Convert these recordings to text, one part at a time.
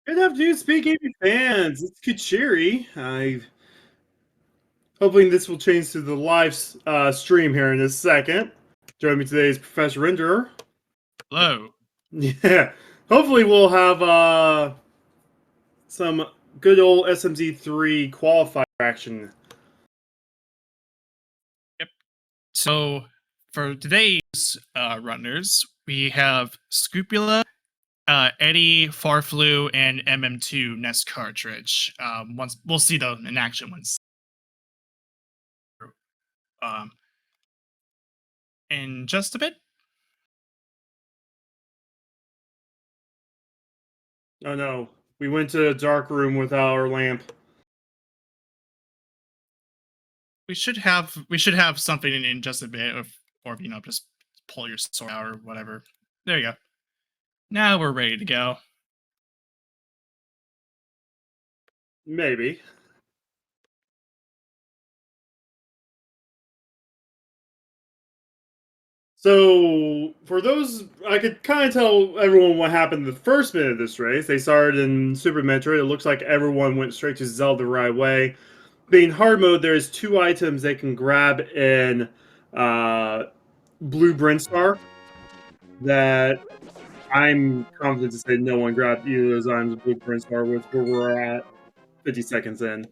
Good afternoon, SpeedGaming fans. It's Kuchiri. I hoping this will change to the live stream here in a second. Joining me today is Professor Renderer. Hello. Yeah. Hopefully we'll have some good old SMZ3 qualifier action. Yep. So for today's runners, we have Scrupula, Eddie, Farflu, and MM2 Nest cartridge. Once we'll see them in action once. Um, in just a bit. Oh no, we went to a dark room without our lamp. We should have something in just a bit, or just pull your sword out or whatever. There you go. Now we're ready to go. Maybe. So, for those, I could kind of tell everyone what happened the first minute of this race. They started in Super Metroid. It looks like everyone went straight to Zelda right away. Being hard mode, there's two items they can grab in Blue Brinstar that I'm confident to say no one grabbed either of those items in Blue Brinstar, with where we're at 50 seconds in.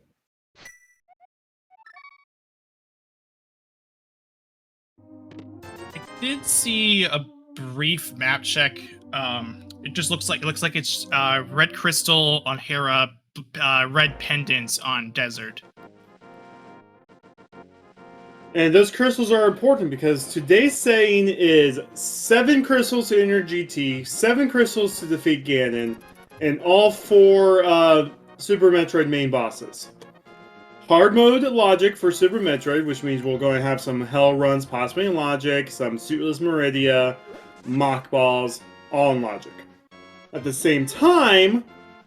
I did see a brief map check. It just looks like it's red crystal on Hera, red pendants on desert. And those crystals are important because today's saying is 7 crystals to enter GT, 7 crystals to defeat Ganon, and all 4 Super Metroid main bosses. Hard mode logic for Super Metroid, which means we're going to have some hell runs, possibly in logic, some suitless Meridia, mock balls, all in logic. At the same time,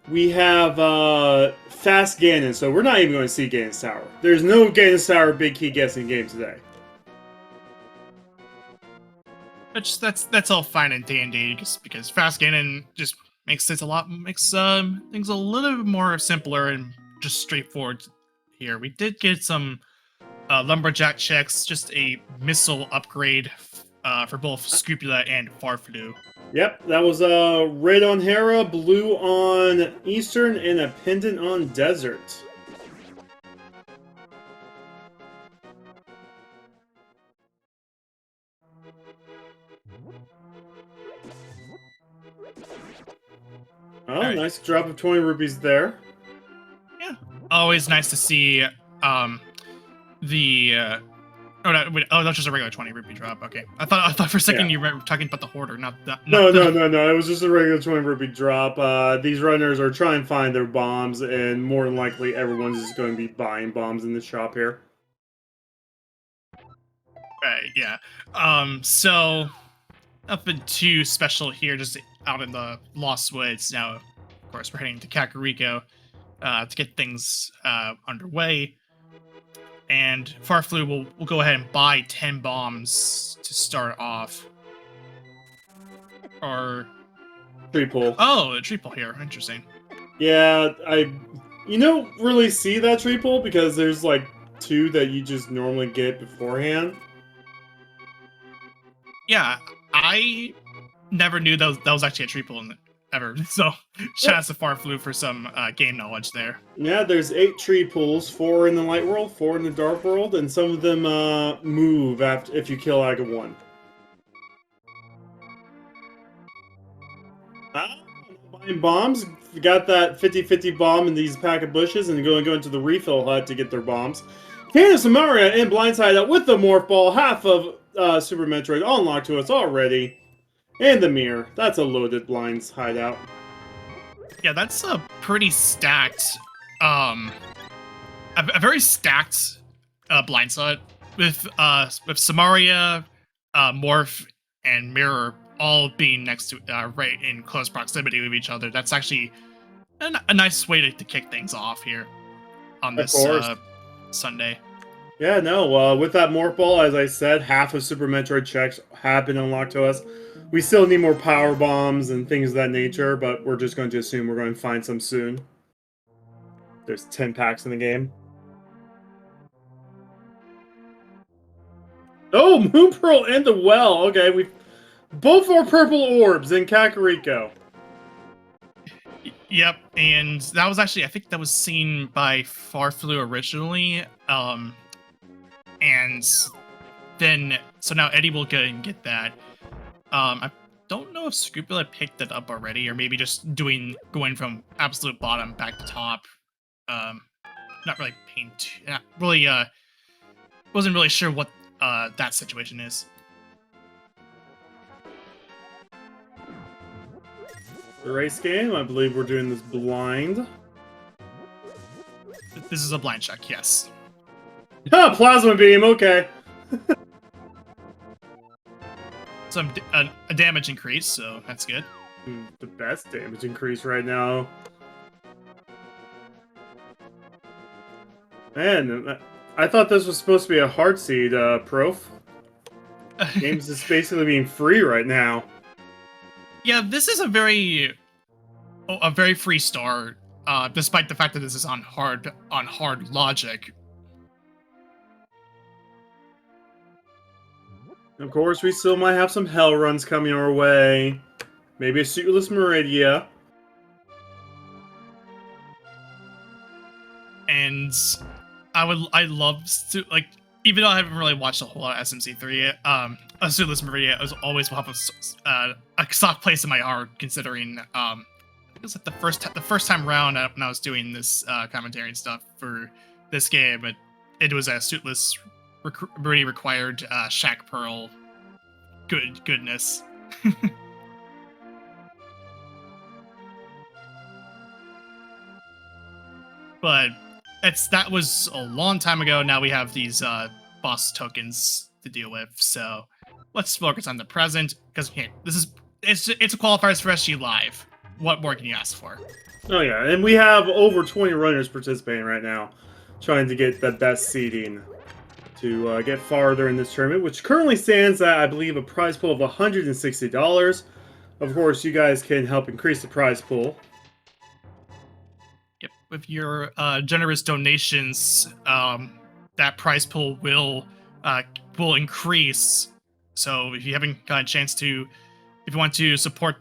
we have fast Ganon, so we're not even going to see Ganon's Tower. There's no Ganon's Tower big key guessing game today. That's all fine and dandy, just because fast Ganon just makes things things a little bit more simpler and just straightforward here. We did get some lumberjack checks, just a missile upgrade for both Scrupula and Farflu. Yep, that was red on Hera, blue on Eastern, and a pendant on Desert. Oh, right. Nice drop of 20 rupees there. Yeah, always nice to see the oh no, wait, oh, that's just a regular 20 rupee drop. Okay, I thought for a second you were talking about the hoarder, not the. No. It was just a regular 20 rupee drop. These runners are trying to find their bombs, and more than likely, everyone's just going to be buying bombs in the shop here. Right. Yeah. So nothing too special here. Just out in the Lost Woods now. Of course, we're heading to Kakariko to get things underway. And Farflu will go ahead and buy 10 bombs to start off. Or tree pull. Oh, a tree pull here. Interesting. Yeah, you don't really see that tree pull because there's like 2 that you just normally get beforehand. Yeah, I never knew that was actually a tree pull ever. So shout out to Farflu for some game knowledge there. Yeah, there's 8 tree pulls, 4 in the light world, 4 in the dark world, and some of them move if you kill like a 1. Buying bombs. You got that 50-50 bomb in these pack of bushes, and go into the refill hut to get their bombs. Candace and Mario and Blindside out with the Morph Ball, half of Super Metroid unlocked to us already. And the mirror. That's a loaded Blinds hideout. Yeah, that's a pretty stacked, a very stacked Blindside with Samaria, Morph, and Mirror all being next to right in close proximity with each other. That's actually a nice way to kick things off here on this Sunday. Yeah, no, with that Morph Ball, as I said, half of Super Metroid checks have been unlocked to us. We still need more power bombs and things of that nature, but we're just going to assume we're going to find some soon. There's 10 packs in the game. Oh, Moon Pearl and the Well. Okay, we both are purple orbs in Kakariko. Yep, and that was actually, I think that was seen by Farflu originally. And then, so now Eddie will go and get that. I don't know if Scrupula picked that up already, or maybe just going from absolute bottom back to top. Not really not really, wasn't really sure what that situation is. The race game, I believe we're doing this blind. This is a blind check, yes. Ah, Plasma Beam, okay. Some a damage increase, so that's good. The best damage increase right now. Man, I thought this was supposed to be a hard seed, Prof. Games is basically being free right now. Yeah, this is a very free start, despite the fact that this is on hard logic. Of course, we still might have some hell runs coming our way. Maybe a suitless Meridia. And I love to, like, even though I haven't really watched a whole lot of SMZ3, a suitless Meridia is always will have a soft place in my heart, considering it was like the first time around when I was doing this commentary and stuff for this game, it was a suitless Meridia required Shack Pearl goodness. But that was a long time ago. Now we have these boss tokens to deal with, so let's focus on the present, because it's a qualifiers for SGLIVE. What more can you ask for? Oh yeah, and we have over 20 runners participating right now, trying to get the best seeding to get farther in this tournament, which currently stands at, I believe, a prize pool of $160. Of course, you guys can help increase the prize pool. Yep, with your generous donations, that prize pool will increase. So if you haven't got a chance to, if you want to support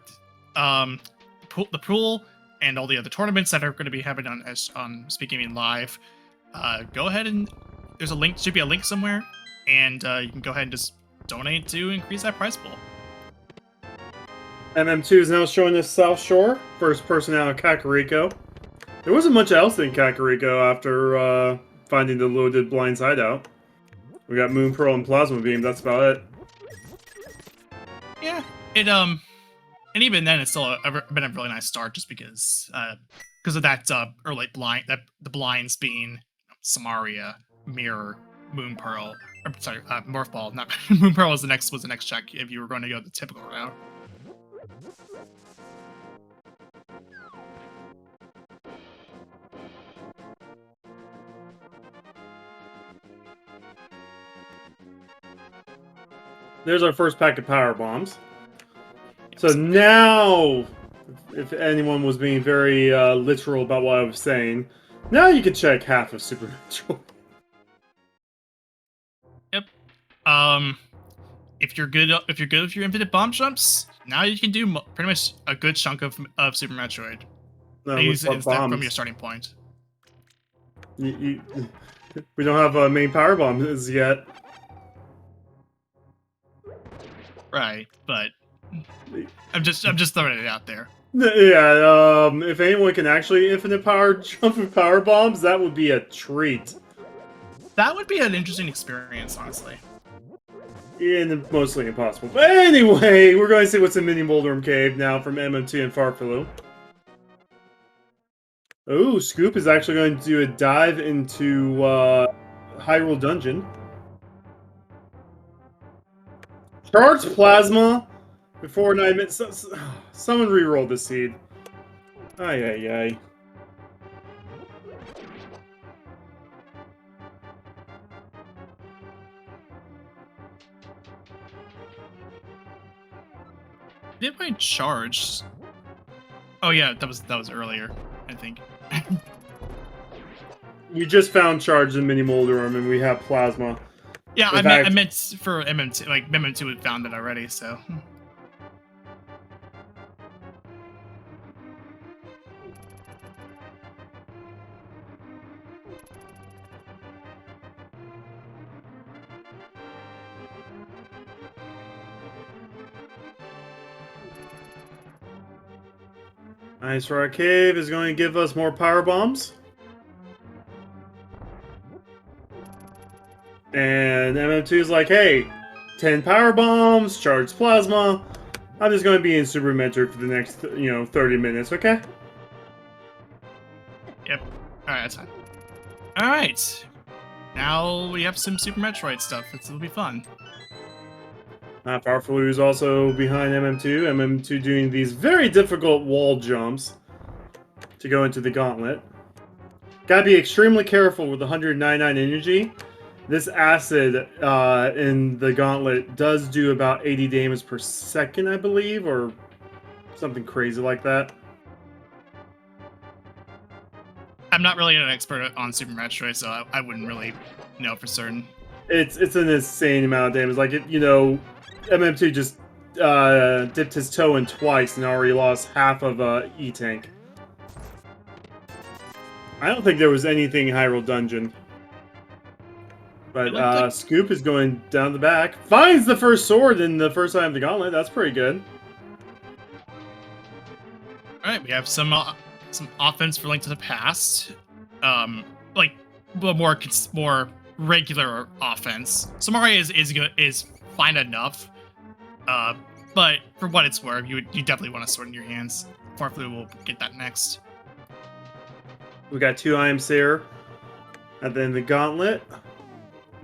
the pool and all the other tournaments that are going to be happening on SpeedGaming Live, go ahead and there's a link, should be a link somewhere, and you can go ahead and just donate to increase that prize pool. MM2 is now showing us South Shore, first person out of Kakariko. There wasn't much else in Kakariko after finding the loaded blind side out. We got Moon Pearl and Plasma Beam, that's about it. Yeah, and even then, it's still been a really nice start, just because of that early blind, the blinds being Samaria, Mirror, Moon Pearl. Or, sorry, Morph Ball. Not Moon Pearl was the next check if you were going to go the typical route. There's our first pack of power bombs. So now, if anyone was being very literal about what I was saying, now you can check half of Super Metroid. Yep. If you're good with your infinite bomb jumps, now you can do pretty much a good chunk of Super Metroid. Instead from your starting point. We don't have a main power bomb yet. Right, but I'm just throwing it out there. Yeah, if anyone can actually infinite power jump with power bombs, that would be a treat. That would be an interesting experience, honestly. And mostly impossible. But anyway, we're going to see what's in Mini Moldorm Cave now from MM2 and Farfelu. Oh, Scoop is actually going to do a dive into Hyrule Dungeon. Charge Plasma before 9 minutes. Someone reroll the seed. Ay, ay, ay. Did I charge? Oh yeah, that was earlier, I think. We just found charge in Mini Moldarm, and we have plasma. Yeah, In I fact- meant for MM2. Like MM2 had found it already, so. Ice Rock Cave is going to give us more power bombs. And MM2 is like, hey, 10 power bombs, charged plasma. I'm just going to be in Super Metroid for the next, 30 minutes, okay? Yep. Alright, that's fine. Alright. Now we have some Super Metroid stuff. It'll be fun. Powerful is also behind MM2. MM2 doing these very difficult wall jumps to go into the gauntlet. Gotta be extremely careful with 199 energy. This acid in the gauntlet does do about 80 damage per second, I believe, or something crazy like that. I'm not really an expert on Super Metroid, so I wouldn't really know for certain. It's an insane amount of damage. Like, MM2 just dipped his toe in twice and already lost half of E-Tank. I don't think there was anything in Hyrule Dungeon. But Scoop is going down the back. Finds the first sword in the first time of the gauntlet. That's pretty good. Alright, we have some offense for Link to the Past. Like more regular offense. Samaria is fine enough. But for what it's worth, you definitely want a sword in your hands. Hopefully we'll get that next. We got 2 items there. And then the gauntlet,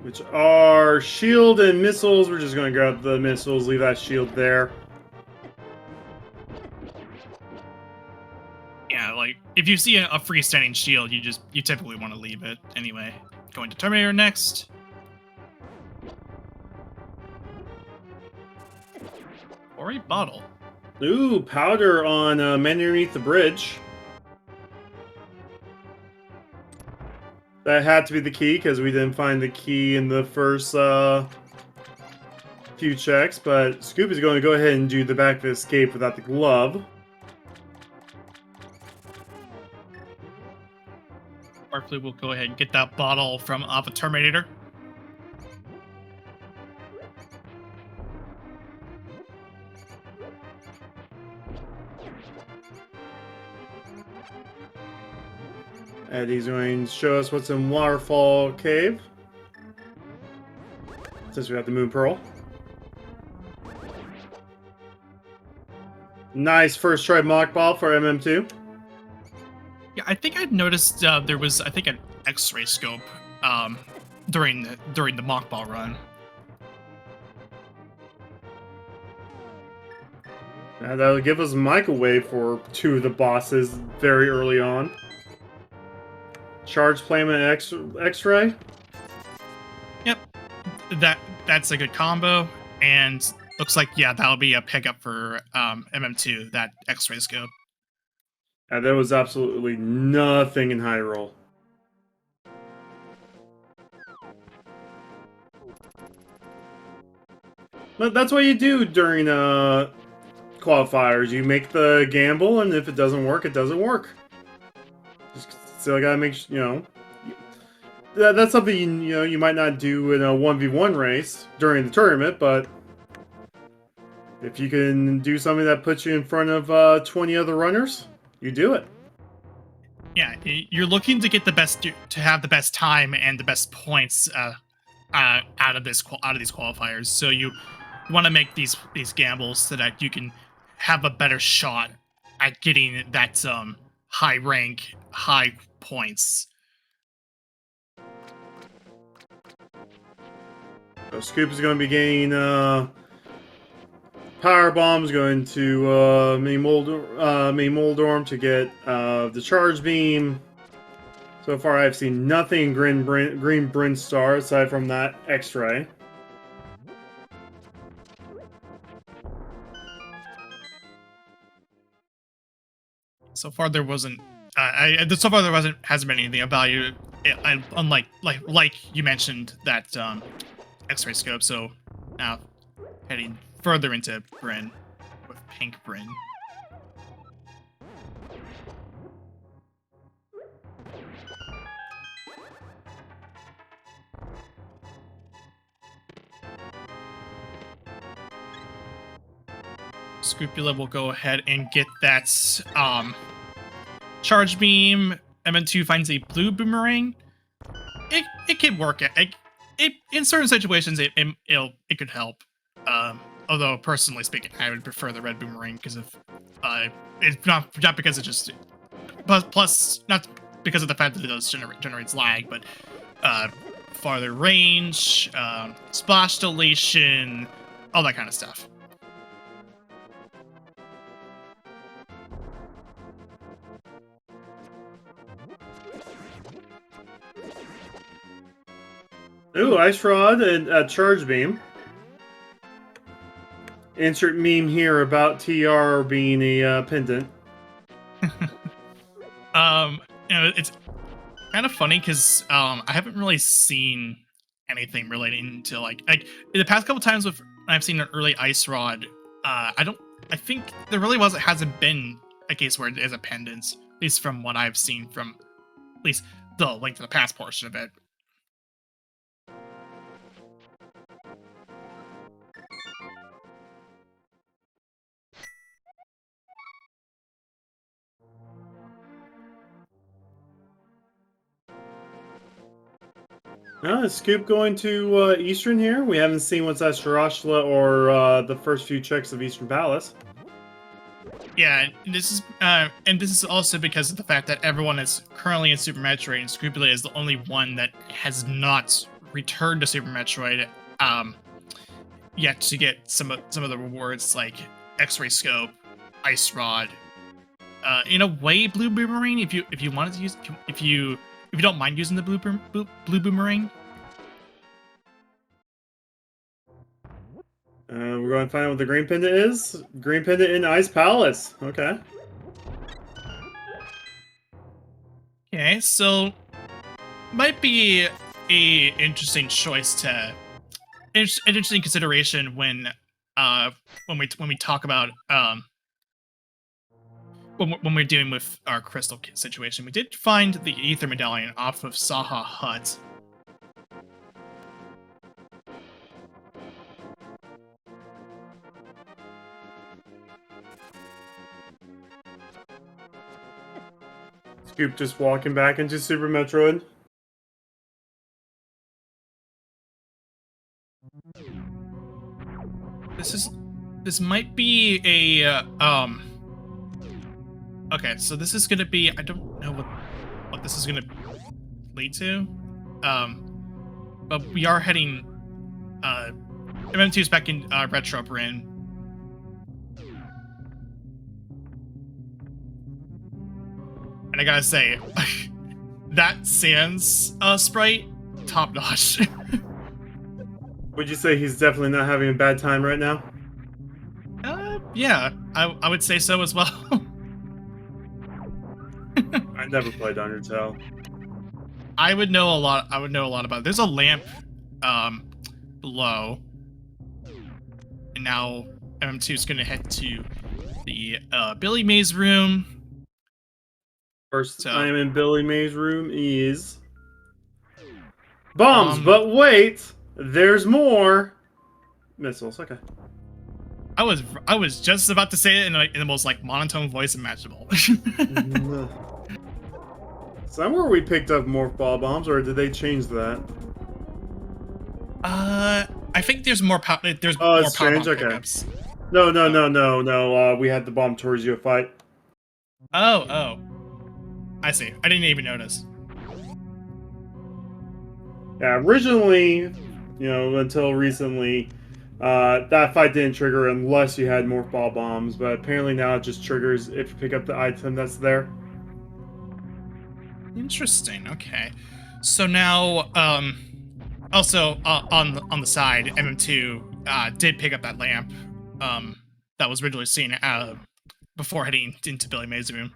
which are shield and missiles. We're just going to grab the missiles, leave that shield there. Yeah, like if you see a freestanding shield, you typically want to leave it anyway. Going to Terminator next. Or a bottle. Ooh, powder on Man Underneath the Bridge. That had to be the key, because we didn't find the key in the first few checks, but Scoop is going to go ahead and do the back of the escape without the glove. Hopefully we'll go ahead and get that bottle from off a Terminator. And he's going to show us what's in Waterfall Cave. Since we have the Moon Pearl. Nice first try mock ball for MM2. Yeah, I think I'd noticed there was, I think, an X-ray scope during the mock ball run. That'll give us microwave for 2 of the bosses very early on. Charge Flame and X-ray. Yep, that's a good combo, and looks like that'll be a pickup for MM2, that X-ray scope. There was absolutely nothing in Hyrule. But that's what you do during qualifiers. You make the gamble, and if it doesn't work, it doesn't work. Just still gotta make that's something you might not do in a 1v1 race during the tournament, but if you can do something that puts you in front of 20 other runners, you do it. Yeah, you're looking to get the best, to have the best time and the best points out of these qualifiers. So you want to make these gambles so that you can have a better shot at getting that high rank, high points. So Scoop is going to be getting power bombs, going to Mini Moldorm to get the charge beam. So far, I've seen nothing Green Bryn Star aside from that X-ray. So far there wasn't. So far there hasn't been anything of value. Unlike like you mentioned that X-ray scope. So now heading further into Bryn with Pink Bryn. Scrupula will go ahead and get that charge beam. MN2 finds a blue boomerang. It could work. It in certain situations it could help. Although personally speaking, I would prefer the red boomerang because of it's not because it just plus not because of the fact that it does generates lag, but farther range, splash deletion, all that kind of stuff. Ooh, Ice Rod and Charge Beam. Insert meme here about TR being a pendant. It's kind of funny because I haven't really seen anything relating to like in the past couple times when I've seen an early Ice Rod. I think there really hasn't been a case where it is a pendant, at least from what I've seen from at least the Link to the Past portion of it. Is Scoop going to Eastern here? We haven't seen what's at Shirashla or the first few checks of Eastern Palace. Yeah, this is also because of the fact that everyone is currently in Super Metroid, and Scrupula is the only one that has not returned to Super Metroid yet to get some of the rewards like X-ray scope, Ice Rod, in a way Blue Boomerang if you wanted to use if you don't mind using the blue boomerang. We're going to find out what the green pendant is. Green pendant in Ice Palace. Okay. Okay, so might be a interesting choice to an interesting consideration when we talk about when we're dealing with our crystal situation. We did find the Ether Medallion off of Saha Hut. Scoop just walking back into Super Metroid. This might be a okay, so this is gonna be, I don't know what this is gonna lead to. But we are heading MM2's back in Retro Bryn. And I gotta say, that Sans sprite, top notch. Would you say he's definitely not having a bad time right now? Yeah, I would say so as well. I never played Undertale. I would know a lot about it. There's a lamp below. And now MM2 is gonna head to the Billy Mays room. First time in Billy Mays' room is bombs, but wait, there's more missiles. Okay. I was just about to say it in the most like monotone voice imaginable. Somewhere we picked up more ball bombs, or did they change that? I think there's more power. There's more power strange. bomb Okay. pickups. No. We had the bomb Torzio fight. Oh. I see. I didn't even notice. Yeah, originally, until recently, that fight didn't trigger unless you had morph ball bombs, but apparently now it just triggers if you pick up the item that's there. Interesting. Okay. So now, also on the side, MM2 did pick up that lamp that was originally seen before heading into Billy Mays' room.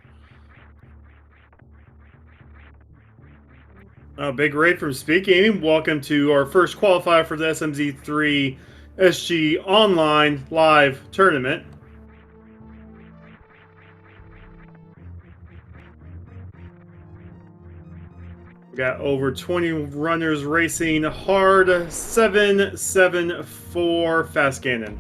Big raid from SpeedGaming. Welcome to our first qualifier for the SMZ3 SG Online Live Tournament. We got over 20 runners racing hard. 774 fast Ganon.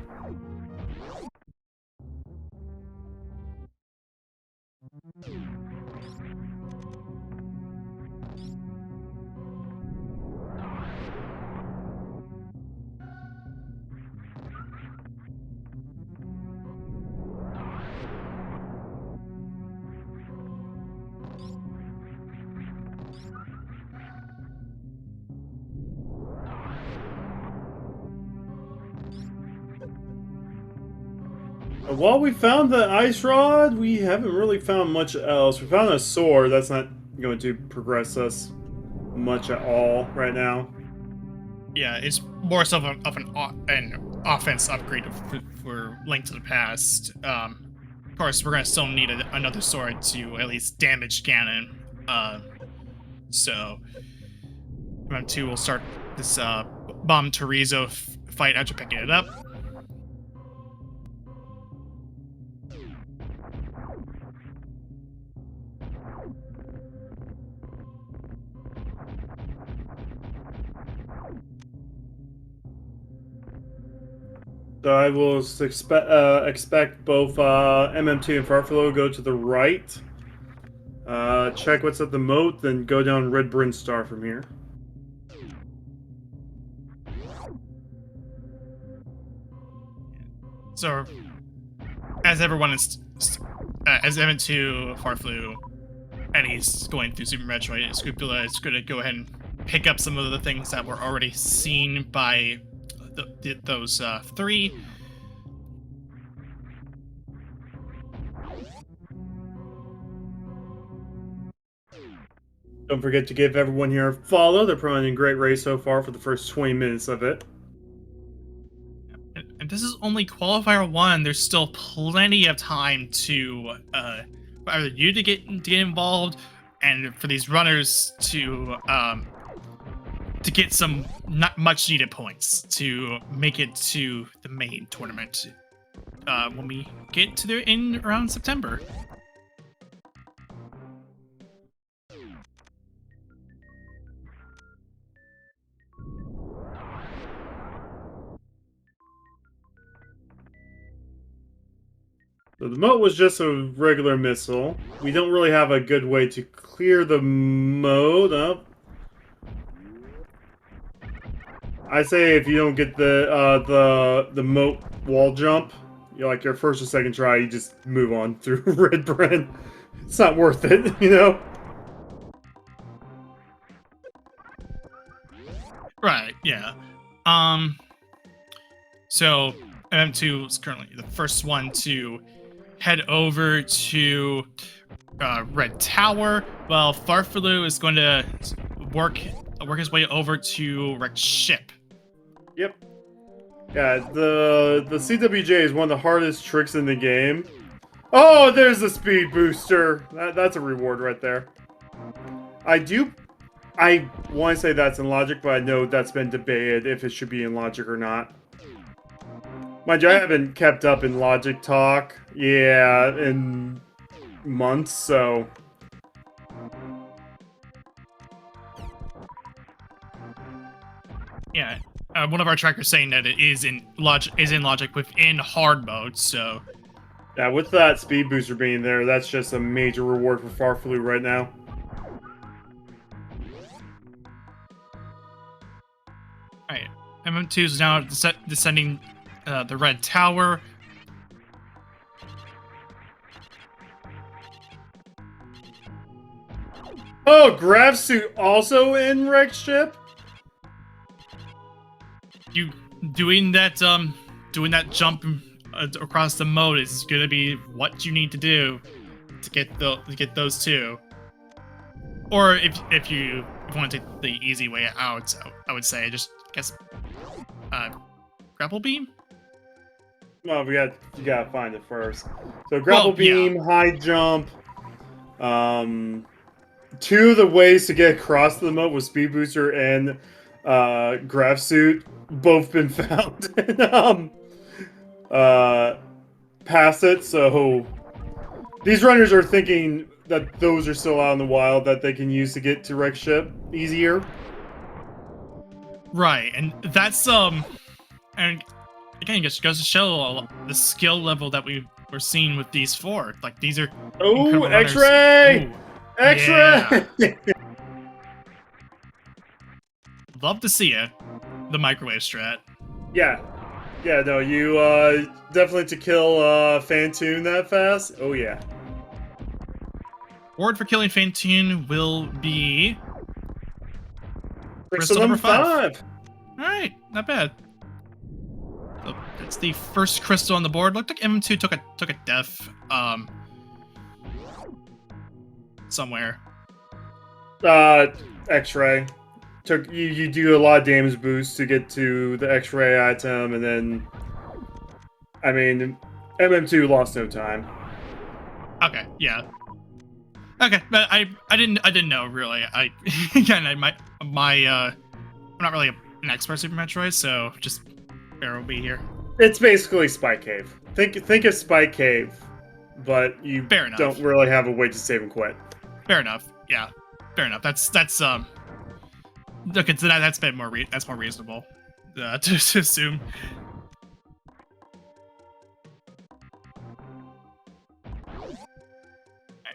While we found the ice rod, we haven't really found much else. We found a sword. That's not going to progress us much at all right now. Yeah, it's more so of an offense upgrade for Link to the Past. Of course, we're gonna still need another sword to at least damage Ganon. So round 2 will start this Bomb Torizo fight after picking it up. So I will expect both MM2 and Farfelo to go to the right. Check what's at the moat, then go down Red Bryn Star from here. So, as everyone is, as MM2, Farfelu, and he's going through Super Metroid, Scrupula is going to go ahead and pick up some of the things that were already seen by those three. Don't forget to give everyone here a follow. They're providing a great race so far for the first 20 minutes of it. And this is only qualifier 1. There's still plenty of time to for either you to get involved, and for these runners to get some not much needed points to make it to the main tournament when we get to the end around September. So the moat was just a regular missile. We don't really have a good way to clear the moat up. I say if you don't get the moat wall jump, like your first or second try, you just move on through Red Bryn. It's not worth it, you know? Right, yeah. So M2 is currently the first one to head over to Red Tower, while Farfelu is going to work his way over to Red Ship. Yep. Yeah, the CWJ is one of the hardest tricks in the game. Oh, there's the speed booster. That's a reward right there. I want to say that's in logic, but I know that's been debated if it should be in logic or not. Mind you, I haven't kept up in logic talk, in months, so... Yeah, one of our trackers saying that it is in logic within hard mode, so... Yeah, with that speed booster being there, that's just a major reward for Farfelu right now. Alright, MM2 is now descending the Red Tower. Oh, Grav Suit also in Rex Ship? You doing that jump across the moat is gonna be what you need to do to get those two. Or if you want to take the easy way out, I would say just grapple beam. Well, you gotta find it first. So grapple beam, high jump, two of the ways to get across the moat with Speed Booster and Graph Suit both been found and past it, so these runners are thinking that those are still out in the wild that they can use to get to Wreck Ship easier. Right, and that's and again, just goes to show the skill level that we're seeing with these four. Like these are Oh, incredible runners. X-ray! Ooh, X-ray! yeah. Love to see it. The microwave strat. Yeah. Yeah, no, you definitely to kill Fantoon that fast. Oh yeah. Reward for killing Fantoon will be Crystal number 5. Alright, not bad. So that's the first crystal on the board. Looked like M2 took a death somewhere. X-ray. You do a lot of damage boost to get to the X-ray item, and then I mean MM2 lost no time. Okay, yeah. Okay, but I didn't know really. Again I'm not really an expert Super Metroid, so just bear with me here. It's basically Spy Cave. Think of Spy Cave, but you Fair enough. don't really have a way to save and quit. Fair enough. Yeah, fair enough. That's okay. So that's more reasonable to assume.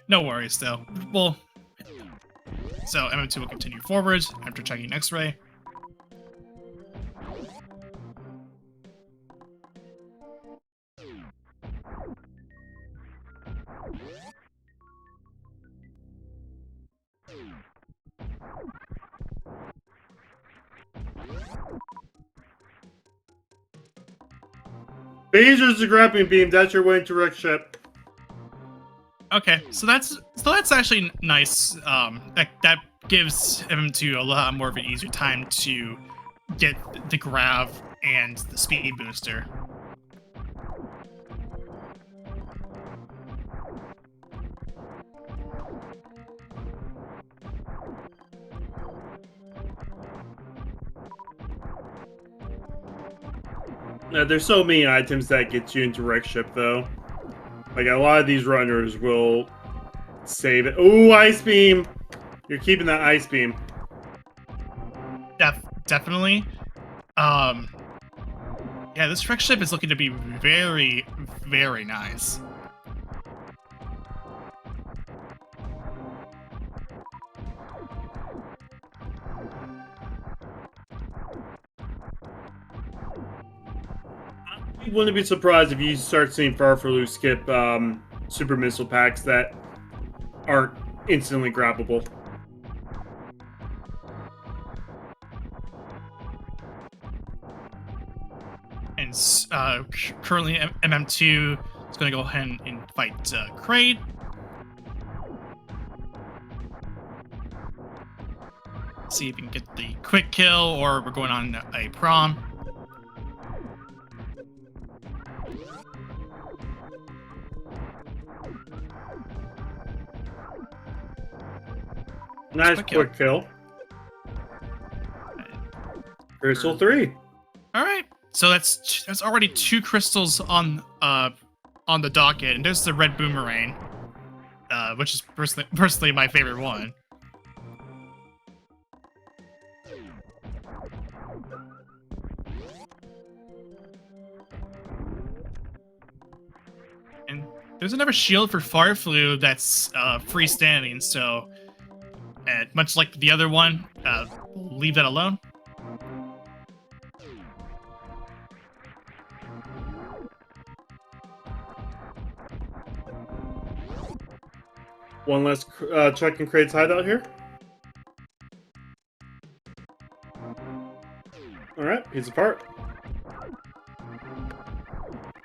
No worries, though. Well, so MM2 will continue forward after checking X-ray. Phasers the grappling beam. That's your way to Wreck Ship. Okay, so that's actually nice. That gives MM2 a lot more of an easier time to get the grab and the speed booster. There's so many items that get you into Wreck Ship, though. Like, a lot of these runners will save it. Ooh, Ice Beam! You're keeping that Ice Beam. Definitely. Yeah, this Wreck Ship is looking to be very, very nice. You wouldn't be surprised if you start seeing Farfaloo skip Super Missile packs that aren't instantly grabbable. And currently, MM2 is going to go ahead and fight Crate. See if we can get the quick kill, or we're going on a prom. Nice quick kill. Crystal 3. All right, so that's already 2 crystals on the docket, and there's the red boomerang, which is personally my favorite one. And there's another shield for Farfaloo that's freestanding, so much like the other one, leave that alone. One last check and Crate's hideout here. Alright, he's apart.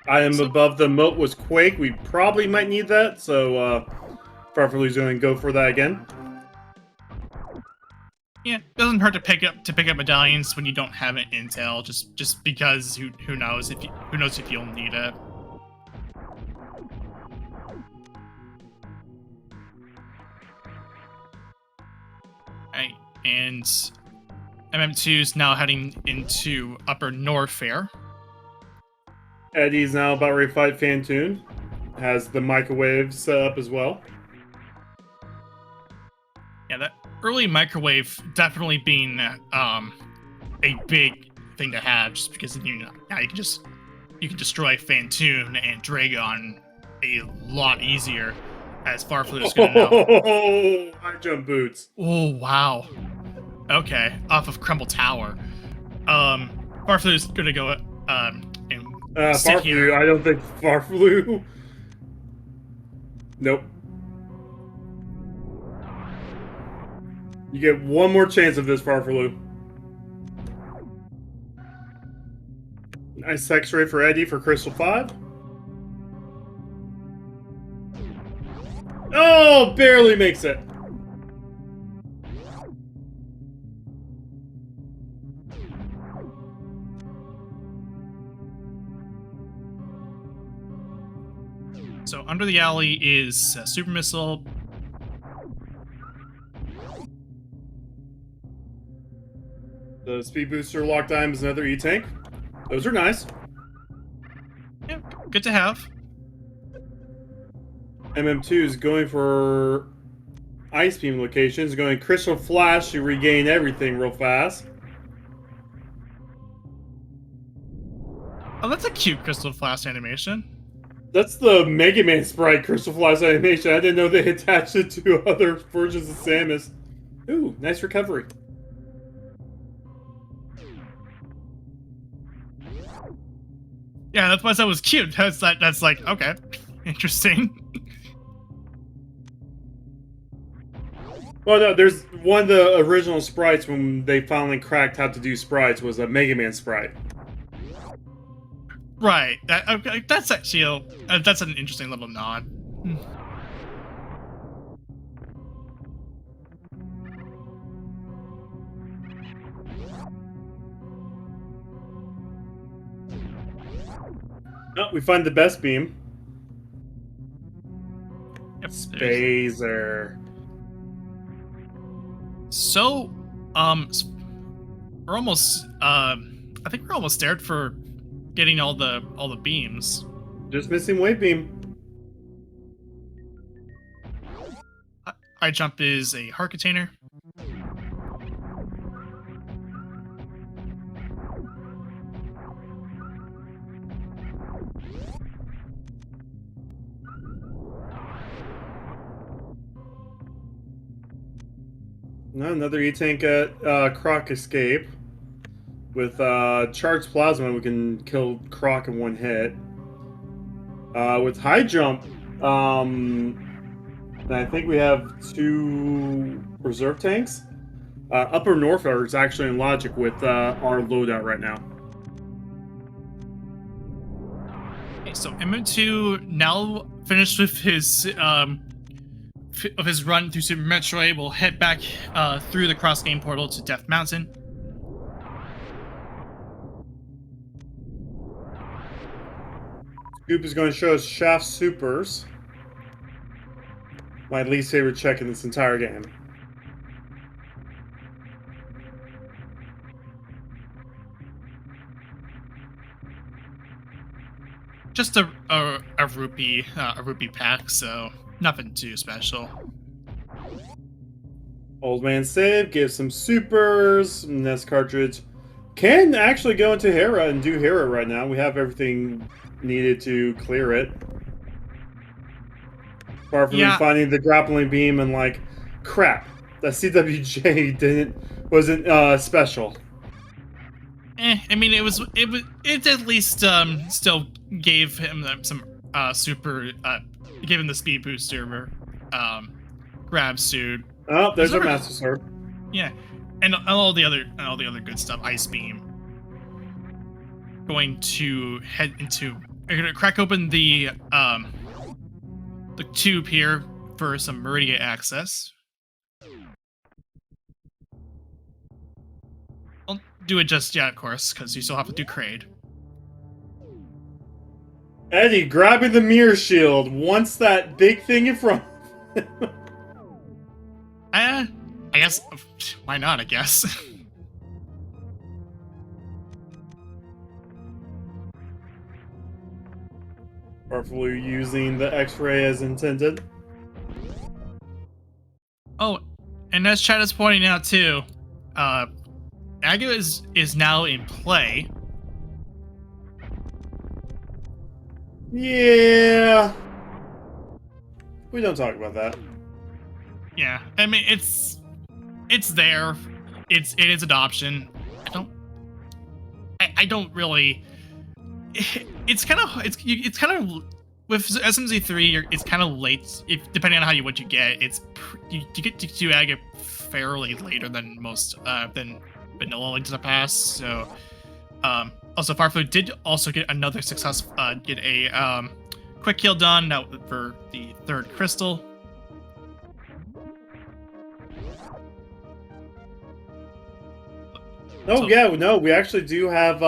Item above the moat was Quake. We probably might need that, so Farfaloo's going to go for that again. Yeah, it doesn't hurt to pick up medallions when you don't have an intel, just because who knows if you'll need it. Right, and MM2 is now heading into Upper Norfair. Eddie's now about ready to fight Fantoon. Has the microwave set up as well. Yeah, that early microwave definitely being a big thing to have, just because now you can destroy Fantoon and Dragon a lot easier, as Farflu's gonna know. Oh, high jump boots. Oh wow. Okay, off of Crumble Tower. Farflu's gonna go and sit Farflu, here. I don't think Farflu. Nope. You get one more chance of this, Farflu. Nice X-ray for Eddie for Crystal 5. Oh, barely makes it. So under the alley is Super Missile. The Speed Booster Lock Time is another E-Tank. Those are nice. Yeah, good to have. MM2 is going for Ice Beam locations, going Crystal Flash to regain everything real fast. Oh, that's a cute Crystal Flash animation. That's the Mega Man sprite Crystal Flash animation. I didn't know they attached it to other versions of Samus. Ooh, nice recovery. Yeah, that's why I said it was cute. That's like, okay, interesting. Well, no, there's one of the original sprites when they finally cracked how to do sprites was a Mega Man sprite. Right. Okay, that's actually that's an interesting little nod. Oh, we find the best beam. Yep, Spazer. So, we're almost. I think we're almost there for getting all the beams. Just missing Wave Beam. High jump is a heart container. Another E-Tank at Croc Escape. With Charged Plasma, we can kill Croc in one hit. With High Jump, I think we have 2 reserve tanks. Upper Norfair is actually in logic with our loadout right now. Okay, so MO2 now finished with his run through Super Metroid. Will head back through the cross game portal to Death Mountain. Scoop is going to show us Shaft Supers. My least favorite check in this entire game. Just a rupee pack, so nothing too special. Old Man Save gives some supers. Nest cartridge can actually go into Hera and do Hera right now. We have everything needed to clear it. Apart from finding the grappling beam and like, crap, that CWJ wasn't special. I mean, it at least still gave him some super gave him the speed booster grab suit. Oh, there's our Master Sword. Yeah, and all the other good stuff. Ice beam. Going to head into. We're gonna crack open the tube here for some Meridia access. Don't do it just yet, of course, because you still have to do Kraid. Eddie grabbing the mirror shield. Wants that big thing in front. I guess, why not, I guess. Hopefully using the X-ray as intended. Oh, and as chat is pointing out too, Aga is now in play. Yeah. We don't talk about that. Yeah, I mean it's there. It is an option. I don't really. It's kind of with SMZ3. It's kind of late. If depending on what you get, you get to Aga fairly later than most than vanilla Link to the Past. So also Farflu did also get another success. Get a quick kill done now for the third crystal. Oh, so, yeah, no, we actually do have,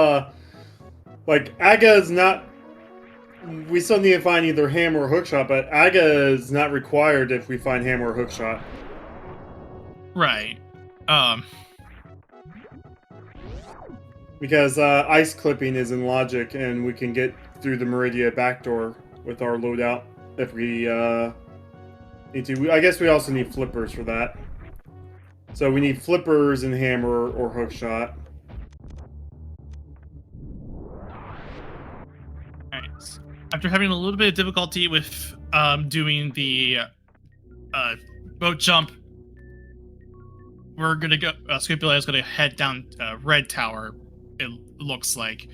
like, Aga is not, we still need to find either hammer or hookshot, but Aga is not required if we find hammer or hookshot. Right. Because ice clipping is in logic, and we can get through the Meridia backdoor with our loadout if we need to. I guess we also need flippers for that. So we need flippers and hammer or hookshot. Alright. After having a little bit of difficulty with doing the boat jump, we're gonna go. Scrupula is gonna head down Red Tower. It looks like.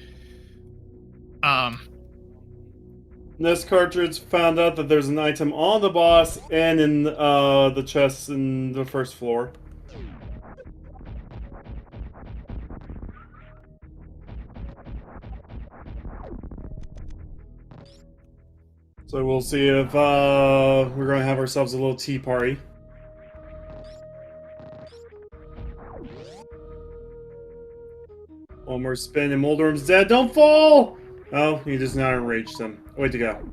This cartridge found out that there's an item on the boss and in the chests in the first floor. So we'll see if we're going to have ourselves a little tea party. One more spin and Moldorum's dead. Don't fall! Oh, he just not enraged him. Way to go.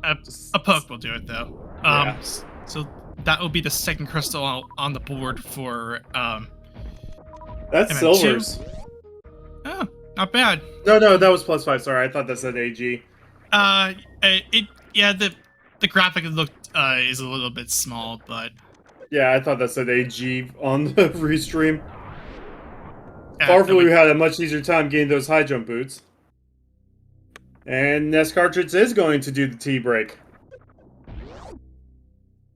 A poke will do it, though. Yeah. So that will be the second crystal on the board for That's MM2. silvers. Oh, not bad. No, that was +5. Sorry, I thought that said AG. The graphic looked is a little bit small, but yeah, I thought that said AG on the restream. Farflu had a much easier time getting those high jump boots. And Nest Cartridge is going to do the tea break.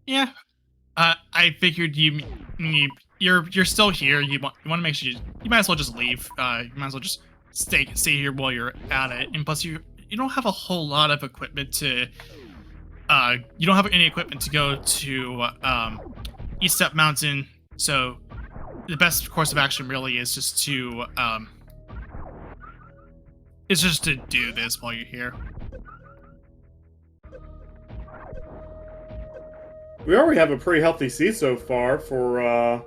Yeah. I figured you're still here. You want to make sure you might as well just leave. You might as well just stay here while you're at it. And plus you don't have a whole lot of equipment to you don't have any equipment to go to East Step Mountain, so the best course of action really is just to do this while you're here. We already have a pretty healthy seed so far for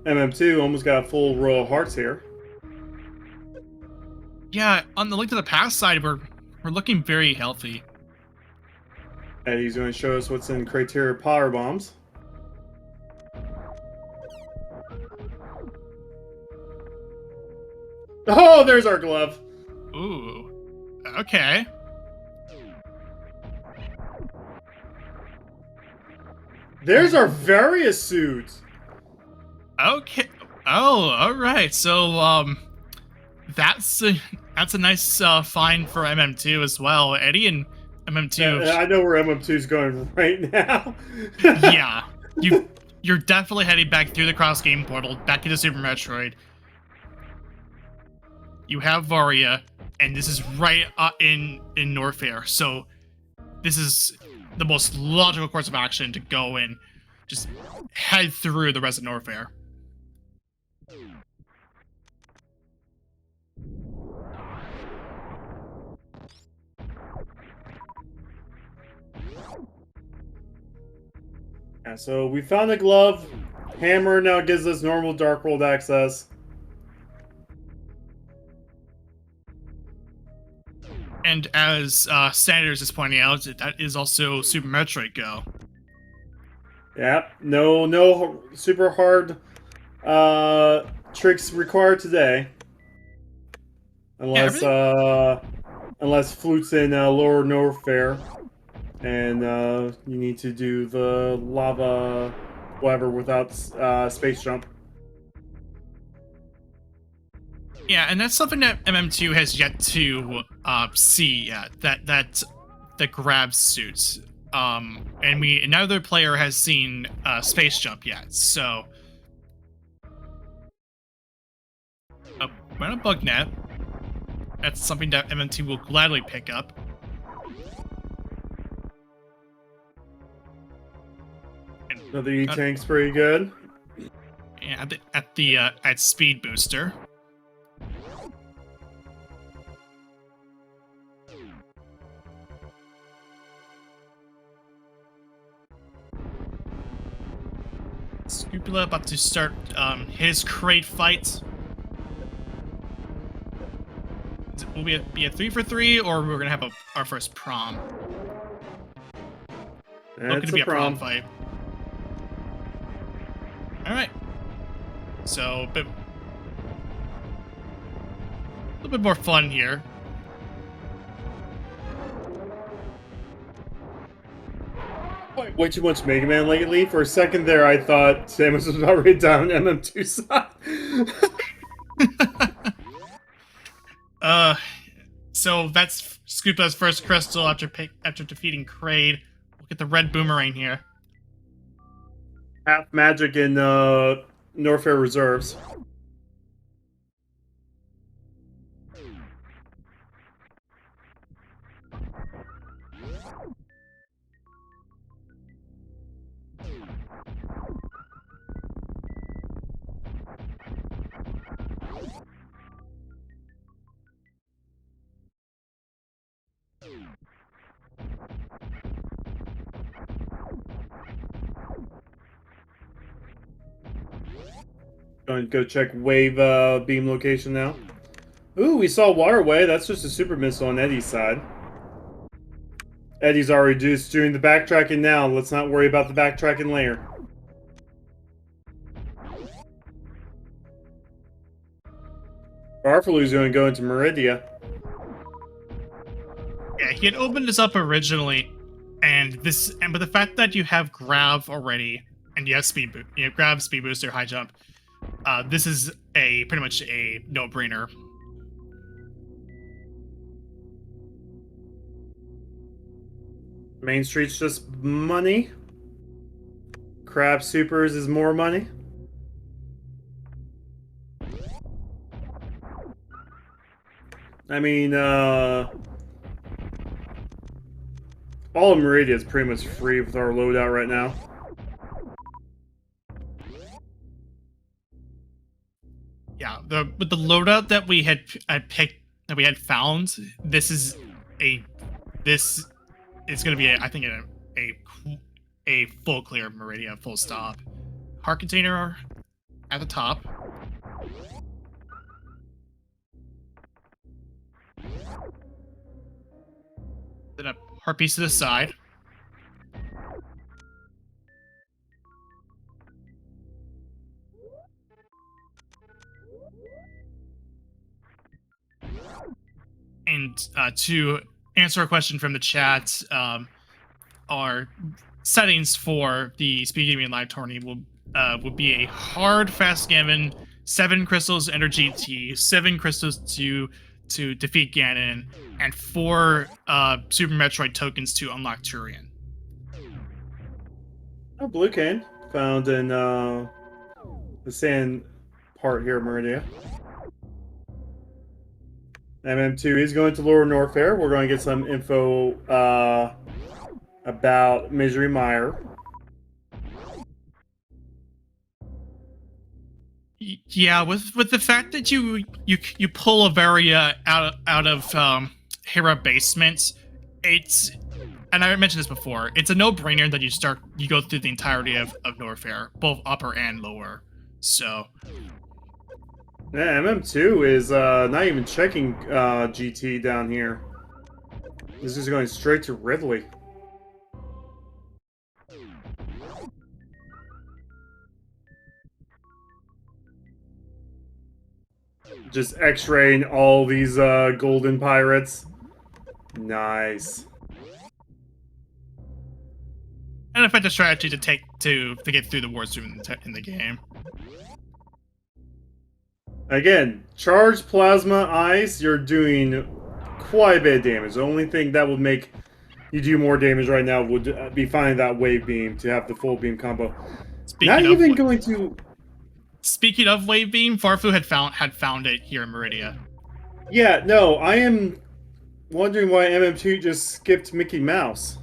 MM2. Almost got a full row of hearts here. Yeah, on the Link to the Past side, we're looking very healthy. And he's going to show us what's in Criteria Power Bombs. Oh, there's our glove. Ooh. Okay. There's our various suits. Okay. Oh, all right. So, that's a nice find for MM2 as well. Eddie and MM2. Yeah, I know where MM2 is going right now. Yeah, you're definitely heading back through the cross game portal back into Super Metroid. You have Varia, and this is right in Norfair. So this is the most logical course of action to go and just head through the rest of Norfair. Yeah, so we found a glove. Hammer now gives us normal Dark World access. And as Sanders is pointing out, that is also Super Metroid Go. Yep. No super hard tricks required today. Unless unless Flute's in Lower Norfair, and you need to do the lava whatever without space jump. Yeah, and that's something that MM2 has yet to see yet. That the grab suits. And another player has seen space jump yet. So run a bug net. That's something that MM2 will gladly pick up. Another E-tank's pretty good. Yeah, at speed booster. Scupula about to start his crate fight. Will we be a 3-for-3, or we're gonna have our first prom? Looking to be a prom fight. All right. So, a little bit more fun here. Way too much Mega Man lately. For a second there, I thought Samus was already down MM2 side. So that's Scoopa's first crystal after defeating Kraid. We'll get the red boomerang here. Half magic in Norfair reserves. Going to go check wave beam location now. Ooh, we saw Waterway. That's just a super missile on Eddie's side. Eddie's already just doing the backtracking now. Let's not worry about the backtracking later. Barfalu's going to go into Meridia. Yeah, he had opened this up originally, but the fact that you have Grav already and you have Grav, speed booster, high jump, this is pretty much a no-brainer. Main Street's just money. Crab Supers is more money. I mean, all of Meridia is pretty much free with our loadout right now. Yeah, with the loadout that we had found, this is going to be I think a full clear of Meridia, full stop. Heart container at the top. Then a heart piece to the side. And to answer a question from the chat, our settings for the SpeedGaming Live tourney will be a hard fast gammon, 7 crystals enter GT, 7 crystals to defeat Ganon, and 4 Super Metroid tokens to unlock Turian. Oh, Blue Cane found in the sand part here of Meridia. MM2 is going to Lower Norfair. We're going to get some info about Misery Mire. Yeah, with the fact that you pull Averia out of Hera basement, and I mentioned this before, it's a no-brainer that you go through the entirety of Norfair, both upper and lower. So Yeah, MM2 is not even checking GT down here. This is going straight to Ridley. Just X-raying all these golden pirates. Nice. An effective strategy to get through the wards in the game. Again, charged plasma ice, you're doing quite a bit of damage. The only thing that would make you do more damage right now would be finding that wave beam to have the full beam combo. Speaking of wave beam, Farflu had found it here in Meridia. Yeah, no, I am wondering why MM2 just skipped Mickey Mouse.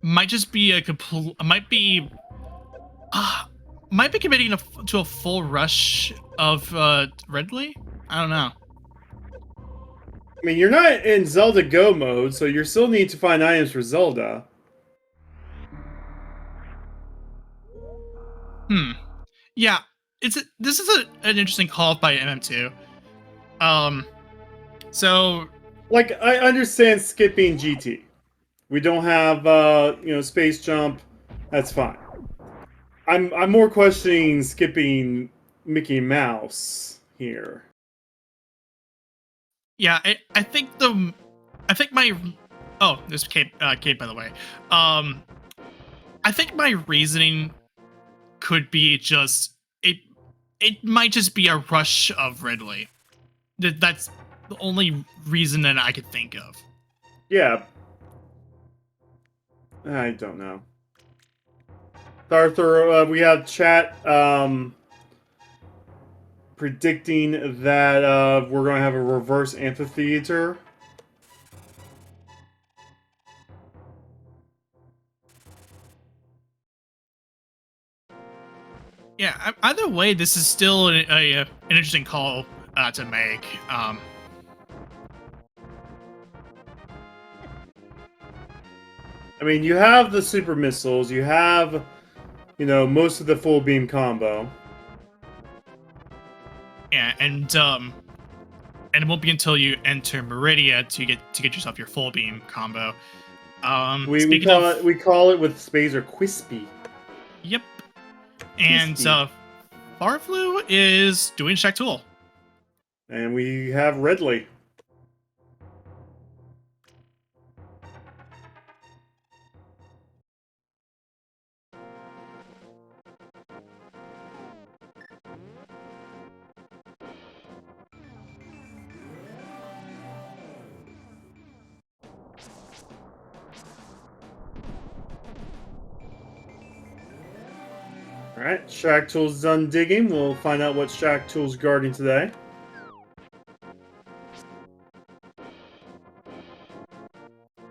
Might just be a complete. Might be committing to a full rush of Ridley. I don't know. I mean, you're not in Zelda Go mode, so you still need to find items for Zelda. Yeah, this is an interesting call by MM2. So like, I understand skipping GT. We don't have space jump. That's fine. I'm more questioning skipping Mickey Mouse here. Yeah, I think my there's Kate by the way. I think my reasoning could be just it might just be a rush of Ridley. That's the only reason that I could think of. Yeah. I don't know. Arthur, we have chat predicting that we're going to have a reverse amphitheater. Yeah, either way, this is still an interesting call to make. I mean, you have the super missiles, you have, most of the full beam combo. Yeah, and it won't be until you enter Meridia to get yourself your full beam combo. We call it with Spazer Quispy. Yep. And Farflu is doing Shack Tool. And we have Ridley. Alright, Shack Tool's done digging. We'll find out what Shack Tool's guarding today.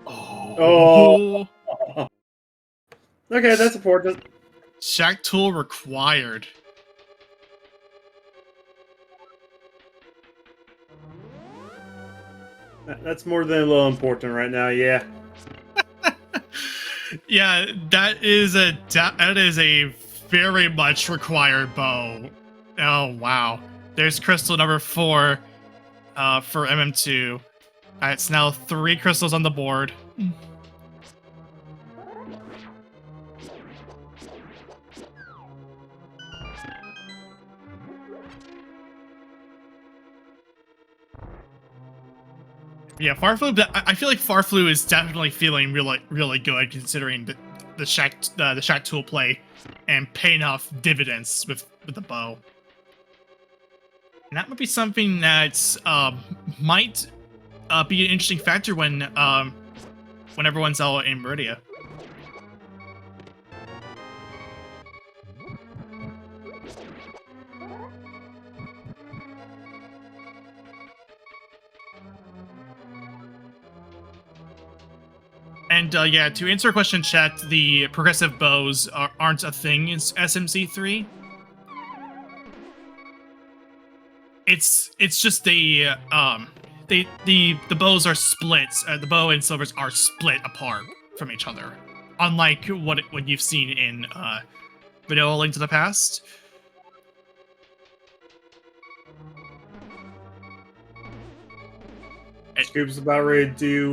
Oh. Okay, that's important. Shack Tool required. That's more than a little important right now, yeah. Yeah, that is a very much required bow. Oh wow. There's crystal number 4 for MM2. It's now 3 crystals on the board. Yeah, Farflu. I feel like Farflu is definitely feeling really good considering the Shack Tool play and paying off dividends with the bow. And that might be something that might be an interesting factor when everyone's out in Meridia. And yeah, to answer a question, chat, the progressive bows aren't a thing in SMZ3. It's just the bows are split. The bow and silvers are split apart from each other, unlike what you've seen in Vanilla Link to the Past. Scoop's about ready to do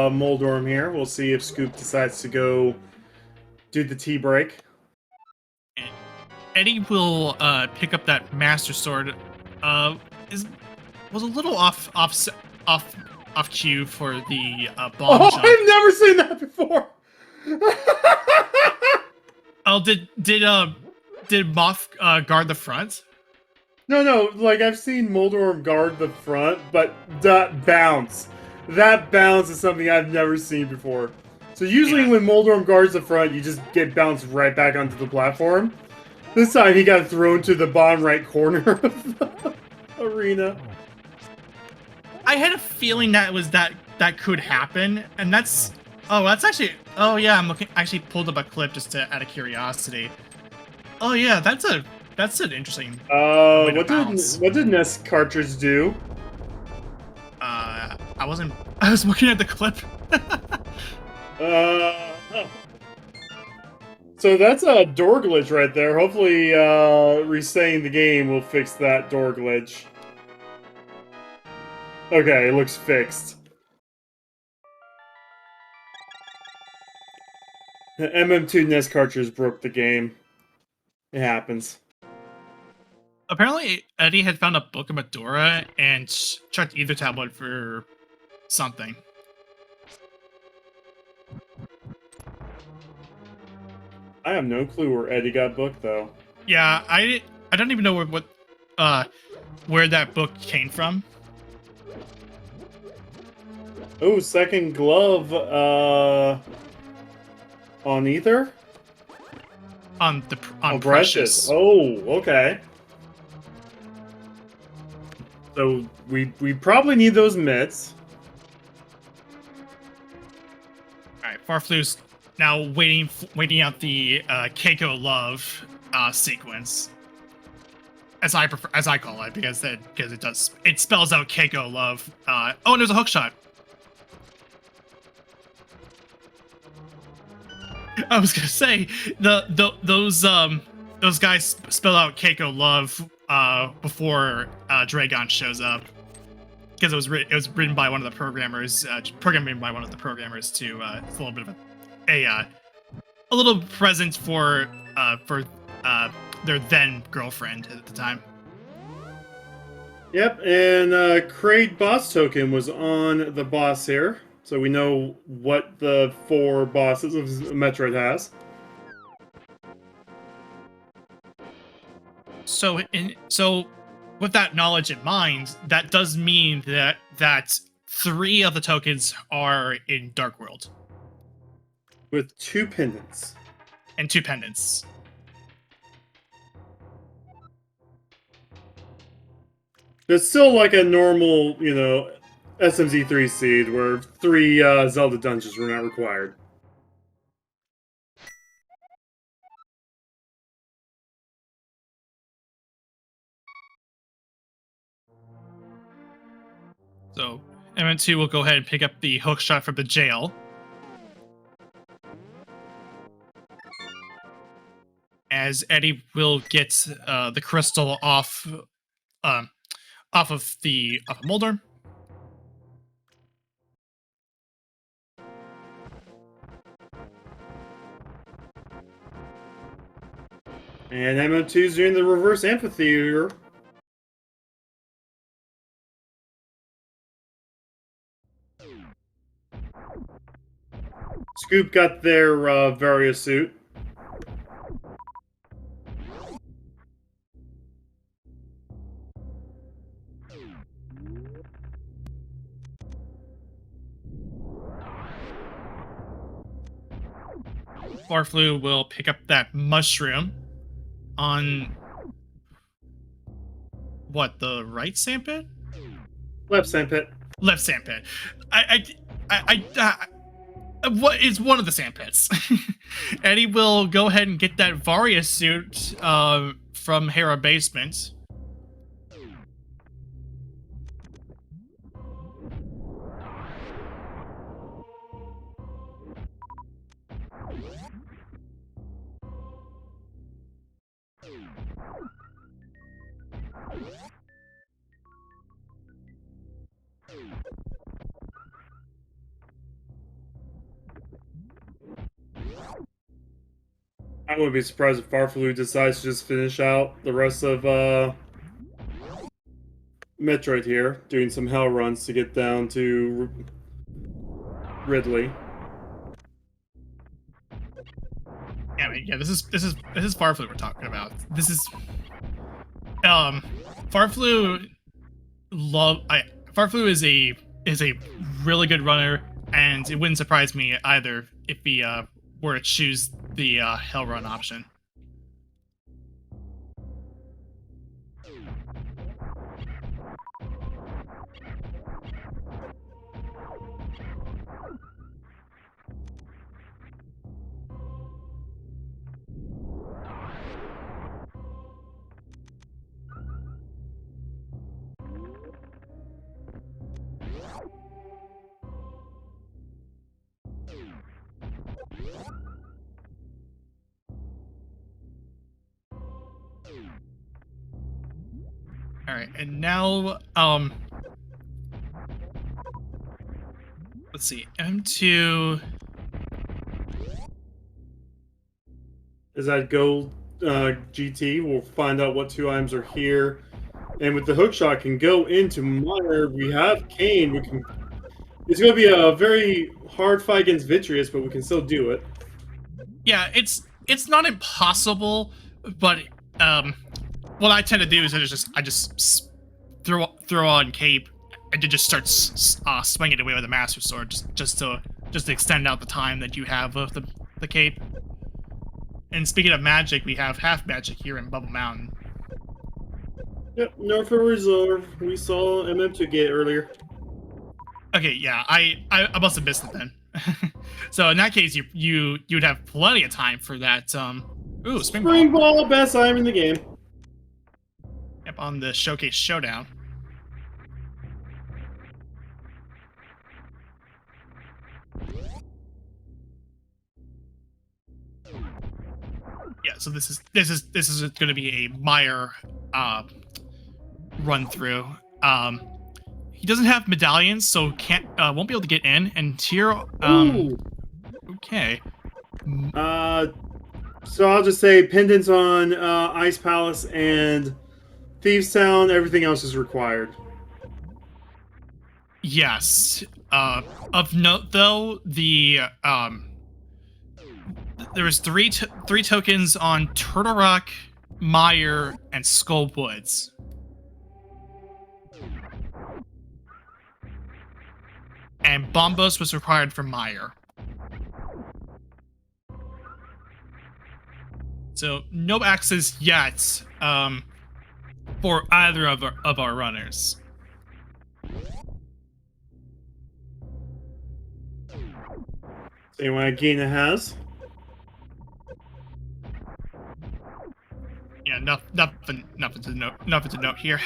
Moldorm here. We'll see if Scoop decides to go do the tea break. Eddie will pick up that Master Sword. Was a little off cue for the bomb Oh, jump. I've never seen that before. Oh, did Moth guard the front? No, like I've seen Moldorm guard the front, but that bounce is something I've never seen before. So usually Yeah. when Moldorm guards the front, you just get bounced right back onto the platform. This time he got thrown to the bottom right corner of the arena. I had a feeling that could happen, and that's actually yeah, I'm looking. I actually pulled up a clip just out of curiosity. Oh yeah, that's an interesting way to bounce. What did Nest cartridge do? I was looking at the clip. So that's a door glitch right there. Hopefully, resetting the game will fix that door glitch. Okay, it looks fixed. The MM2 NES cartridge broke the game. It happens. Apparently, Eddie had found a book of Medora and checked either tablet for something. I have no clue where Eddie got booked, though. Yeah, I don't even know where that book came from. Oh, second glove, on Ether? On Oh, Precious. Oh, okay. So we probably need those mitts. All right, Farflu's now waiting out the Keiko Love sequence, as I call it, because it spells out Keiko Love. Oh, and there's a hook shot. I was gonna say those guys spell out Keiko Love before Dragon shows up, because it was written by one of the programmers, programmed by one of the programmers to it's a little bit of a little present for their then girlfriend at the time. Yep, and Kraid boss token was on the boss here, so we know what the 4 bosses of Metroid has. So with that knowledge in mind, that does mean that 3 of the tokens are in Dark World. With 2 pendants. And 2 pendants. It's still like a normal, SMZ3 seed where 3 Zelda dungeons were not required. So MN2 will go ahead and pick up the hook shot from the jail. As Eddie will get the crystal off of Moldorm. And MO2's doing the reverse amphitheater. Scoop got their Varia suit. Farflu will pick up that mushroom on what, the right sandpit? Left sandpit. Left sandpit. What is one of the sandpits? Eddie will go ahead and get that Varia suit from Hera Basement. I wouldn't be surprised if Farflu decides to just finish out the rest of Metroid here, doing some hell runs to get down to Ridley. Yeah, I mean, yeah. This is Farflu we're talking about. This is Farflu. Farflu is a really good runner, and it wouldn't surprise me either if he were to choose the hell run option. All right, and now let's see, M2. Is that Gold GT? We'll find out what 2 items are here. And with the hookshot can go into Meyer. We have Kane. We can. It's going to be a very hard fight against Vitreous, but we can still do it. Yeah, it's not impossible, but what I tend to do is I just throw on cape and to just start swinging away with a master sword just to extend out the time that you have with the cape. And speaking of magic, we have half magic here in Bubble Mountain. Yep, Norfair Reserve. We saw MM2 get earlier. Okay, yeah, I must have missed it then. So in that case, you'd have plenty of time for that. Ooh, Spring Ball, best item in the game. Yep, on the Showcase Showdown. Yeah, so this is going to be a Meyer run through. He doesn't have medallions, so won't be able to get in. And here, okay. So I'll just say pendants on Ice Palace and Thieves Town. Everything else is required. Yes. Of note, though, there was three tokens on Turtle Rock, Meyer, and Skull Woods. And Bombos was required for Meyer. So no access yet for either of our runners. Same way Gina has. Yeah, nothing to note here.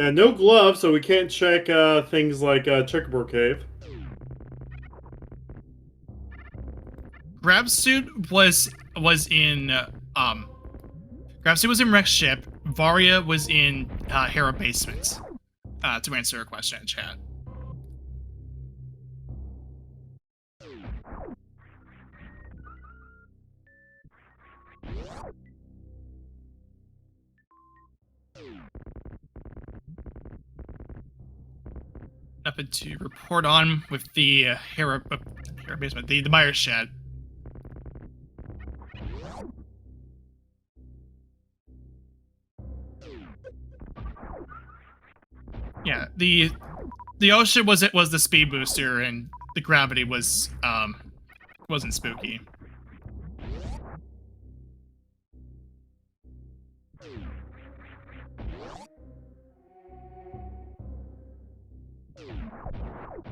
And no gloves, so we can't check things like Checkerboard Cave. Grabsuit was in Grabsuit was in Rex Ship. Varia was in Hera Basement. To answer a question in chat. Nothing to report on with the Hera Basement, the Meyer Shed. Yeah, the ocean was the speed booster, and the gravity wasn't spooky.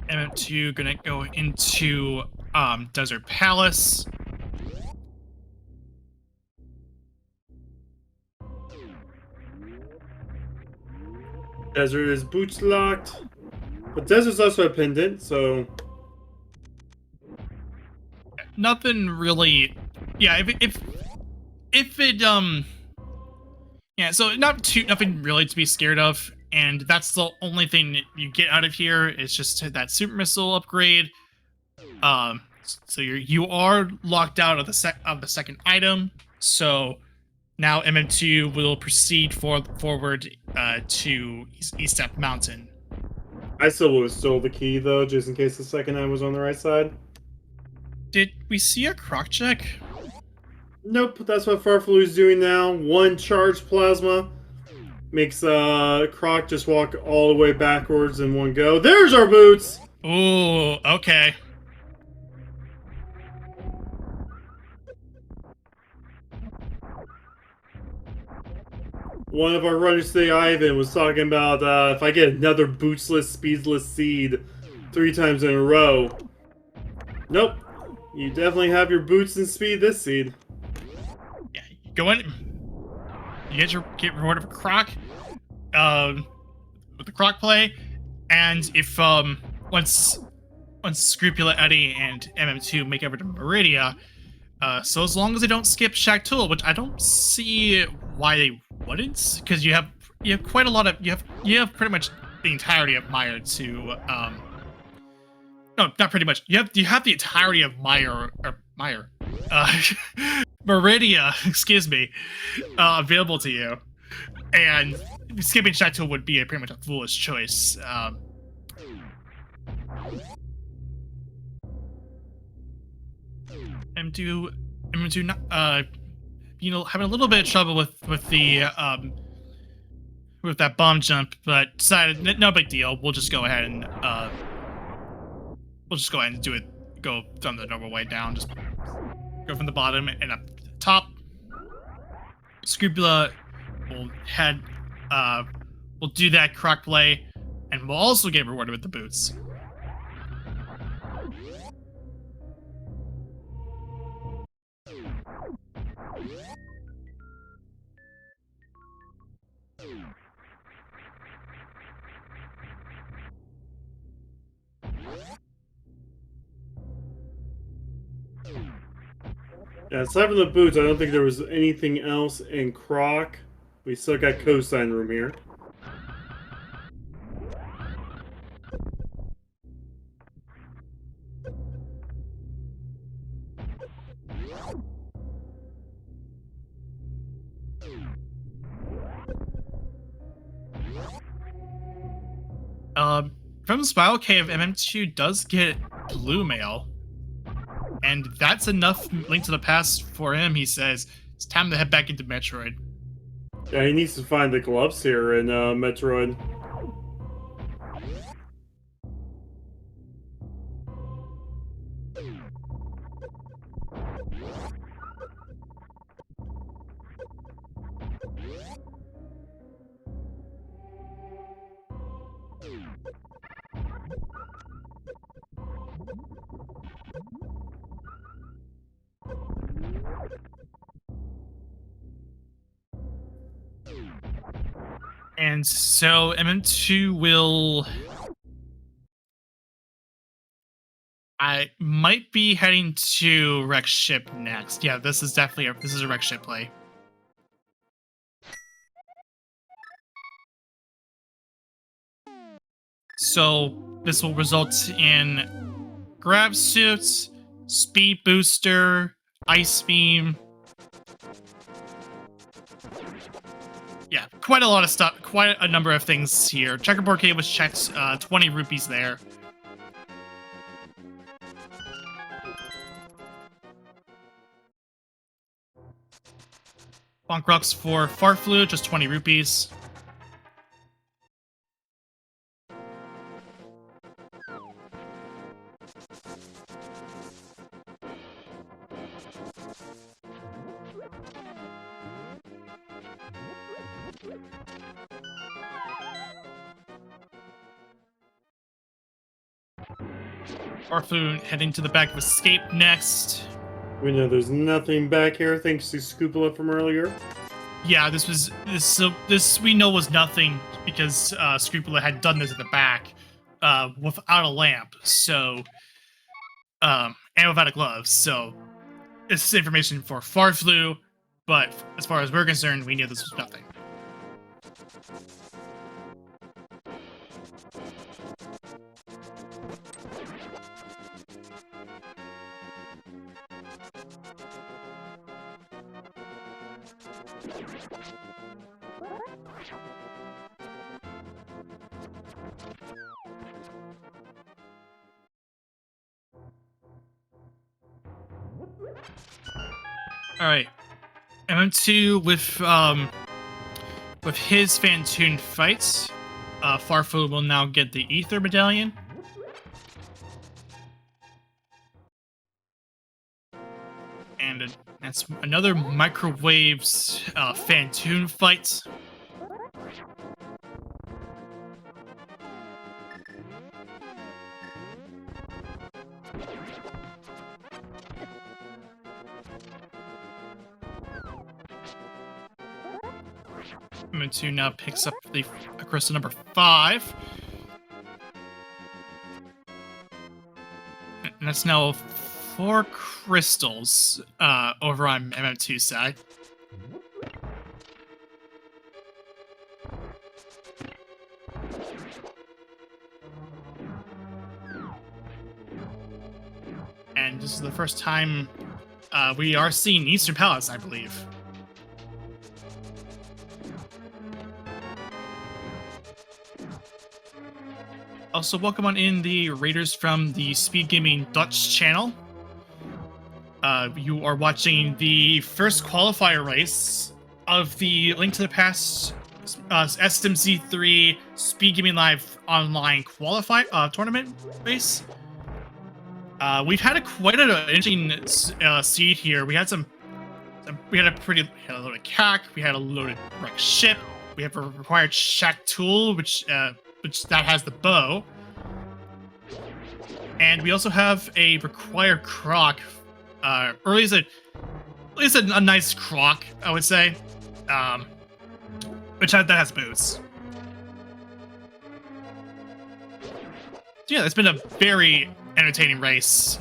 MM2 gonna go into Desert Palace. Desert is boots locked, but Desert's also a pendant, so nothing really. Yeah, if it yeah, so nothing really to be scared of, and that's the only thing that you get out of here is just that super missile upgrade. So you are locked out of the second item. So now MM2 will proceed forward to East Step Mountain. I still would have stole the key, though, just in case the second item was on the right side. Did we see a croc check? Nope, that's what Farflu is doing now. One charged plasma makes Croc just walk all the way backwards in one go. There's our boots! Ooh, okay. One of our runners today, Ivan, was talking about if I get another bootsless, speedless seed 3 times in a row. Nope. You definitely have your boots and speed this seed. Yeah, you go in. You get rewarded for Croc. With the Croc play, and if once Scrupula, Eddie, and MM2 make over to Meridia, so as long as they don't skip Shaktul, which I don't see why they wouldn't, because you have quite a lot of you have pretty much the entirety of Meyer to no, not pretty much. You have the entirety of Meridia, excuse me, available to you, and skipping Shaktul would be pretty much a foolish choice. M2, having a little bit of trouble with that bomb jump, but decided no big deal. We'll just go ahead and do it. Go from the normal way down. Just go from the bottom and up to the top. Scrupula will head. We'll do that Croc play, and we'll also get rewarded with the boots. Yeah, aside from the boots, I don't think there was anything else in Croc. We still got cosine room here. From the Spiral Cave, MM2 does get blue mail, and that's enough Link to the Past for him. He says it's time to head back into Metroid. Yeah, he needs to find the gloves here in Metroid. And so MM2 will... I might be heading to Wreck Ship next. Yeah, this is definitely a Wreck Ship play. So this will result in grab suits, speed booster, ice beam. Yeah, quite a lot of stuff, quite a number of things here. Checkerboard Cave was checked, 20 rupees there. Bonk Rocks for Farflu, just 20 rupees. Farflu heading to the back of Escape next. We know there's nothing back here thanks to Scoopula from earlier. Yeah, this we know was nothing because Scrupula had done this at the back without a lamp, so and without a glove. So it's information for Farflu, but as far as we're concerned, we knew this was nothing. All right, MM2 with his Fantoon fights. Farflu will now get the Ether Medallion. And that's another Microwaves Fantoon fight. MM2 now picks up the crystal number 5. And that's now 4 crystals over on MM2's side. And this is the first time we are seeing Eastern Palace, I believe. Also, welcome on in the raiders from the SpeedGaming Dutch channel. You are watching the first qualifier race of the Link to the Past SMZ3 SpeedGaming Live online tournament race. We've had quite an interesting seed here. We had a loaded CAC, we had a loaded wreck ship, we have a required shack tool, which that has the bow, and we also have a required croc. Or at least a nice croc, I would say, that has boots. So yeah, it's been a very entertaining race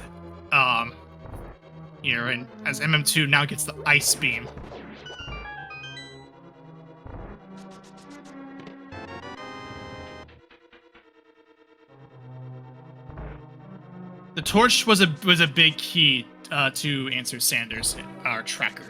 here, and as MM2 now gets the Ice Beam. The torch was a big key to answer Sanders, our tracker.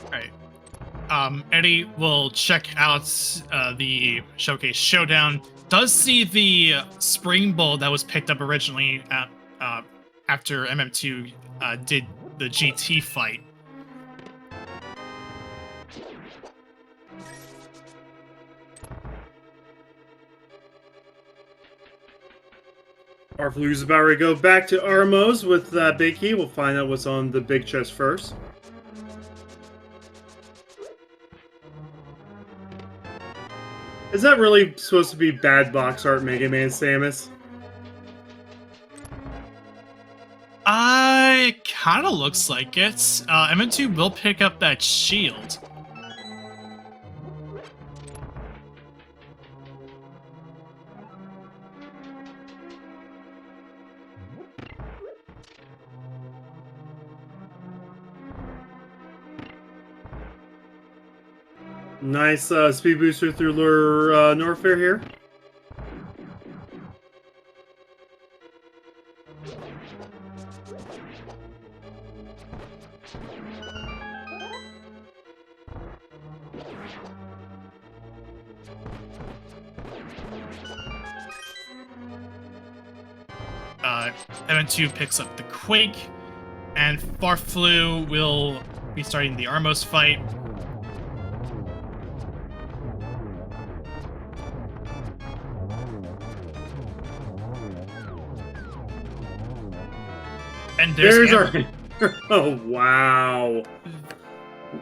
Alright. Eddie will check out the Showcase Showdown. Does see the Spring Bowl that was picked up originally after MM2 did the GT fight. Farflu's about to go back to Armos with that big key. We'll find out what's on the big chest first. Is that really supposed to be bad box art, Mega Man Samus? It kind of looks like it. MM2 will pick up that shield. Nice speed booster through Norfair here. MM2 picks up the Quake, and Farflu will be starting the Armos fight. And there's our... Oh, wow.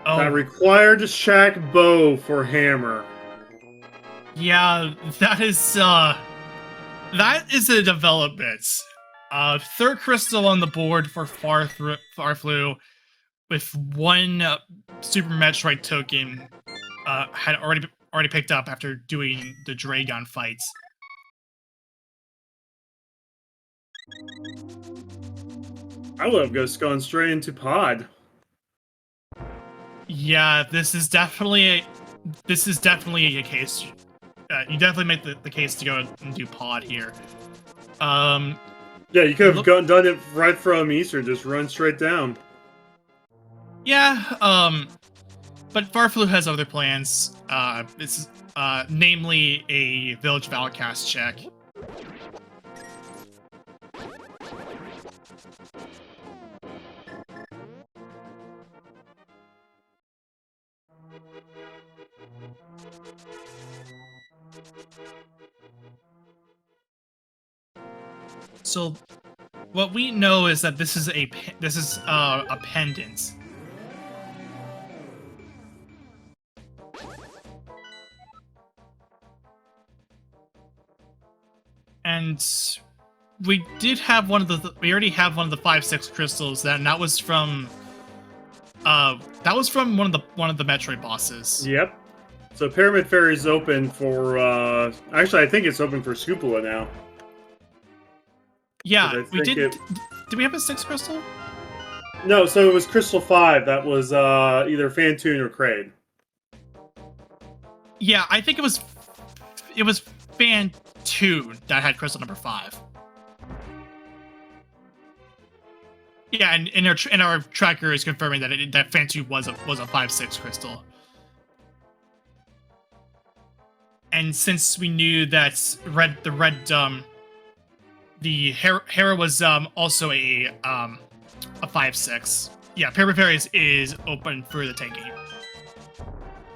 Oh. That required shack bow for hammer. Yeah, that is a development. Third crystal on the board for Farflu, with one Super Metroid token had already already picked up after doing the Dragon fights. I love Ghost going straight into pod. Yeah, this is definitely a case. You definitely make the case to go and do pod here. Yeah, you could have done it right from Eastern, just run straight down. Yeah, but Farflu has other plans. This is namely a Village Valcast check. So, what we know is that this is a pendant. And we did have we already have one of the 5-6 crystals, and that was from one of the Metroid bosses. Yep. So Pyramid Fairy is open for actually I think it's open for Scoopula now. Yeah, we did. Did we have a 6 crystal? No, so it was Crystal 5. That was either Phantoon or Kraid. Yeah, I think it was Phantoon that had crystal number 5. Yeah, and our tracker is confirming that that Phantoon was a 5-6 crystal. And since we knew that the Hera was also a 5-6. Yeah, Pyramid Fairy is open for the taking.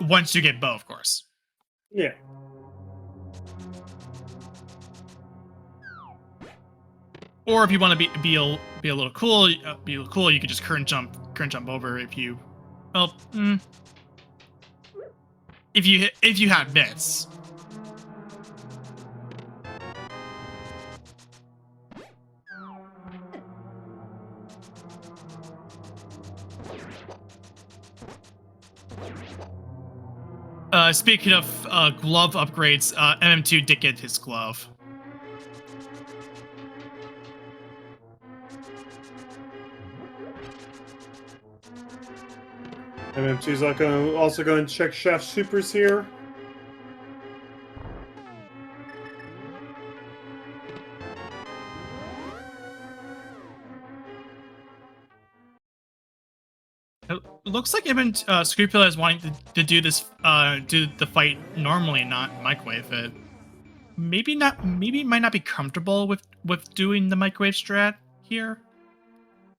Once you get Bow, of course. Yeah. Or if you want to be a little cool, you could just current jump over if you, well, if you have bits. Speaking of glove upgrades, MM2 did get his glove. MM2's also going to check Chef Supers here. It looks like even Scrupula is wanting to do this, do the fight normally, not microwave it. Maybe it might not be comfortable with doing the microwave strat here.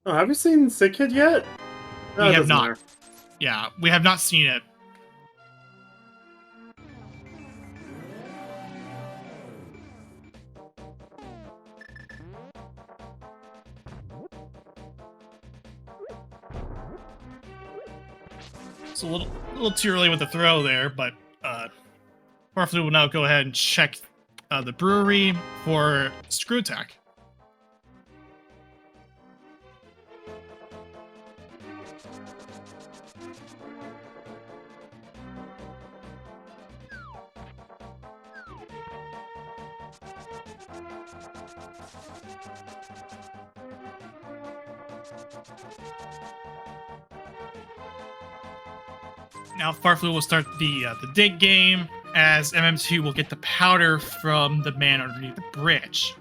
Oh, have you seen Sick Kid yet? No, we have not. Matter. Yeah, we have not seen it. It's a little too early with the throw there, but Farflu will now go ahead and check the brewery for screw attack. Now Farflu will start the dig game, as MM2 will get the powder from the man underneath the bridge.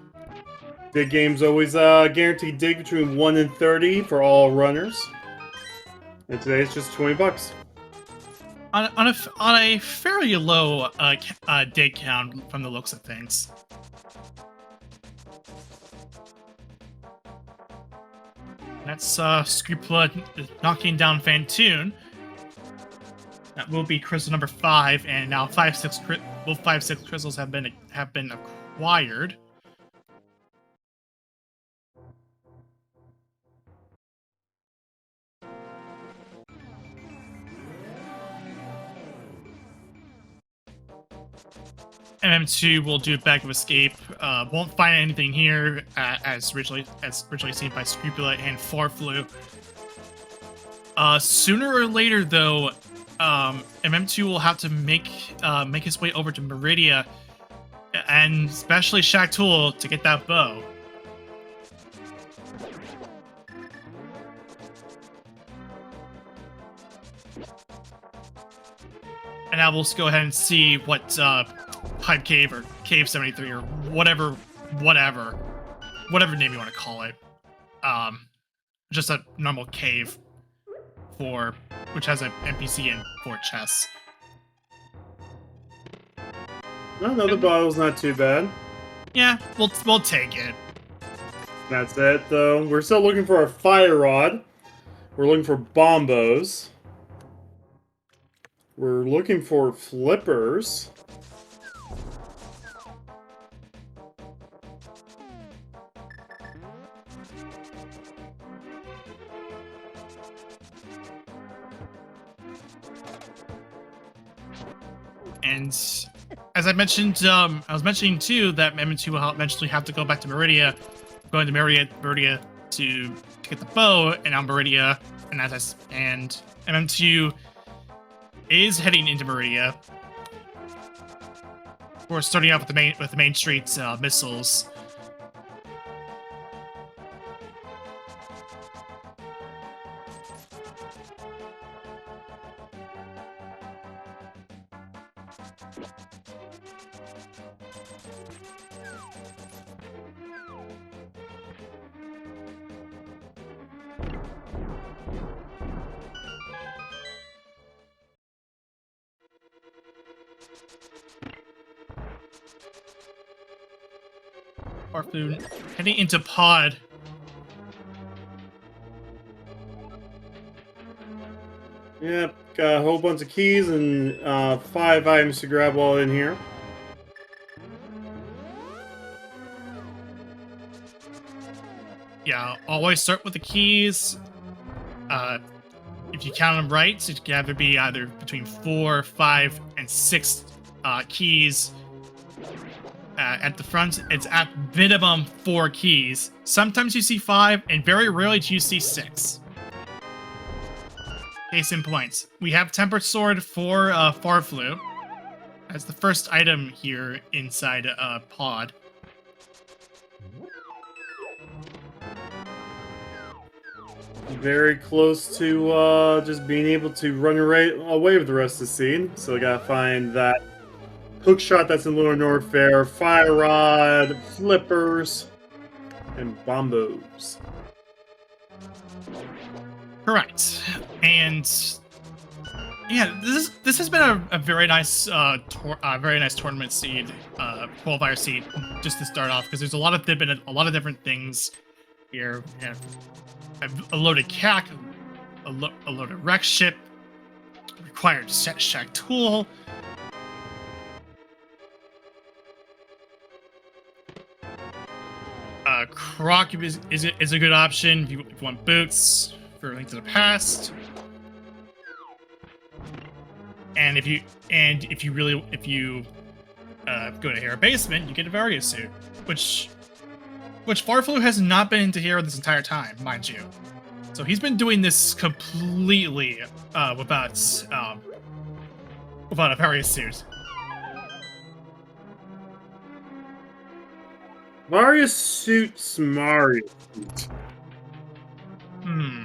Dig game's always guaranteed dig between 1 and 30 for all runners. And today it's just $20. On a fairly low dig count from the looks of things. That's Scrupula knocking down Phantoon. That will be crystal number 5, and now 5-6 crystals have been acquired. MM2 will do a bag of escape. Won't find anything here, as originally seen by Scrupula and Farflu. Sooner or later, though, MM2 will have to make his way over to Meridia, and especially Shaq Tool to get that bow. And now we'll go ahead and see what Pipe Cave or Cave 73 or whatever name you want to call it. Just a normal cave which has an NPC and 4 chests. No, the bottle's not too bad. Yeah, we'll take it. That's it, though. We're still looking for a fire rod. We're looking for bombos. We're looking for flippers. And as I mentioned, I was mentioning too that MM2 will eventually have to go back to Meridia, going to Meridia to get the bow, and now Meridia, and MM2 is heading into Meridia. We're starting off with the main streets missiles. Farfoon heading into pod. Yep, got a whole bunch of keys and 5 items to grab while in here. Yeah, always start with the keys. If you count them right, it can either between 4, 5, and 6 keys. At the front, it's at minimum 4 keys. Sometimes you see 5, and very rarely do you see 6. Case in point, we have Tempered Sword for Farflu as the first item here inside Pod. Very close to just being able to run away with the rest of the scene. So I gotta find that hook shot that's in Hyrule and Norfair, fire rod, flippers, and bombos. Correct. And yeah, this has been a very nice tournament seed, qualifier seed, just to start off, because there's a lot of different things here. We have a loaded CAC, a loaded wreck ship, required Shaq Tool. Croc is a good option if you want boots for Link to the Past, and if you go to Hero Basement, you get a Varia suit, which Farflu has not been into Hero this entire time, mind you. So he's been doing this completely without a Varia suit. Mario suits Mario. I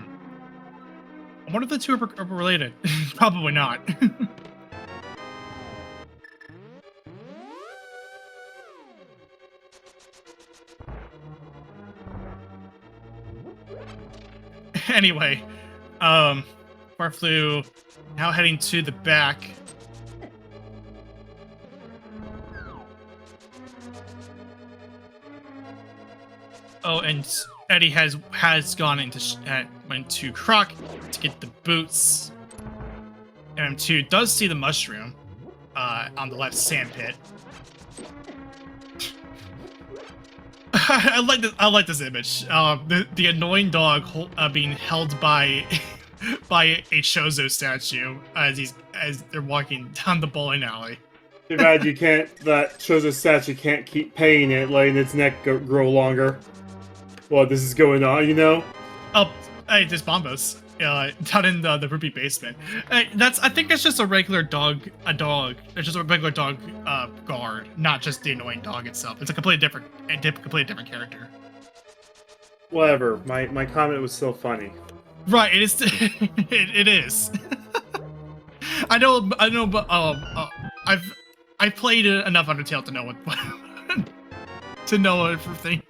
wonder if the two are related. Probably not. Anyway, Farflu now heading to the back. Oh, and Eddie has gone into Croc to get the boots. M2 does see the mushroom on the left sand pit. I like this image. The annoying dog being held by a Chozo statue as they're walking down the bowling alley. Too bad that Chozo statue can't keep paying it, letting its neck grow longer. Well, this is going on, you know? Oh, hey, there's Bombos. down in the ruby basement. I think that's just a regular dog. It's just a regular dog guard, not just the annoying dog itself. It's a completely different character. Whatever. My comment was still funny. Right. It is. it is. I know, but I've played enough Undertale to know what to know everything.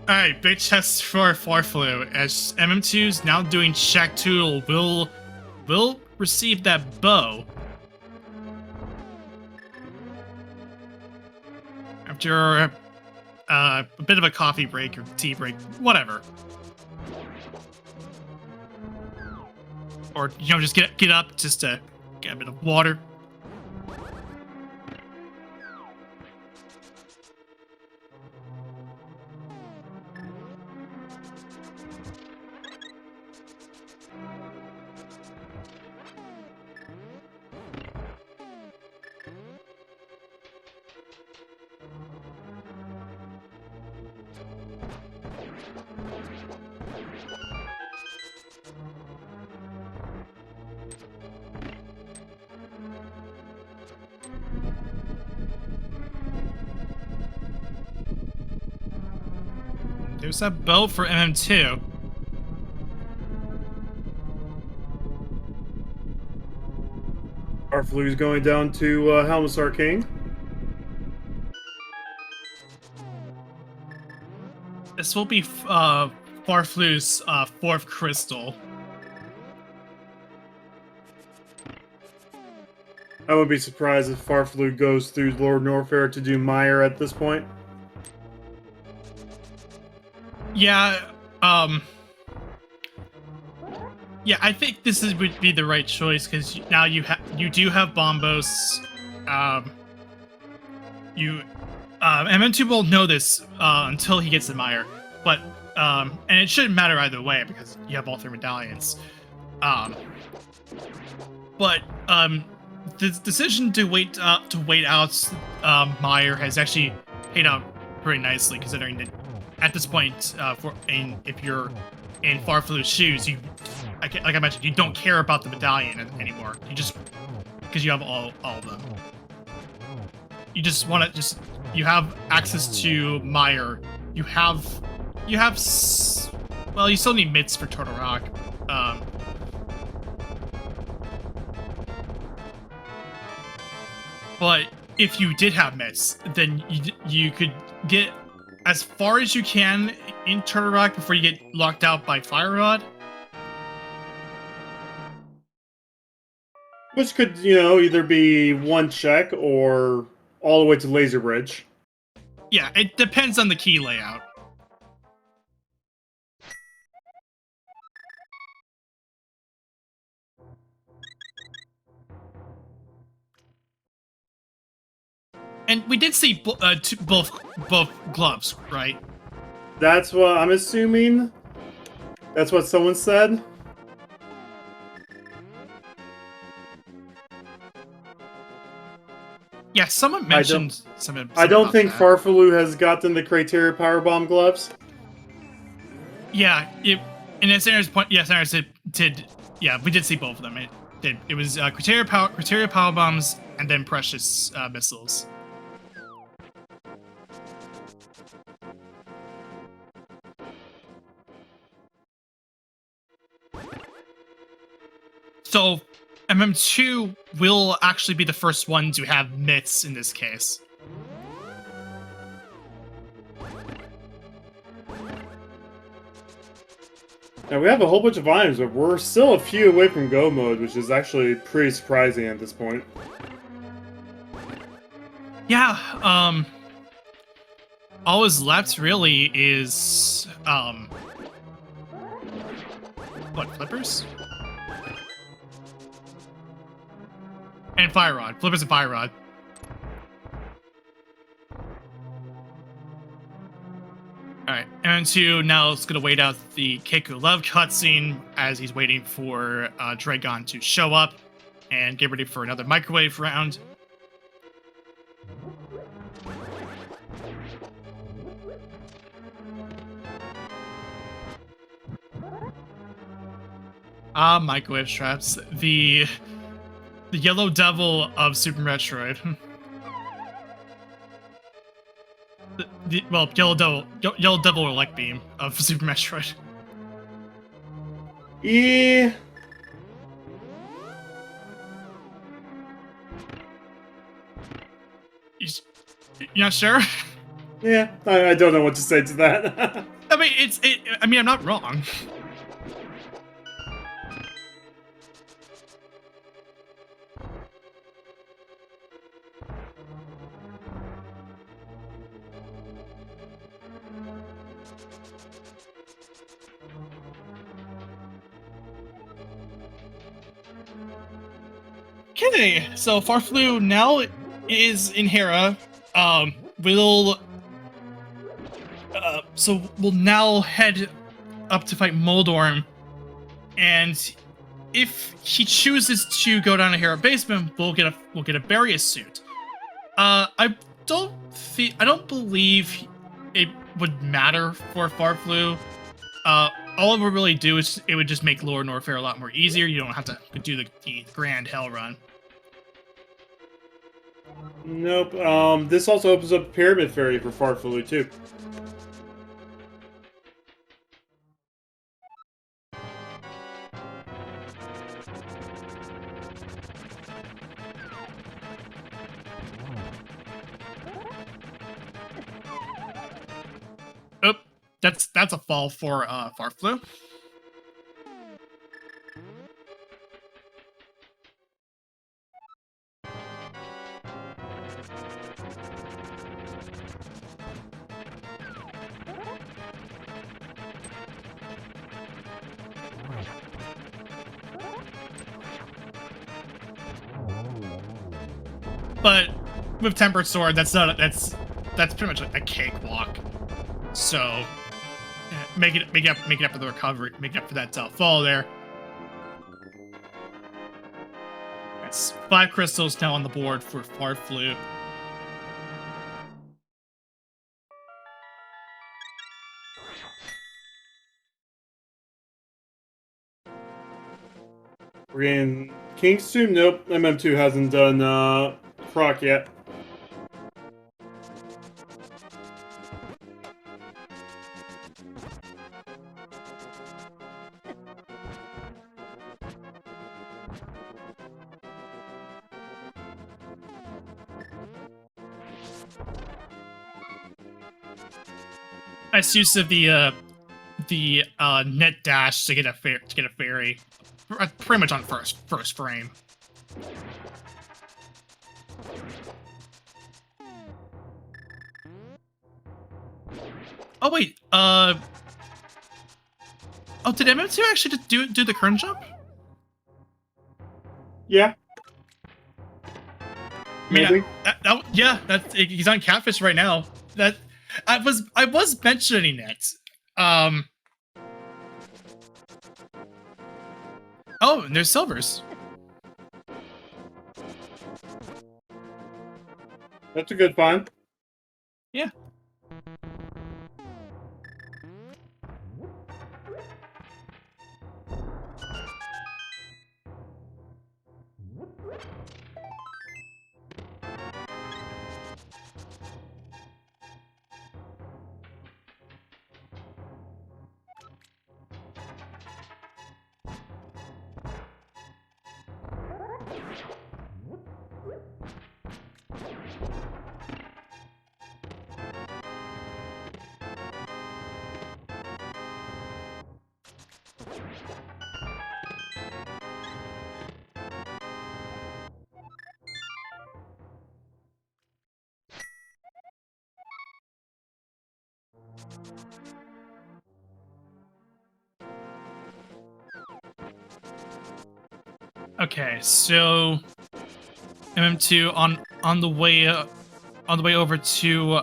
Alright, big chest for Farflu, as MM2's now doing Shack Tool will receive that bow. After a bit of a coffee break or tea break, whatever. Or, you know, just get up just to get a bit of water. There's that bow for MM2. Farflu's going down to Helmus Arcane. This will be Farflu's fourth crystal. I wouldn't be surprised if Farflu goes through Lord Norfair to do Meyer at this point. Yeah, yeah, I think this would be the right choice because now you do have Bombos. MM2 will know this until he gets the Meyer, but and it shouldn't matter either way because you have all three medallions. But the decision to wait out Meyer has actually paid out pretty nicely considering that. At this point, if you're in Farflu's shoes, like I mentioned, you don't care about the medallion anymore. You just because you have all of them. You just want to you have access to Meyer. You still need mitts for Turtle Rock. But if you did have mitts, then you could get as far as you can in Turtle Rock before you get locked out by Fire Rod. Which could, you know, either be one check or all the way to Laser Bridge. Yeah, it depends on the key layout. And we did see both gloves, right? That's what I'm assuming. That's what someone said. Yeah, someone mentioned something. I don't think that. Farflu has gotten the Criteria Powerbomb gloves. Yeah, in Aaron's point, yes, Aaron did. Yeah, we did see both of them. It did. It was Criteria Power Bombs and then Precious Missiles. So, MM2 will actually be the first one to have mitts in this case. Now we have a whole bunch of items, but we're still a few away from Go mode, which is actually pretty surprising at this point. Yeah, all is left really is, what, Flippers? And Fire Rod. Flippers and Fire Rod. Alright, MM2 now is going to wait out the Keiko Love cutscene as he's waiting for Dragon to show up and get ready for another microwave round. Microwave traps. The Yellow Devil of Super Metroid. Well, Yellow Devil or Light Beam of Super Metroid. Yeah. You're not sure? Yeah, I don't know what to say to that. I mean, I mean, I'm not wrong. Okay, so Farflu now is in Hera. We'll now head up to fight Moldorm, and if he chooses to go down to Hera basement, we'll get a Barrier suit. I don't believe it would matter for Farflu. All it would really do is it would just make Hyrule and Norfair a lot more easier. You don't have to do the grand hell run. Nope. This also opens up Pyramid Fairy for Farflu too. Oh, that's a fall for Farflu. But with Tempered Sword, that's pretty much a cakewalk. So make it up for the recovery, make it up for that fall there. That's 5 crystals now on the board for Farflu. We're in King's Tomb. Nope, MM2 hasn't done proc yet. Nice use of the net dash to get a fairy, pretty much on first frame. Oh wait, oh, did MM2 actually just do the current jump? Yeah. I mean, maybe. he's on Catfish right now. I was mentioning it. Oh, and there's silvers. That's a good find. Yeah. Okay, so MM2 on the way over to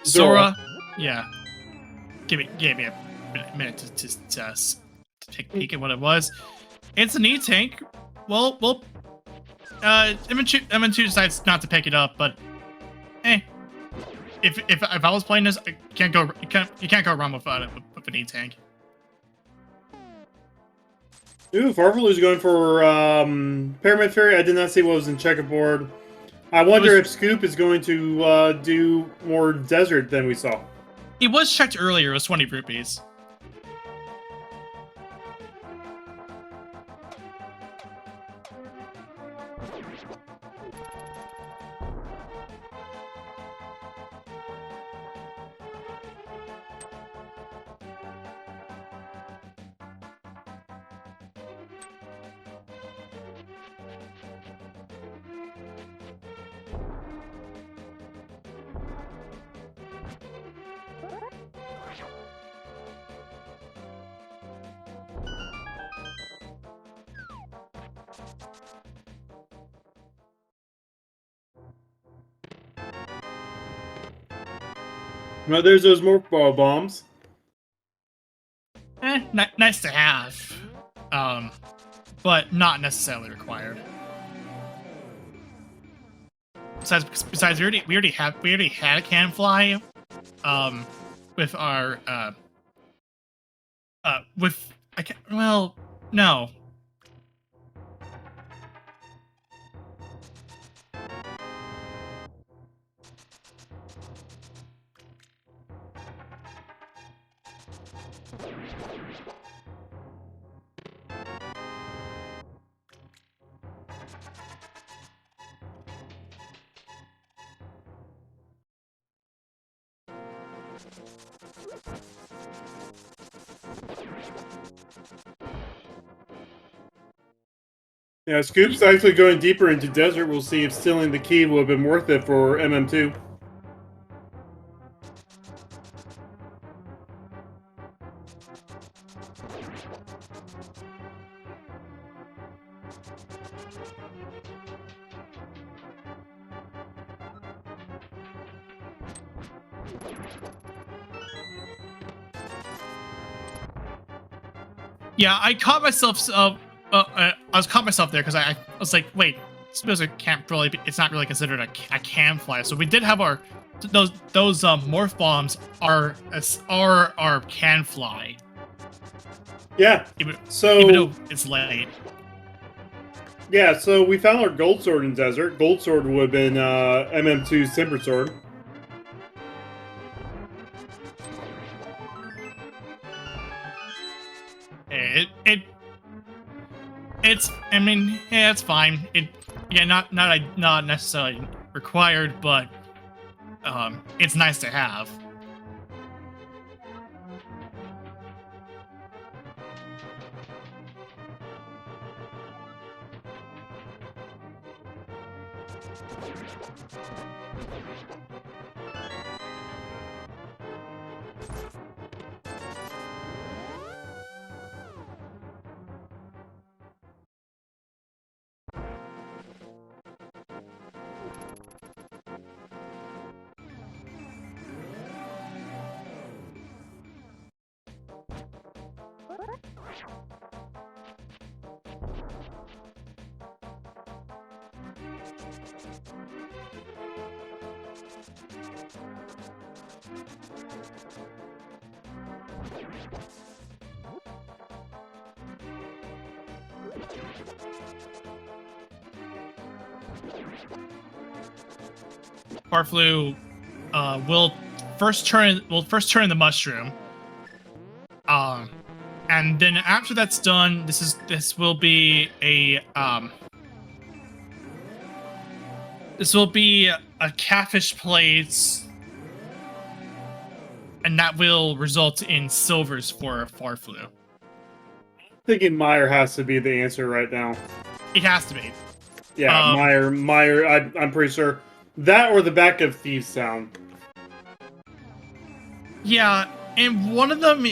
Zora. Yeah. Give me a minute to take a peek at what it was. It's an E-Tank. Well, M2 decides not to pick it up, but if I was playing this, you can't go wrong with an E-Tank. Ooh, Farflu's going for Pyramid Fairy. I did not see what was in checkerboard. I wonder if Scoop is going to do more desert than we saw. It was checked earlier. It was 20 rupees. Well, there's those more bombs. Nice to have, but not necessarily required. Besides, we already had a can fly, with our no. Yeah, Scoop's actually going deeper into desert. We'll see if stealing the key would have been worth it for MM2. Yeah, I caught myself. I was caught myself there because I was like, wait, Spinoza can't really. It's not really considered a can fly. So we did have those morph bombs are our can fly. Yeah. Even though it's late. Yeah, so we found our gold sword in desert. Gold sword would have been MM2's Timber Sword. It's. I mean, yeah, it's fine. Not necessarily required, but it's nice to have. Farflu will first turn the mushroom. And then after that's done, this will be a catfish plate, and that will result in silvers for Farflu. Thinking Meyer has to be the answer right now. It has to be. Yeah, Meyer. I'm pretty sure that or the back of Thieves Town. Yeah, and one of them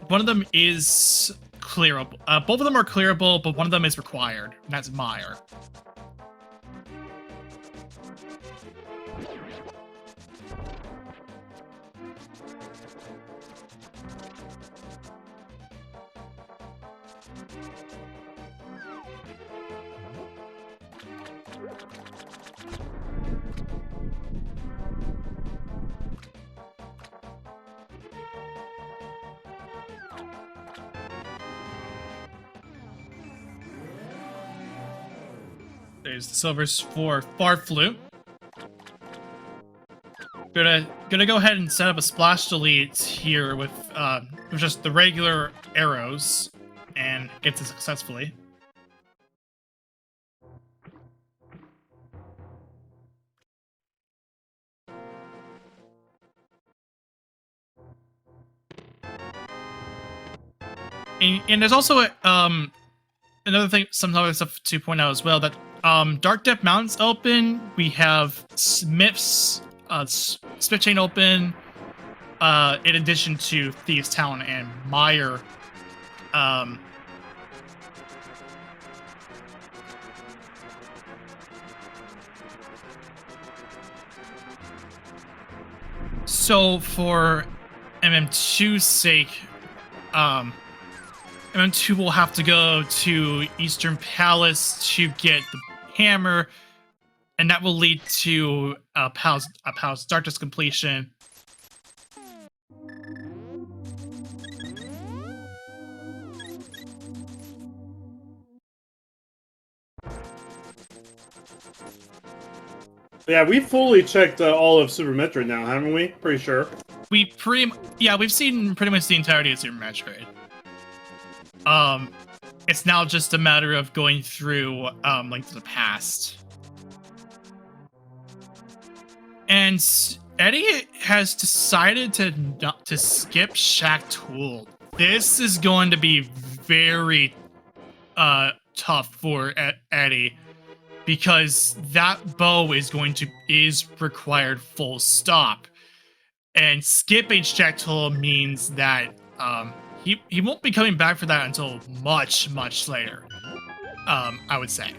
one of them is clearable. Both of them are clearable, but one of them is required, and that's Meyer. There's the silvers for Far Flute. Gonna go ahead and set up a splash delete here with just the regular arrows and get it successfully. And there's also another thing, some other stuff to point out as well, that Dark Depth Mountain's open. We have Smith's Smith Chain open, in addition to Thieves Town and Mire. So for MM2's sake, MM2 will have to go to Eastern Palace to get the hammer, and that will lead to a Palace Darkness completion. Yeah, we fully checked all of Super Metroid now, haven't we? Pretty sure. We've seen pretty much the entirety of Super Metroid. It's now just a matter of going through Link to the Past. And Eddie has decided to skip Shack Tool. This is going to be very tough for Eddie, because that bow is required full stop. And skipping Shack Tool means that he won't be coming back for that until much later, I would say.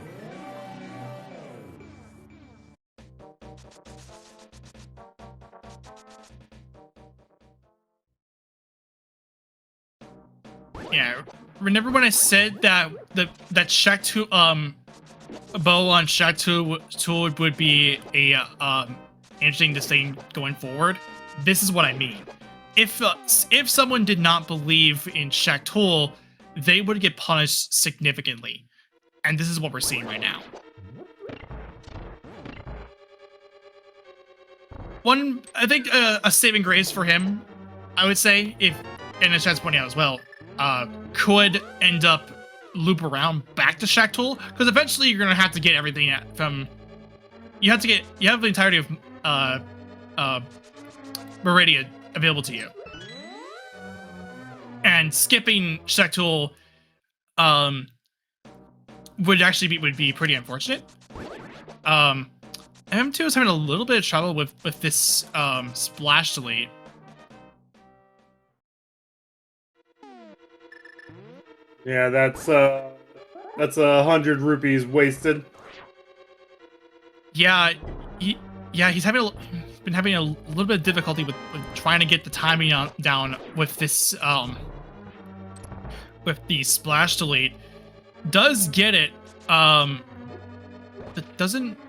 Yeah, remember when I said that that Shack Tool a bow on Shack Tool would be a interesting thing going forward? This is what I mean. If someone did not believe in Shack Tool, they would get punished significantly, and this is what we're seeing right now. I think a saving grace for him, I would say, and as Chad's pointing out as well, could end up loop around back to Shack Tool, because eventually you're gonna have to get everything from. You have the entirety of Meridia available to you, and skipping Shack Tool would be pretty unfortunate. M2 is having a little bit of trouble with this splash delete. Yeah, that's 100 rupees wasted. Yeah, he's been having a little bit of difficulty with trying to get the timing down with this with the splash delete. Does get it. It doesn't.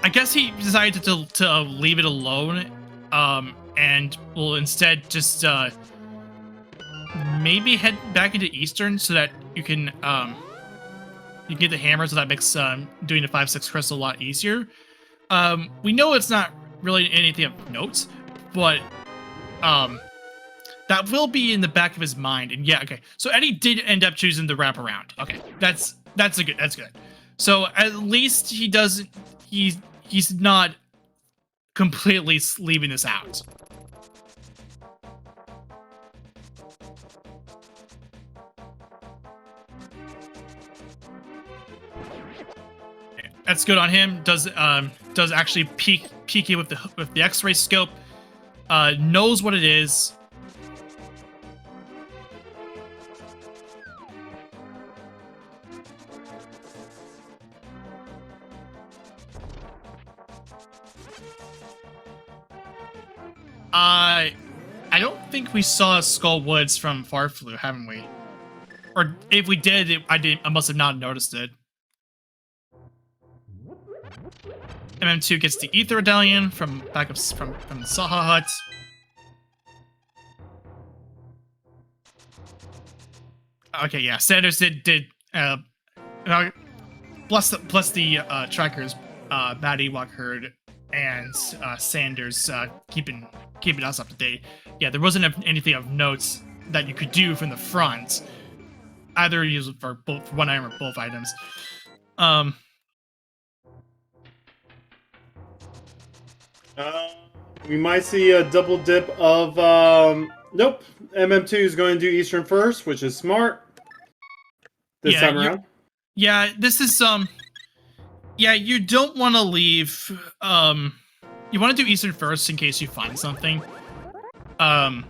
I guess he decided to leave it alone, and will instead just maybe head back into Eastern so that you can get the hammer, so that makes doing the 5-6 crystal a lot easier. We know it's not really anything of note, but that will be in the back of his mind. And yeah, okay. So Eddie did end up choosing the wraparound. Okay, that's good. So at least he's not completely leaving this out. That's good on him. Does actually peek it with the X-ray scope. Knows what it is. I don't think we saw Skull Woods from Farflu, haven't we? Or if we did, I must have not noticed it. MM2 gets the Ether Medallion from the Saha Hut. Okay, yeah, Sanders did plus the trackers, Maddie Walkherd and Sanders keeping us up to date. Yeah, there wasn't anything of notes that you could do from the front. Either use it for one item or both items. We might see a double dip of nope. MM2 is going to do Eastern first, which is smart. This time around. Yeah, this is yeah, you don't want to leave you want to do Eastern first in case you find something. In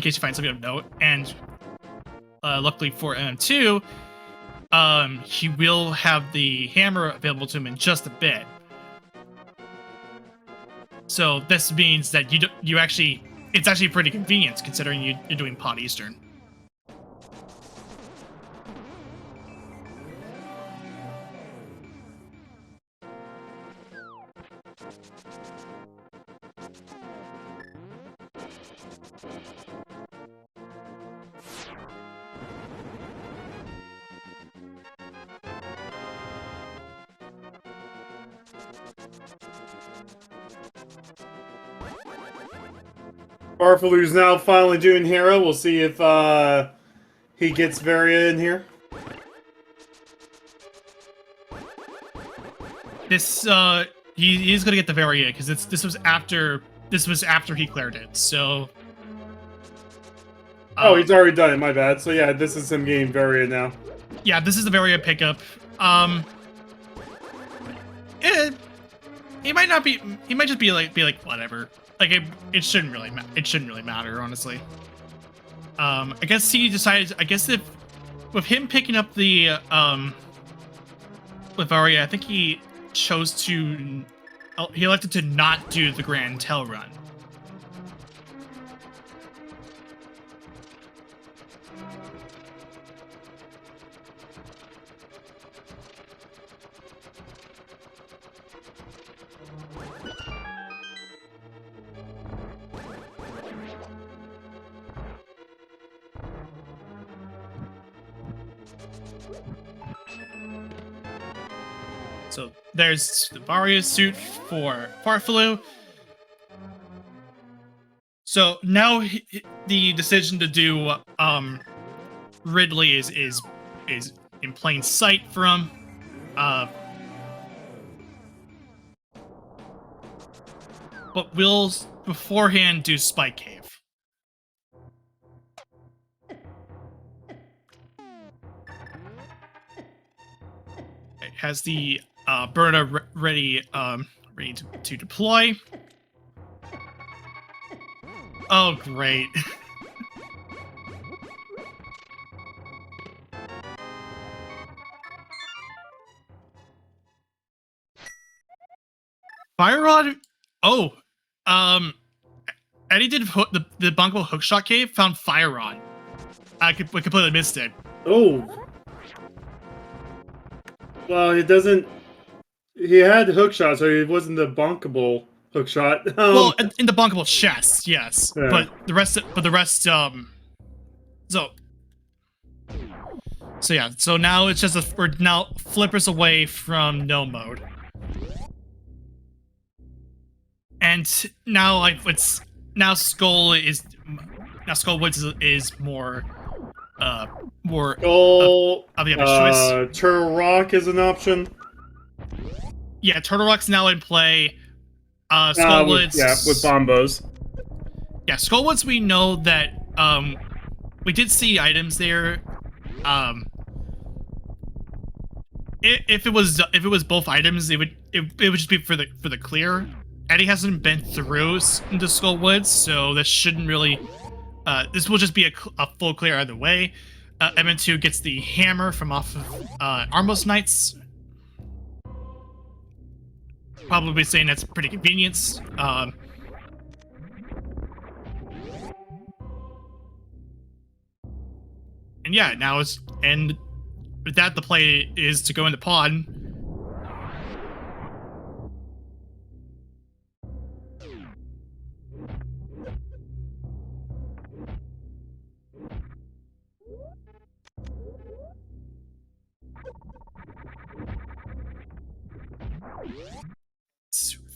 case you find something of note, and luckily for MM2, he will have the hammer available to him in just a bit. So this means that it's actually pretty convenient considering you're doing Pod Eastern. Farfalu's now finally doing Hero. We'll see if he gets Varia in here. This he's gonna get the Varia because this was after he cleared it. So oh, he's already done it. My bad. So yeah, this is him getting Varia now. Yeah, this is the Varia pickup. He might not be. He might just be like whatever. Like it shouldn't really matter, honestly. I guess he decided. I guess if with him picking up the with Varia, I think he chose to. He elected to not do the Grand Tail Run. So there's the Varia suit for Farfalu. So now the decision to do Ridley is in plain sight for him. But we'll beforehand do Spike Cave. It has the Berta ready to deploy. Oh, great. Fire Rod. Oh, Eddie did the bunkable hookshot cave. Found Fire Rod. We completely missed it. Oh. Well, he doesn't. He had hookshot, so he wasn't the bunkable hookshot. Well, in the bunkable chest, yes, yeah. but the rest. So yeah. So now it's just we're now flippers away from no mode. And now Skull Woods is more Skull, of the choice. Turtle Rock is an option. Yeah, Turtle Rock's now in play. Skull Woods, with bombos. Yeah, Skull Woods. We know that we did see items there. If it was both items, it would just be for the clear. Eddie hasn't been through into Skull Woods, so this shouldn't really. This will just be a full clear either way. MN2 gets the hammer from off of Armos Knights. Probably saying that's pretty convenient. yeah, now it's with that the play is to go into pod.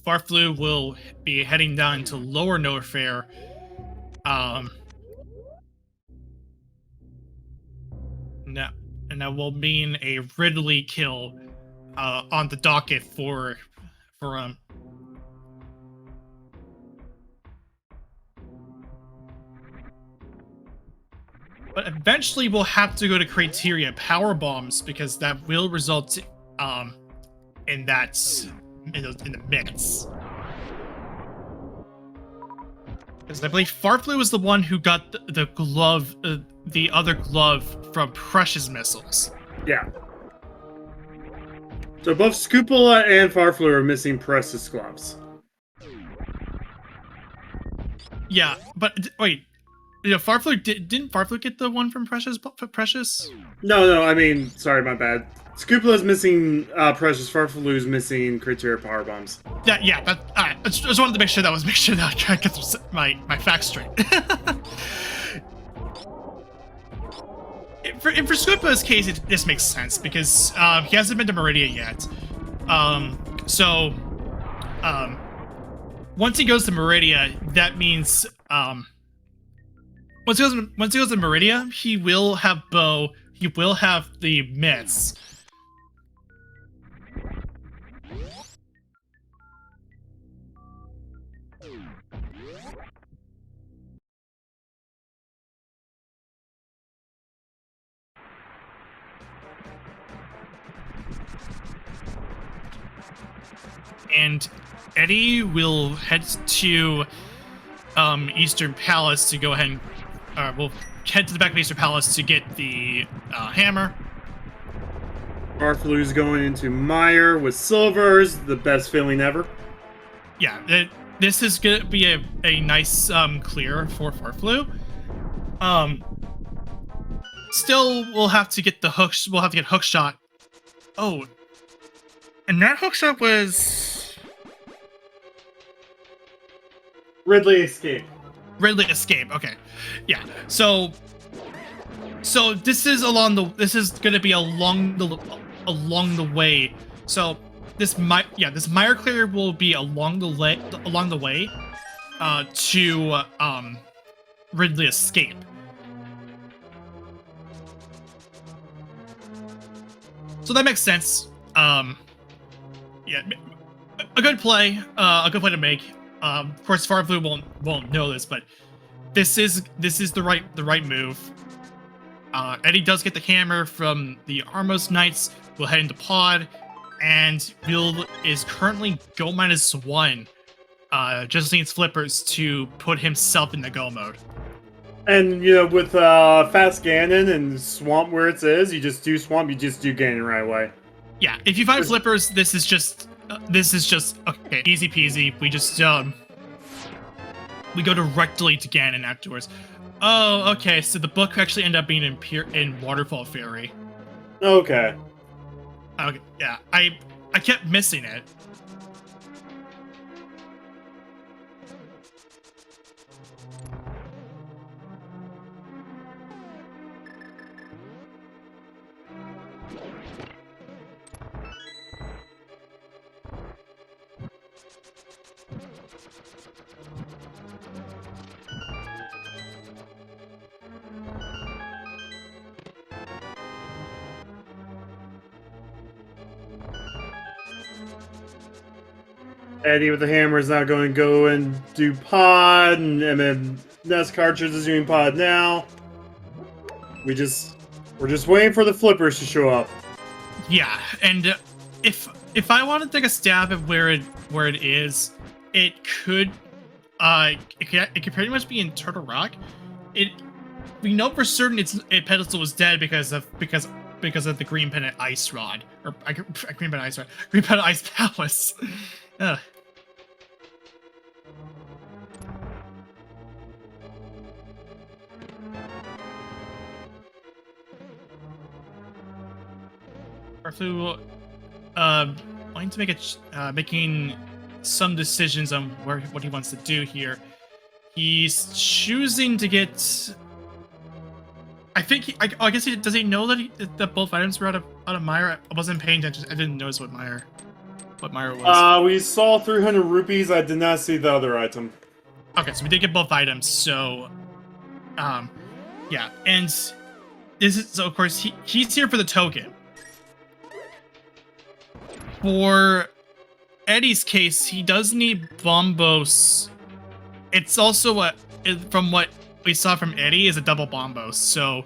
Farflu will be heading down to lower Norfair. No, and that will mean a Ridley kill on the docket for but eventually we'll have to go to criteria power bombs because that will result in that in the mix. Because I believe Farflu was the one who got the glove, the other glove from Precious Missiles. Yeah. So both Scoopula and Farflu are missing Precious gloves. Yeah, but wait, Farflu didn't Farflu get the one from Precious? No, I mean, sorry, my bad. Scoopula's missing Precious, Farflu's missing criteria power bombs. Yeah. I just wanted to make sure that I try to get my facts straight. For Scoopula's case, this makes sense because he hasn't been to Meridia yet. Once he goes to Meridia, that means once he goes to Meridia, he will have bow. He will have the mitts. And Eddie will head to Eastern Palace to go ahead and we'll head to the back of Eastern Palace to get the hammer. Farflu's going into Mire with silvers, the best feeling ever. Yeah, this is gonna be a nice clear for Farflu. Still, we'll have to get the hooks. We'll have to get hook shot. Oh, and that hook shot was Ridley escape. Ridley escape. Okay, yeah. So this is gonna be along the way. So this Mire clear will be along the way to Ridley escape. So that makes sense. Yeah, a good play to make. Of course, Farflu won't know this, but this is the right move. Eddie does get the hammer from the Armos Knights. We'll head into pod, and Bill is currently go -1. Just needs flippers to put himself in the go mode. And with fast Ganon and swamp where it is, you just do swamp, you just do Ganon right away. Yeah, if you find flippers, this is just okay, easy peasy. We just we go directly to Ganon afterwards. Oh, okay. So the book actually ended up being in Waterfall Fairy. Okay. Okay. Yeah, I kept missing it. Eddie with the hammer is now going to go and do pod, and then Nest Cartridge is doing pod now. We're just waiting for the flippers to show up. Yeah, and if I want to take a stab at where it is, it could pretty much be in Turtle Rock. We know for certain pedestal was dead because of the Green Pennant Ice Rod or Green Pennant Ice Palace. Ugh. Farflu wanting to make making some decisions on what he wants to do here. He's choosing to get. I think I guess does he know that both items were out of Mire? I wasn't paying attention. I didn't notice what Mire was. We saw 300 rupees. I did not see the other item. Okay, so we did get both items. So, yeah, and this is so of course he's here for the token. For Eddie's case, he does need Bombos. It's also from what we saw from Eddie, is a double Bombos. So,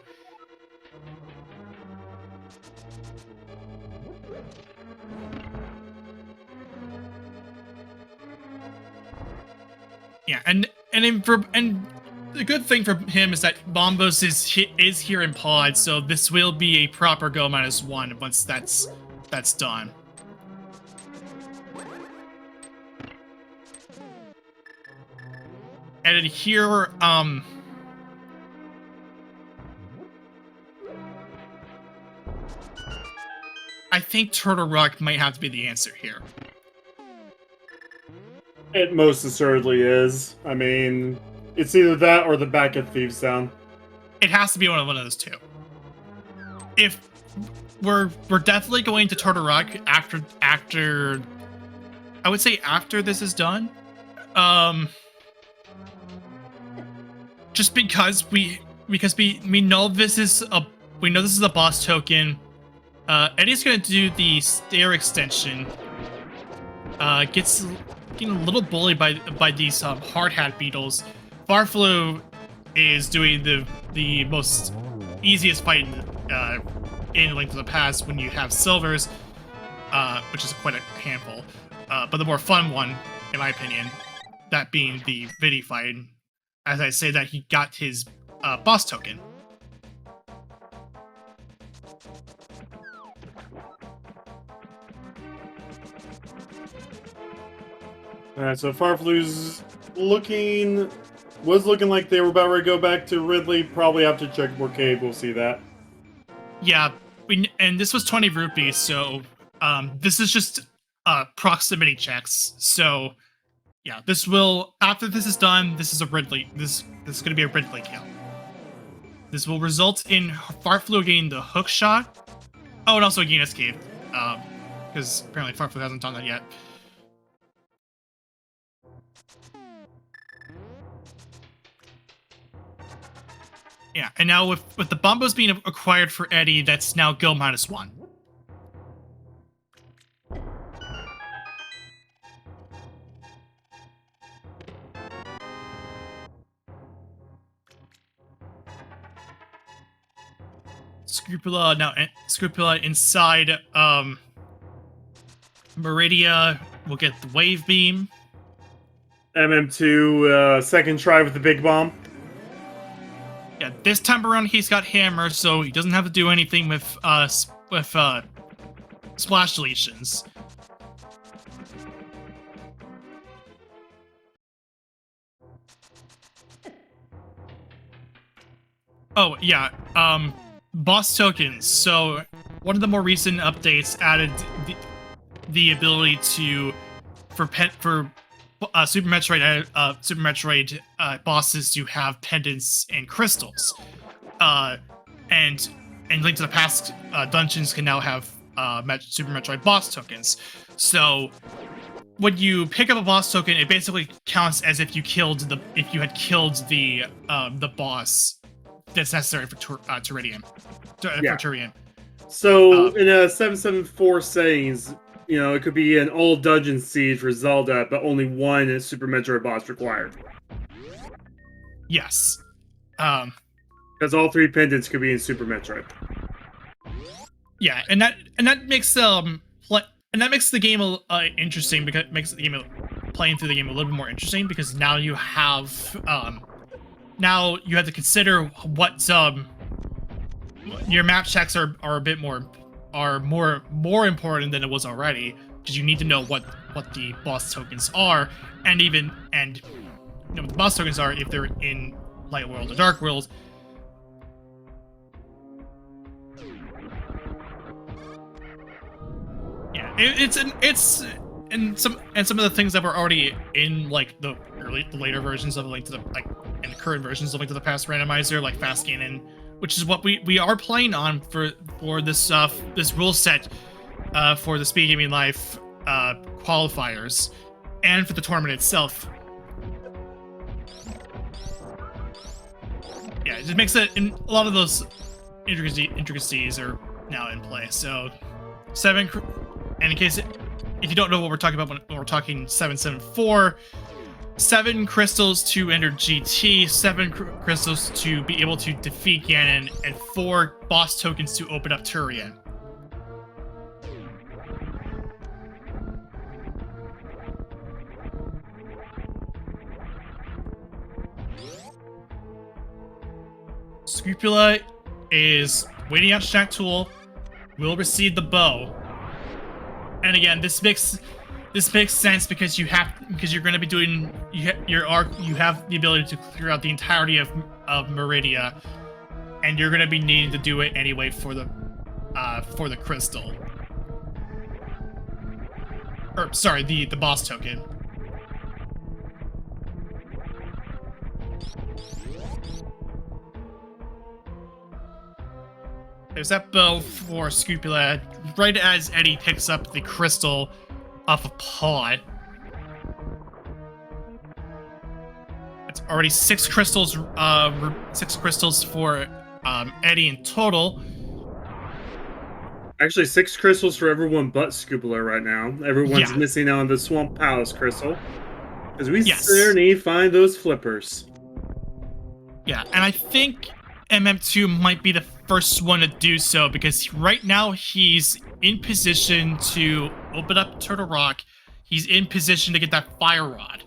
yeah, and the good thing for him is that Bombos is here in pod, so this will be a proper go -1 once that's done. And here, I think Turtle Rock might have to be the answer here. It most assuredly is. I mean, it's either that or the back of Thieves Town. It has to be one of those two. If we're definitely going to Turtle Rock after I would say after this is done. Just because we know this is a boss token. Eddie's gonna do the stair extension. Getting a little bullied by these hard hat beetles. Farflu is doing the most easiest fight in Link to the Past when you have silvers, which is quite a handful. But the more fun one, in my opinion, that being the Vidi fight. As I say that he got his boss token. Alright, so Farflu's was looking like they were about ready to go back to Ridley. Probably after Checkerboard Cave, we'll see that. Yeah, and this was 20 rupees, so this is just proximity checks. So yeah, after this is done, this is a Ridley. This is going to be a Ridley kill. This will result in Farflu getting the hook shot. Oh, and also gain escape, because apparently Farflu hasn't done that yet. Yeah, and now with the Bombos being acquired for Eddie, that's now go -1. Scrupula inside Meridia will get the wave beam. MM2 second try with the big bomb. Yeah, this time around he's got hammer, so he doesn't have to do anything with splash deletions. Oh yeah, boss tokens. So one of the more recent updates added the ability for Super Metroid bosses to have pendants and crystals, and Link to the Past dungeons can now have Super Metroid boss tokens. So when you pick up a boss token, it basically counts as if you had killed the boss that's necessary for Turian. For Turian. So in a 774 settings, you know, it could be an old dungeon siege for Zelda, but only one Super Metroid boss required. Yes. Because all three pendants could be in Super Metroid. Yeah, and that makes the game interesting, because it makes the game playing through the game a little bit more interesting, because now you have to consider what your map checks are a bit more important than it was already, because you need to know what the boss tokens are, and you know what the boss tokens are if they're in Light World or Dark World. It's and some of the things that were already in like the later versions of Link to the in the current versions of Link to the Past randomizer, like fast Ganon, which is what we are playing on for this this rule set for the SpeedGaming Life qualifiers and for the tournament itself. Yeah, it just makes it, and a lot of those intricacies are now in play. So 7, and in case if you don't know what we're talking about when we're talking 774, 7 crystals to enter GT, 7 crystals to be able to defeat Ganon, and 4 boss tokens to open up Turian. Scrupula is waiting out Shack Tool, will receive the bow. And again, this makes sense because you're going to be doing you have the ability to clear out the entirety of Meridia, and you're going to be needing to do it anyway for the crystal. Or sorry, the boss token. There's that bow for Scrupula right as Eddie picks up the crystal off a pod. It's already 6 crystals. 6 crystals for Eddie in total. Actually, 6 crystals for everyone but Scrupula right now. Everyone's missing out on the Swamp Palace crystal because we certainly find those flippers. Yeah, and I think MM2 might be the first one to do so because right now he's in position to open up Turtle Rock. He's in position to get that Fire Rod.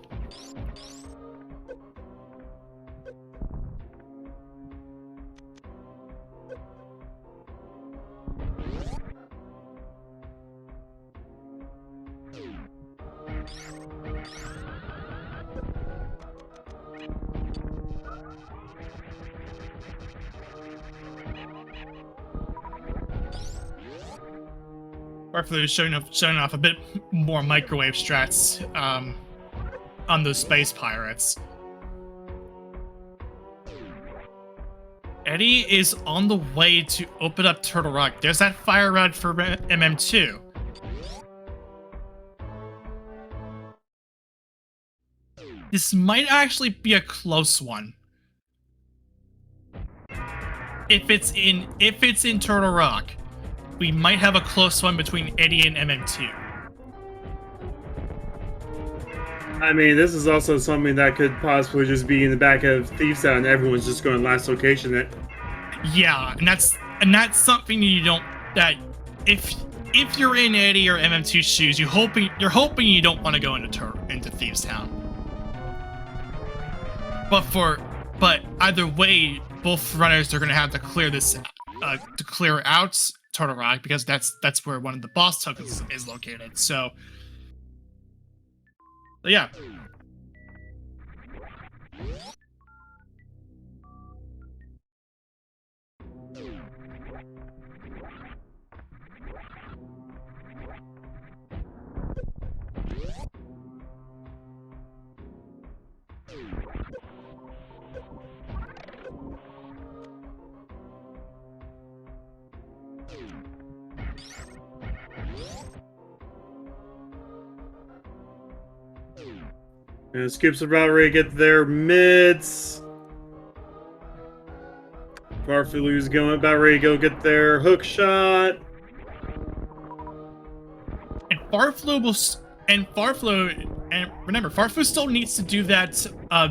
Barflu is showing off a bit more microwave strats on those space pirates. Eddie is on the way to open up Turtle Rock. There's that Fire Rod for MM2. This might actually be a close one. If it's in Turtle Rock, we might have a close one between Eddie and MM2. I mean, this is also something that could possibly just be in the back of Thieves Town and everyone's just going last location. Yeah, and that's something you don't, that if you're in Eddie or MM2's shoes, you're hoping you don't want to go into Thieves Town. But either way, both runners are going to have to clear this to clear out Turtle Rock because that's where one of the boss tokens is located. So yeah. And Scoops about ready to get their mids. Farfalu's going about ready to go get their hook shot. And remember, Farflu still needs to do that,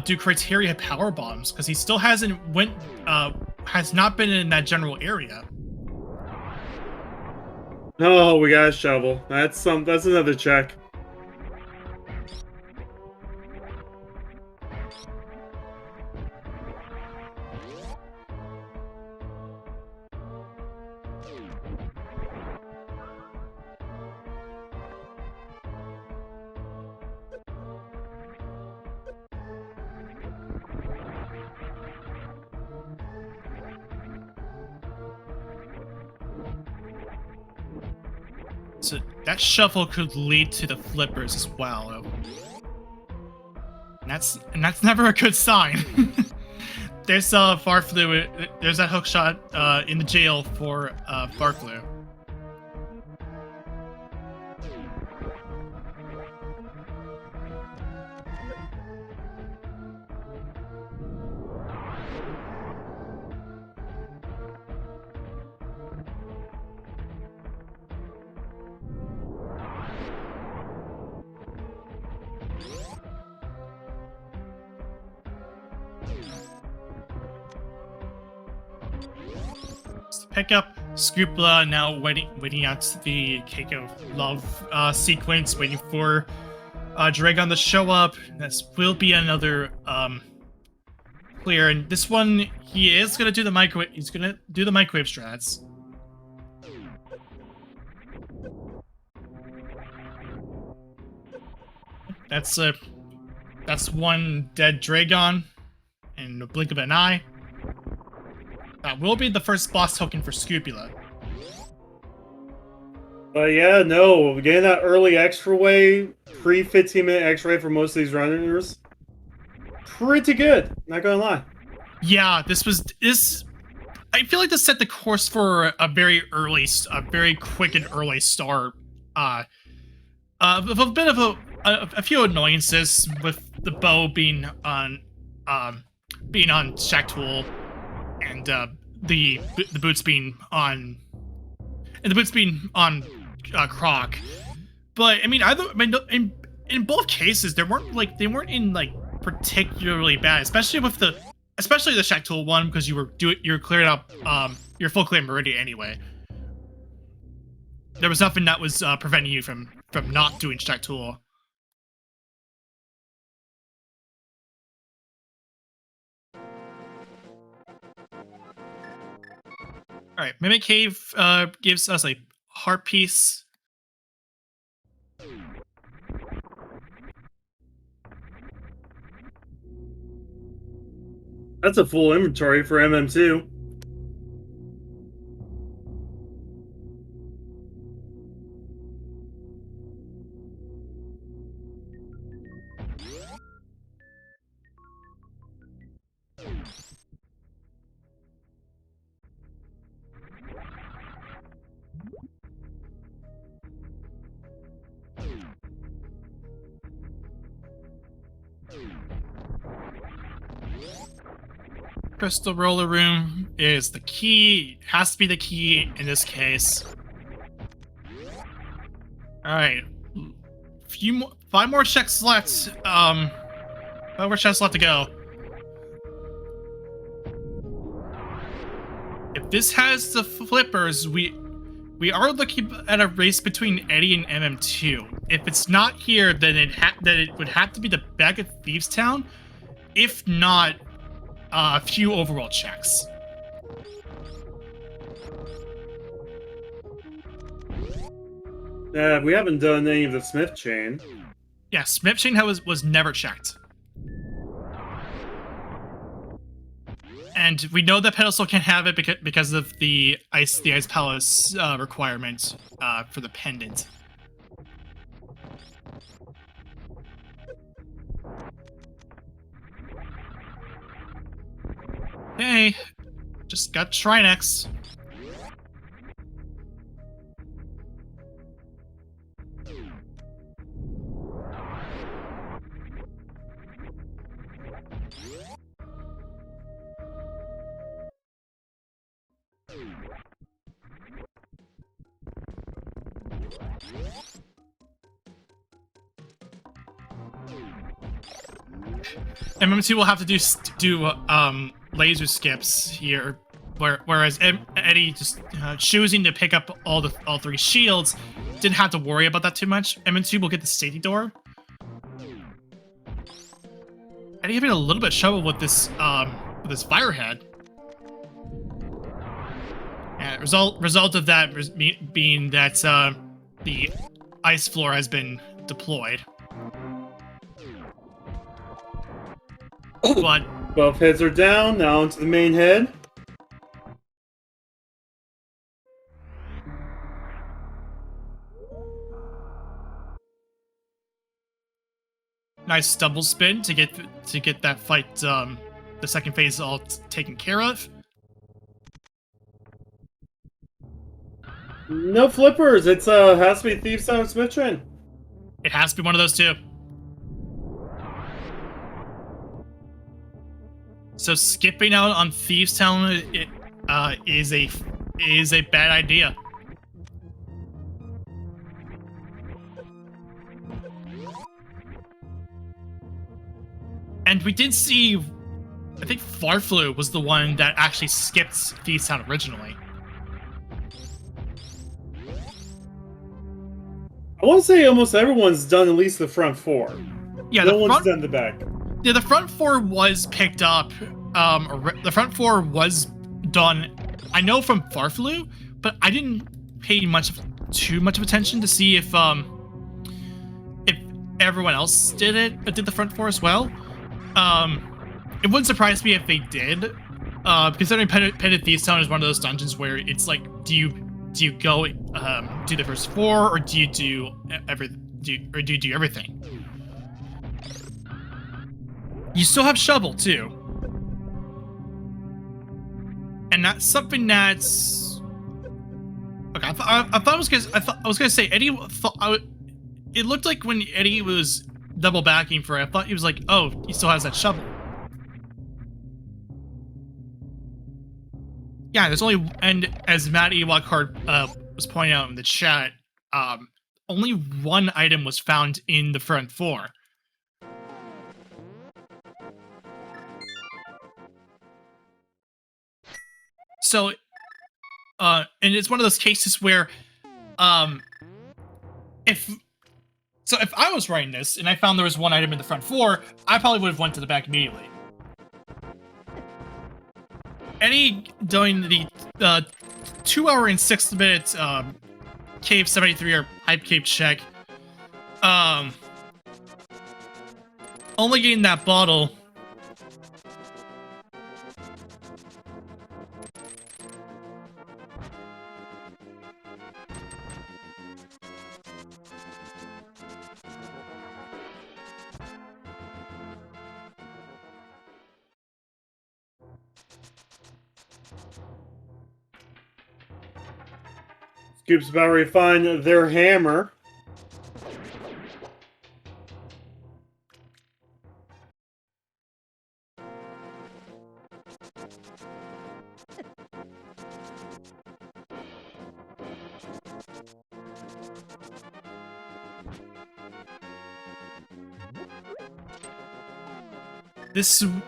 do criteria power bombs because he still has not been in that general area. Oh, we got a shovel. That's another check. that shuffle could lead to the flippers as well. And that's never a good sign. There's Farflu. There's that hook shot in the jail for Farflu. Pick up Scoopla, now waiting out the Cake of Love sequence, waiting for Dragon to show up. This will be another clear, and this one he is gonna do the microwave. He's gonna do the microwave strats. That's one dead Dragon in the blink of an eye. That will be the first boss token for Scoopula. Yeah, no, getting that early extra way, pre 15-minute extra way for most of these runners, pretty good. Not gonna lie. Yeah, this. I feel like this set the course for a very quick and early start. A bit of a few annoyances with the bow being on Shack Tool. And the boots being on, Croc, but I mean, in both cases, they weren't in particularly bad, especially the Shack Tool one, because you were clearing up your full clear Meridia anyway. There was nothing that was preventing you from not doing Shack Tool. All right, Mimic Cave gives us a heart piece. That's a full inventory for MM2. Crystal Roller Room is the key. It has to be the key in this case. Alright. 5 more checks left. 5 more checks left to go. If this has the flippers, we are looking at a race between Eddie and MM2. If it's not here, then it would have to be the Bag of Thieves Town. If not, a few overall checks. We haven't done any of the Smith chain. Yeah, Smith chain was never checked. And we know that Pedestal can't have it because of the Ice Palace requirement for the pendant. Okay, just got Trinex. MM2 will have to do laser skips here, whereas Eddie just choosing to pick up all 3 shields didn't have to worry about that too much. MM2 will get the safety door. Eddie having a little bit of trouble with this firehead. And result of that being that the ice floor has been deployed. But both heads are down, now into the main head. nice double spin to get that fight, the second phase all taken care of. No flippers. It's has to be Thieves Town SMZ3. It has to be one of those two. So skipping out on Thieves Town is a bad idea. And we did see, I think Farflu was the one that actually skipped Thieves Town originally. I want to say almost everyone's done at least the front four. Yeah, no one's done the back. Yeah, the front four was picked up. The front four was done. I know from Farflu, but I didn't pay too much of attention to see if everyone else did the front four as well. It wouldn't surprise me if they did, considering Pen Thieves Town is one of those dungeons where it's like, do you go do the first four, or do you do everything? You still have Shovel too, and that's something that's okay. I thought I was gonna say Eddie. It looked like when Eddie was double backing for it, I thought he was like, oh, he still has that Shovel. Yeah, there's only, and as Matt Ewok was pointing out in the chat, only one item was found in the front four. So, and it's one of those cases where, if I was writing this and I found there was one item in the front four, I probably would have went to the back immediately. Eddie doing the 2 hour and 6 minute Cave 73 or Hype Cave check, only getting that bottle. Scoop's about to find their hammer.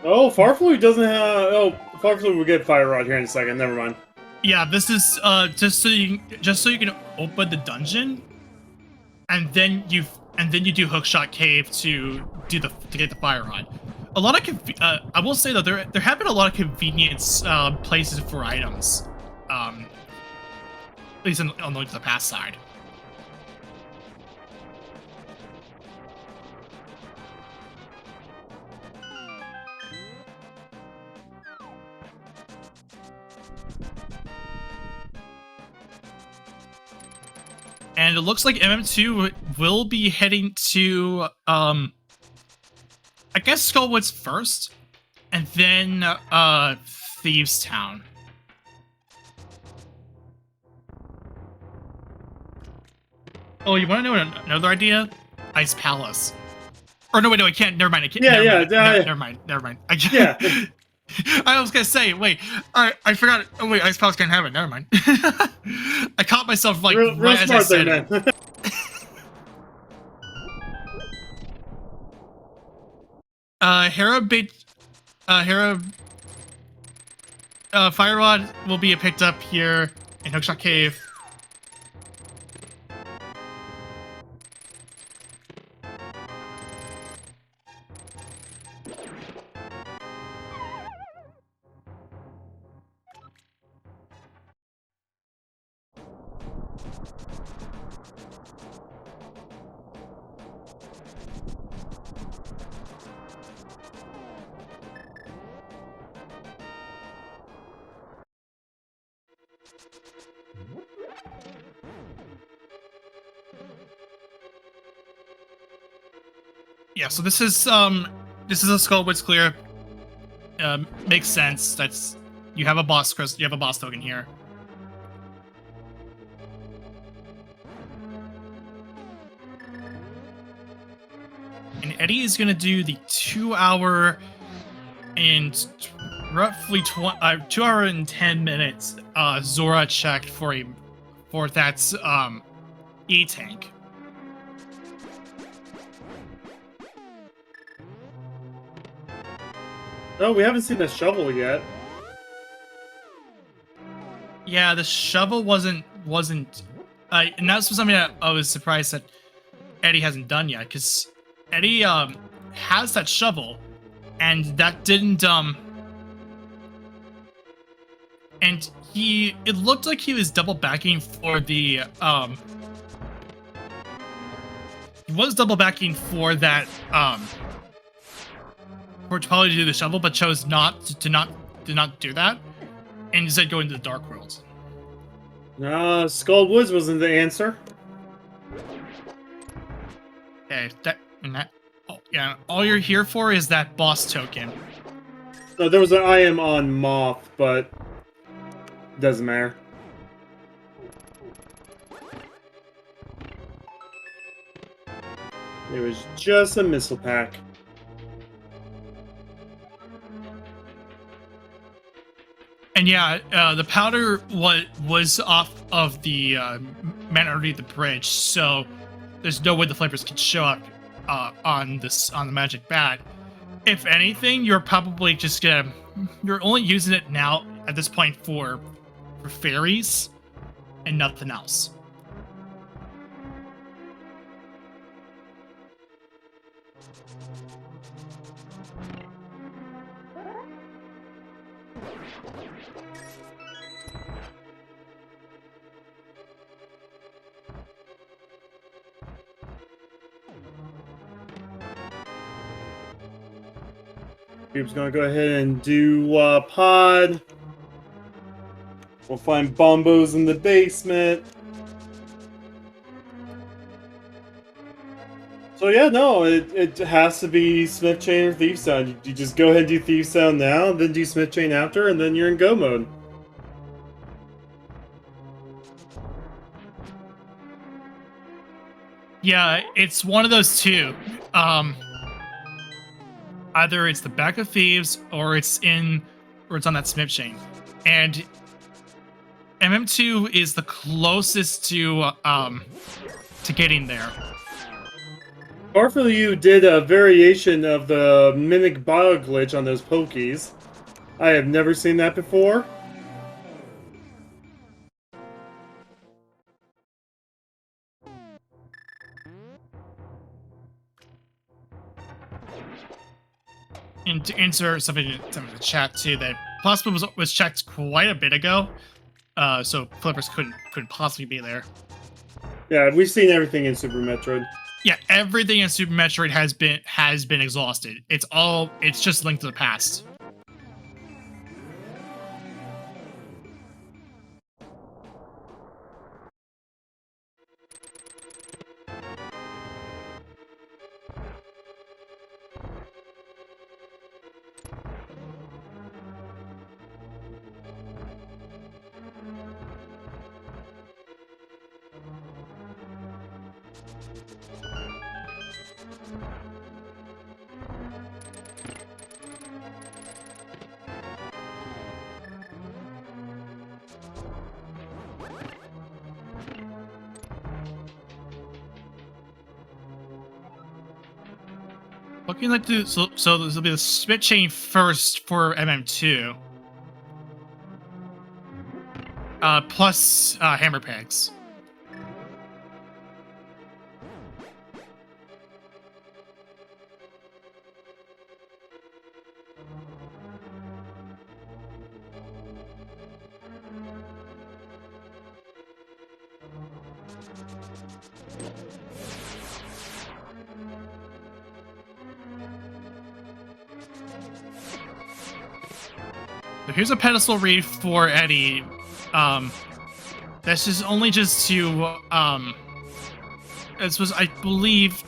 Oh, Farflu doesn't have. Oh, Farflu will get Fire Rod here in a second. Never mind. Yeah, this is just so you can open the dungeon, and then you do Hookshot Cave to get the Fire Rod. A lot of I will say though, there have been a lot of convenience places for items, at least on the past side. And it looks like MM2 will be heading to, I guess Skullwoods first, and then, Thieves Town. Oh, you want to know another idea? Ice Palace. Or no, wait, no, I can't. Never mind. I can't. Never mind. I can't. Yeah. I was gonna say, wait, I forgot. Oh wait, Ice Palace can't have it. Never mind. I caught myself like real right as I said there, man. Hera Fire Rod will be picked up here in Hookshot Cave. Yeah, so this is a Skull Woods clear. Makes sense. That's you have a boss crystal, you have a boss token here. And Eddie is gonna do the 2 hour and roughly 2 hour and 10 minutes Zora check for that E-tank. No, we haven't seen the shovel yet. Yeah, the shovel wasn't and that's something that I was surprised that Eddie hasn't done yet, because Eddie has that shovel, and that didn't and it looked like he was double backing for the he was double backing for that for probably to do the shovel, but chose not to not do that, and instead go into the Dark World. Skull Woods wasn't the answer. Okay, oh yeah, all you're here for is that boss token. No, there was an I am on Moth, but doesn't matter. It was just a missile pack. And yeah, the powder was off of the man underneath the bridge, so there's no way the flappers could show up on the magic bat. If anything, you're probably just you're only using it now at this point for fairies and nothing else. Cube's gonna go ahead and do pod. We'll find bombos in the basement. So yeah, no, it has to be Smith Chain or Thief Sound. You just go ahead and do Thief Sound now, then do Smith Chain after, and then you're in go mode. Yeah, it's one of those two. Either it's the Back of Thieves or it's on that Smith Chain. And MM2 is the closest to getting there. Hopefully you did a variation of the Mimic Bio glitch on those Pokies. I have never seen that before. And to answer something in the chat too, that possibly was checked quite a bit ago, so flippers couldn't possibly be there. Yeah, we've seen everything in Super Metroid. Yeah, everything in Super Metroid has been exhausted. It's just Link to the Past. Looking like so this will be the Smith Chain first for MM2. Plus hammer pegs. So here's a pedestal read for Eddie. This is only just to this was, I believe,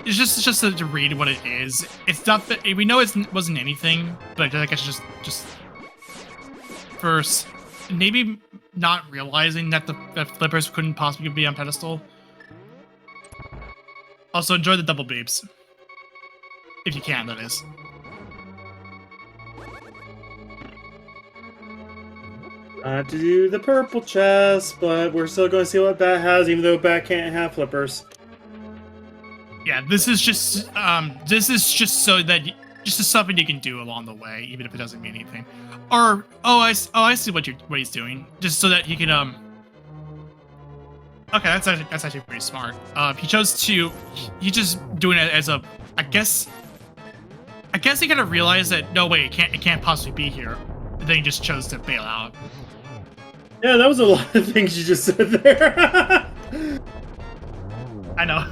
it's just to read what it is. It's not that we know it wasn't anything, but I guess just first maybe not realizing that that flippers couldn't possibly be on pedestal. Also, enjoy the double beeps if you can. That is. I have to do the purple chest, but we're still going to see what Bat has, even though Bat can't have flippers. Yeah, this is just so that just something you can do along the way, even if it doesn't mean anything. Or I see what he's doing, just so that he can Okay, that's actually pretty smart. He chose to he's just doing it as a I guess he kind of realized that no way it can't possibly be here. And then he just chose to bail out. Yeah, that was a lot of things you just said there. I know.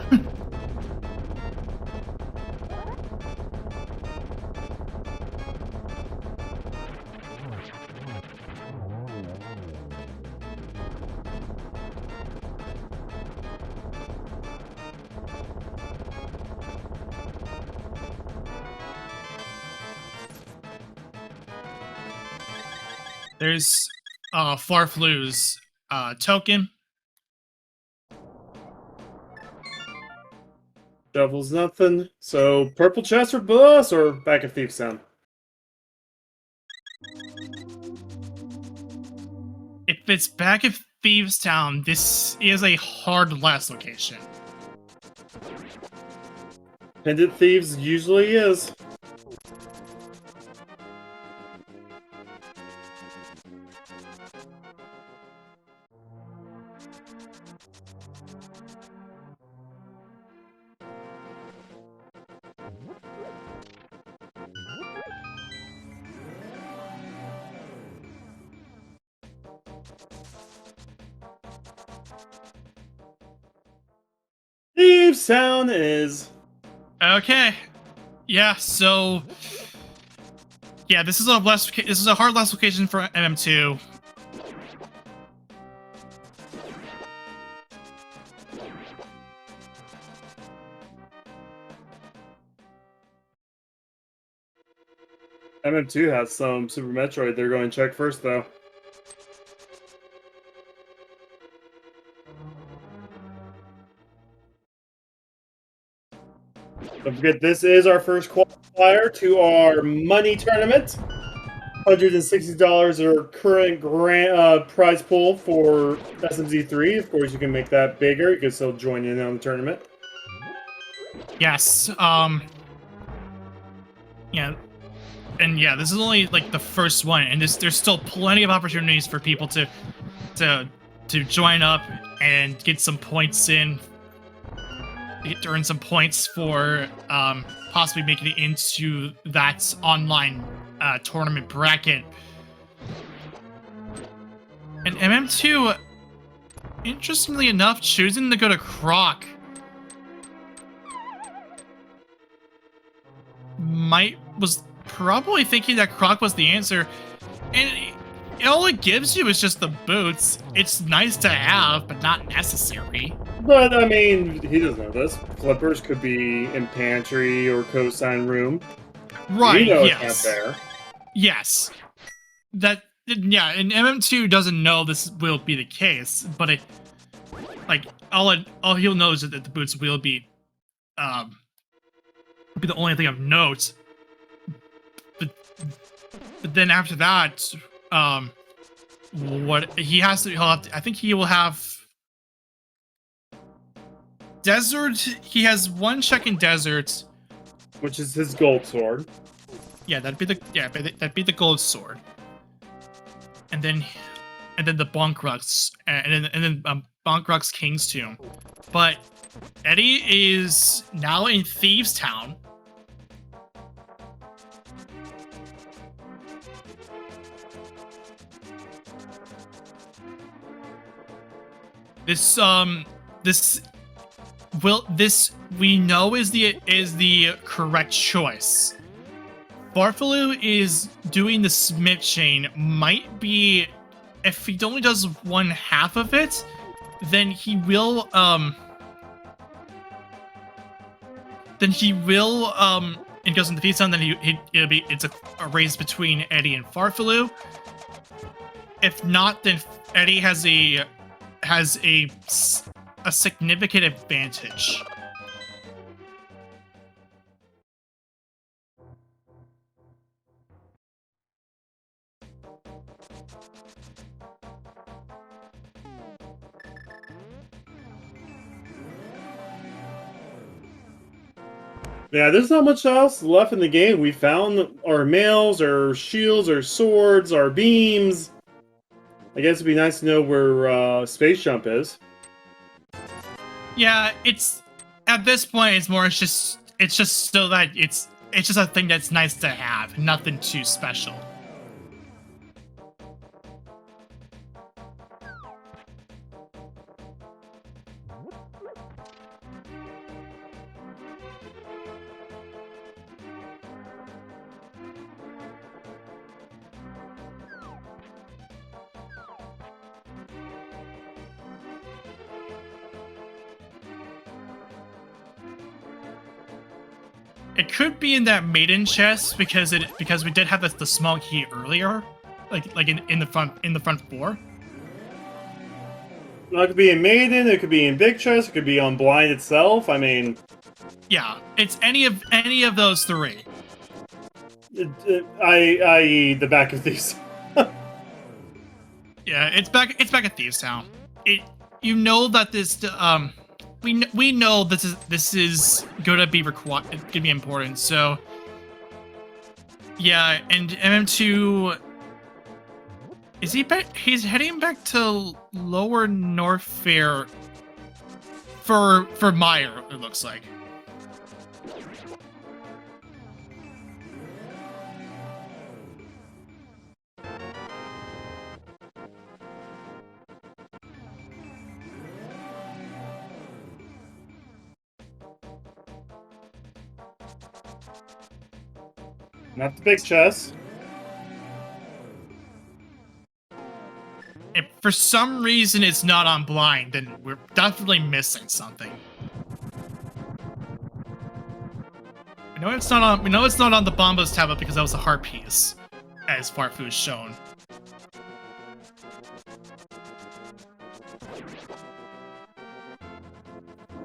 There's Farflu's token. Devil's nothing. So, purple chest for boss or back at Thief's Town? If it's back at Thieves Town, this is a hard last location. Pendant Thieves usually is. Thieves Town is Okay. Yeah, so yeah, this is a hard last location for MM2. MM2 has some Super Metroid they're going to check first, though. Don't forget, this is our first qualifier to our money tournament. $160 are current prize pool for SMZ3. Of course, you can make that bigger. You can still join in on the tournament. Yes. Yeah. And yeah, this is only like the first one, and there's still plenty of opportunities for people to join up and get some points in, to earn some points for possibly making it into that online tournament bracket. And MM2, interestingly enough, choosing to go to Croc was probably thinking that Croc was the answer, and all it gives you is just the boots. It's nice to have, but not necessary. But, I mean, he doesn't know this. Flippers could be in pantry or cosign room. Right, yes. It's not there. Yes. And MM2 doesn't know this will be the case, but it, like, all he'll know is that the boots will be the only thing of note. But then after that, what I think he will have Desert. He has one check in Desert, which is his gold sword. Yeah, that'd be the gold sword. And then the Bonkrux, and then Bonkrux King's Tomb. But Eddie is now in Thieves Town. This we know is the correct choice. Barfalu is doing the Smith chain. Might be, if he only does one half of it, then he will then he will it goes into the zone. Then it's a race between Eddie and Farfalu. If not, then Eddie has a significant advantage. Yeah, there's not much else left in the game. We found our mails, our shields, our swords, our beams. I guess it'd be nice to know where Space Jump is. Yeah, it's at this point it's just so that it's just a thing that's nice to have, nothing too special. It could be in that maiden chest because we did have the small key earlier, like in the front floor. It could be in Maiden, it could be in Big Chest, it could be on Blind itself. I mean, yeah, it's any of those three. I.e. the back of these. Yeah, it's back at Thieves Town. You know that this we know this is gonna be important. So yeah, and MM2 is he back? He's heading back to Lower Norfair for Meyer. It looks like. Not the Big Chest. If for some reason it's not on Blind, then we're definitely missing something. We know it's not on the Bomba's tablet because that was a heart piece, as Farfu is shown.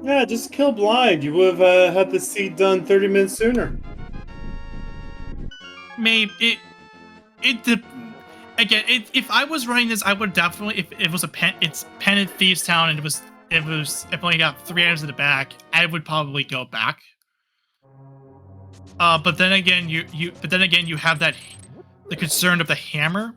Yeah, just kill Blind. You would have had the seed done 30 minutes sooner. Maybe if I was running this, I would definitely, if it was it's Pen and Thieves Town, and if only got 3 items in the back, I would probably go back. But then again, you have the concern of the hammer.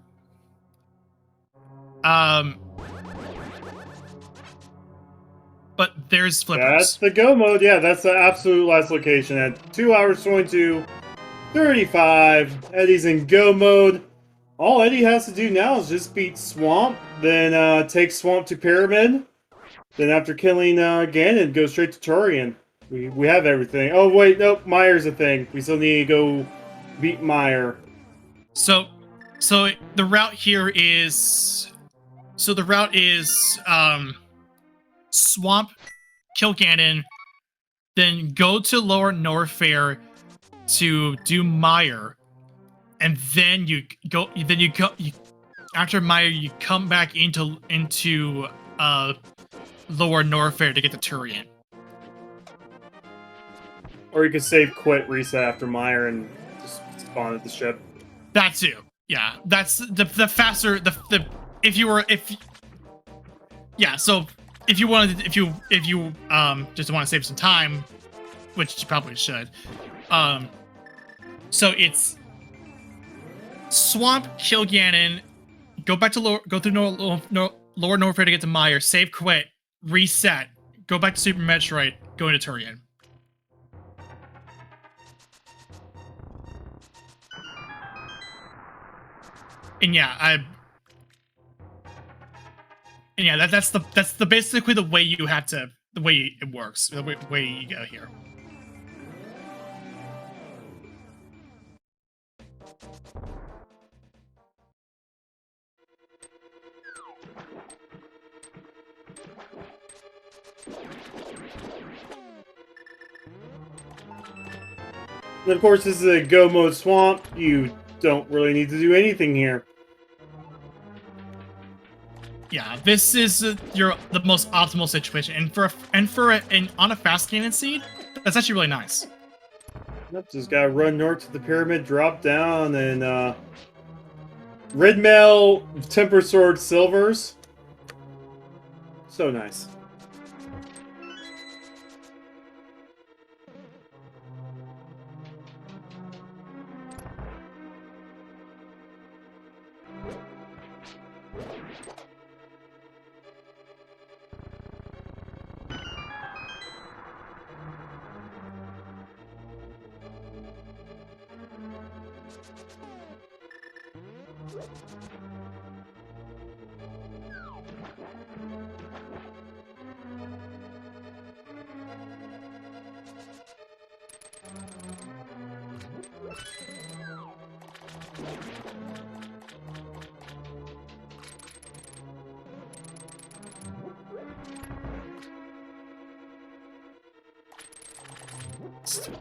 But there's flippers. That's the go mode. Yeah, that's the absolute last location at 2 hours 22. 35. Eddie's in go mode. All Eddie has to do now is just beat Swamp, then take Swamp to Pyramid. Then after killing Ganon, go straight to Turian. We have everything. Oh wait, nope, Meyer's a thing. We still need to go beat Meyer. So the route here is Swamp, kill Ganon, then go to Lower Norfair to do Meyer, and then after Meyer you come back into Lower Norfair to get the Turian. Or you could save, quit, reset after Meyer, and just spawn at the ship. That too. Yeah, that's the faster So if you just want to save some time, which you probably should. So it's Swamp, kill Ganon, go through Lower Norfair to get to Meyer, save, quit, reset, go back to Super Metroid, go into Turian. And that's basically the way it works, the way you go here. And of course, this is a go mode swamp. You don't really need to do anything here. Yeah, this is the most optimal situation, and on a fast cannon seed, that's actually really nice. Yep, just gotta run north to the pyramid, drop down, and red mail, temper sword, silvers. So nice.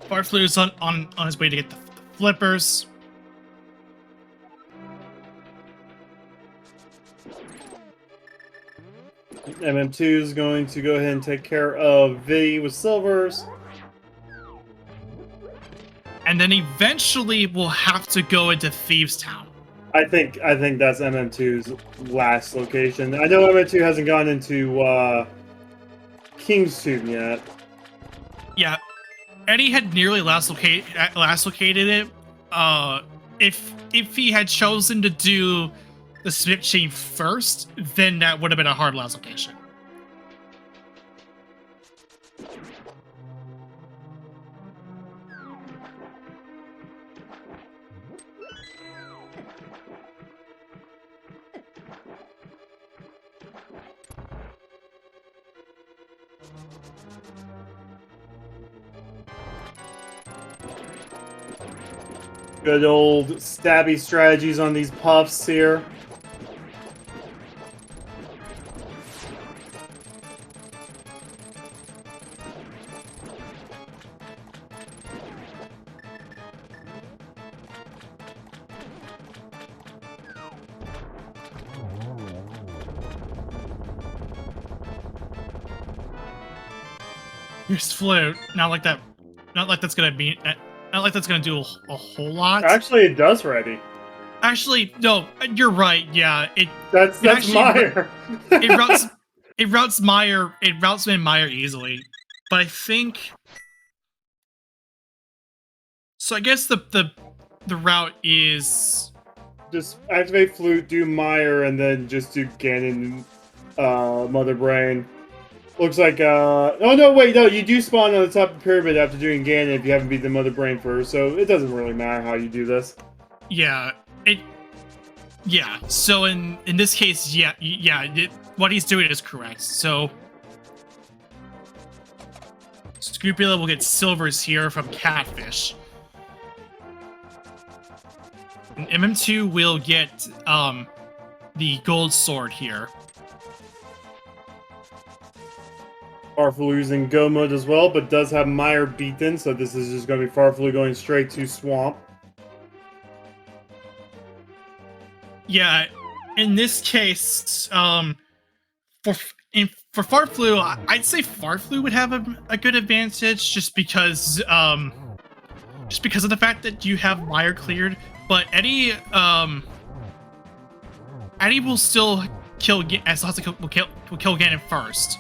Farflu's on his way to get the flippers. MM2 is going to go ahead and take care of V with silvers. And then eventually we'll have to go into Thieves Town. I think that's MM2's last location. I know MM2 hasn't gone into King's Tomb yet. Yeah, Eddie had nearly last located it. If he had chosen to do the Smith chain first, then that would have been a hard last location. Good old stabby strategies on these puffs here. Here's Flute. Not like that. Not like that's gonna be. Not like that's gonna do a whole lot. Actually, it does ready. Actually, no. You're right. Yeah. That's actually, Meyer. it routes Meyer. It routes in Meyer easily. But I think. So I guess the route is just activate Flute, do Meyer, and then just do Ganon, Mother Brain. Looks like, oh no, wait, no, you do spawn on the top of the pyramid after doing Ganon if you haven't beat the Mother Brain first, so it doesn't really matter how you do this. Yeah, yeah, so in this case, what he's doing is correct, so Scrupula will get silvers here from Catfish. And MM2 will get, the gold sword here. Farflu using Go mode as well, but does have Meyer beaten, so this is just going to be Farflu going straight to Swamp. Yeah, in this case, for Farflu, I'd say Farflu would have a good advantage just because of the fact that you have Meyer cleared, but Eddie will still kill will kill Ganon first.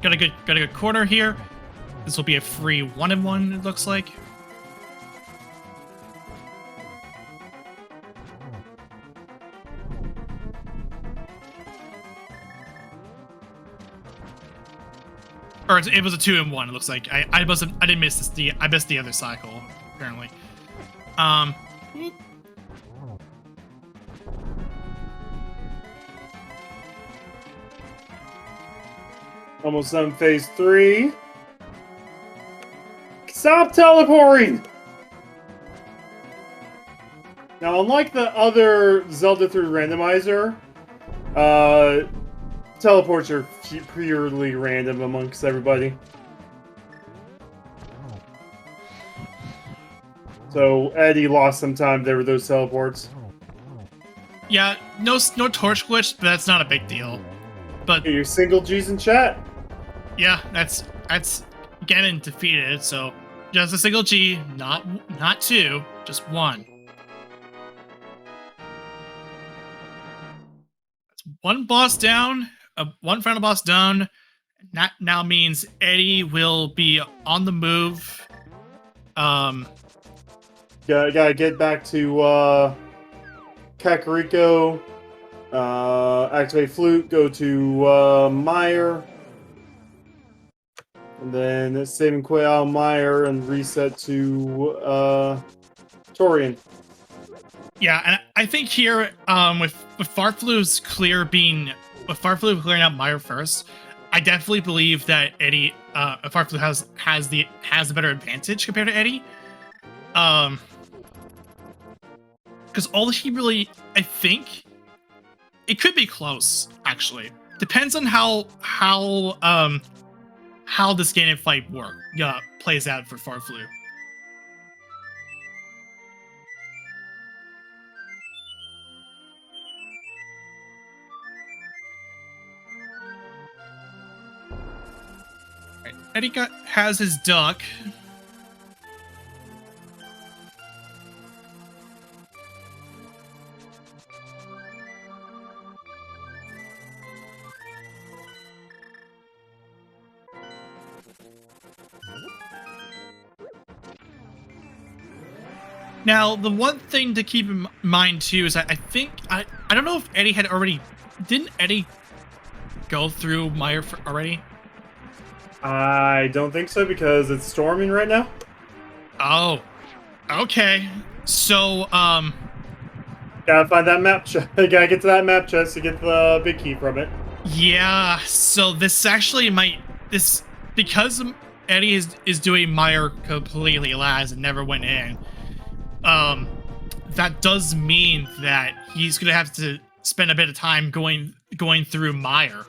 Got a good corner here. This will be a free 1-in-1, it looks like. Or it was a 2-in-1, it looks like. I didn't miss this. I missed the other cycle, apparently. Almost done phase 3. Stop teleporting! Now, unlike the other Zelda 3 randomizer, teleports are purely random amongst everybody. So Eddie lost some time there with those teleports. Yeah, no torch glitch, but that's not a big deal. But Your single G's in chat. yeah, that's Ganon defeated. So just a single G, not two, just one. That's one boss down, one final boss done. That now means Eddie will be on the move. Gotta get back to Kakariko. Activate flute. Go to Meyer. And then save and quit out Meyer and reset to Torian. Yeah, and I think here, with Farflu's clearing out Meyer first, I definitely believe that Eddie, Farflu has the better advantage compared to Eddie. Because all he really, I think, it could be close. Actually, depends on how this Ganon fight plays out for Farflu. Right. Eddie has his duck. Now, the one thing to keep in mind too is that I think I don't know if Eddie had already. Didn't Eddie go through Meyer already? I don't think so because it's storming right now. Oh, okay. So, Gotta find that map chest. Gotta get to that map chest to get the big key from it. Yeah. So this actually because Eddie is doing Meyer completely last and never went in. That does mean that he's gonna have to spend a bit of time going through Meyer.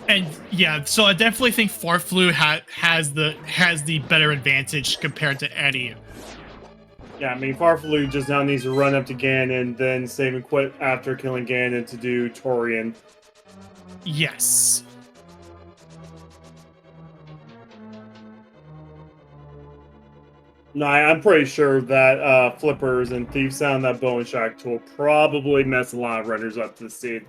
And yeah, so I definitely think Farflu has the better advantage compared to Eddie. Yeah, I mean, Farflu just now needs to run up to Ganon, then save and quit after killing Ganon to do Torian. Yes. No, I'm pretty sure that Flippers and Thief Sound, that Bow and Shock tool, probably mess a lot of runners up to the seed.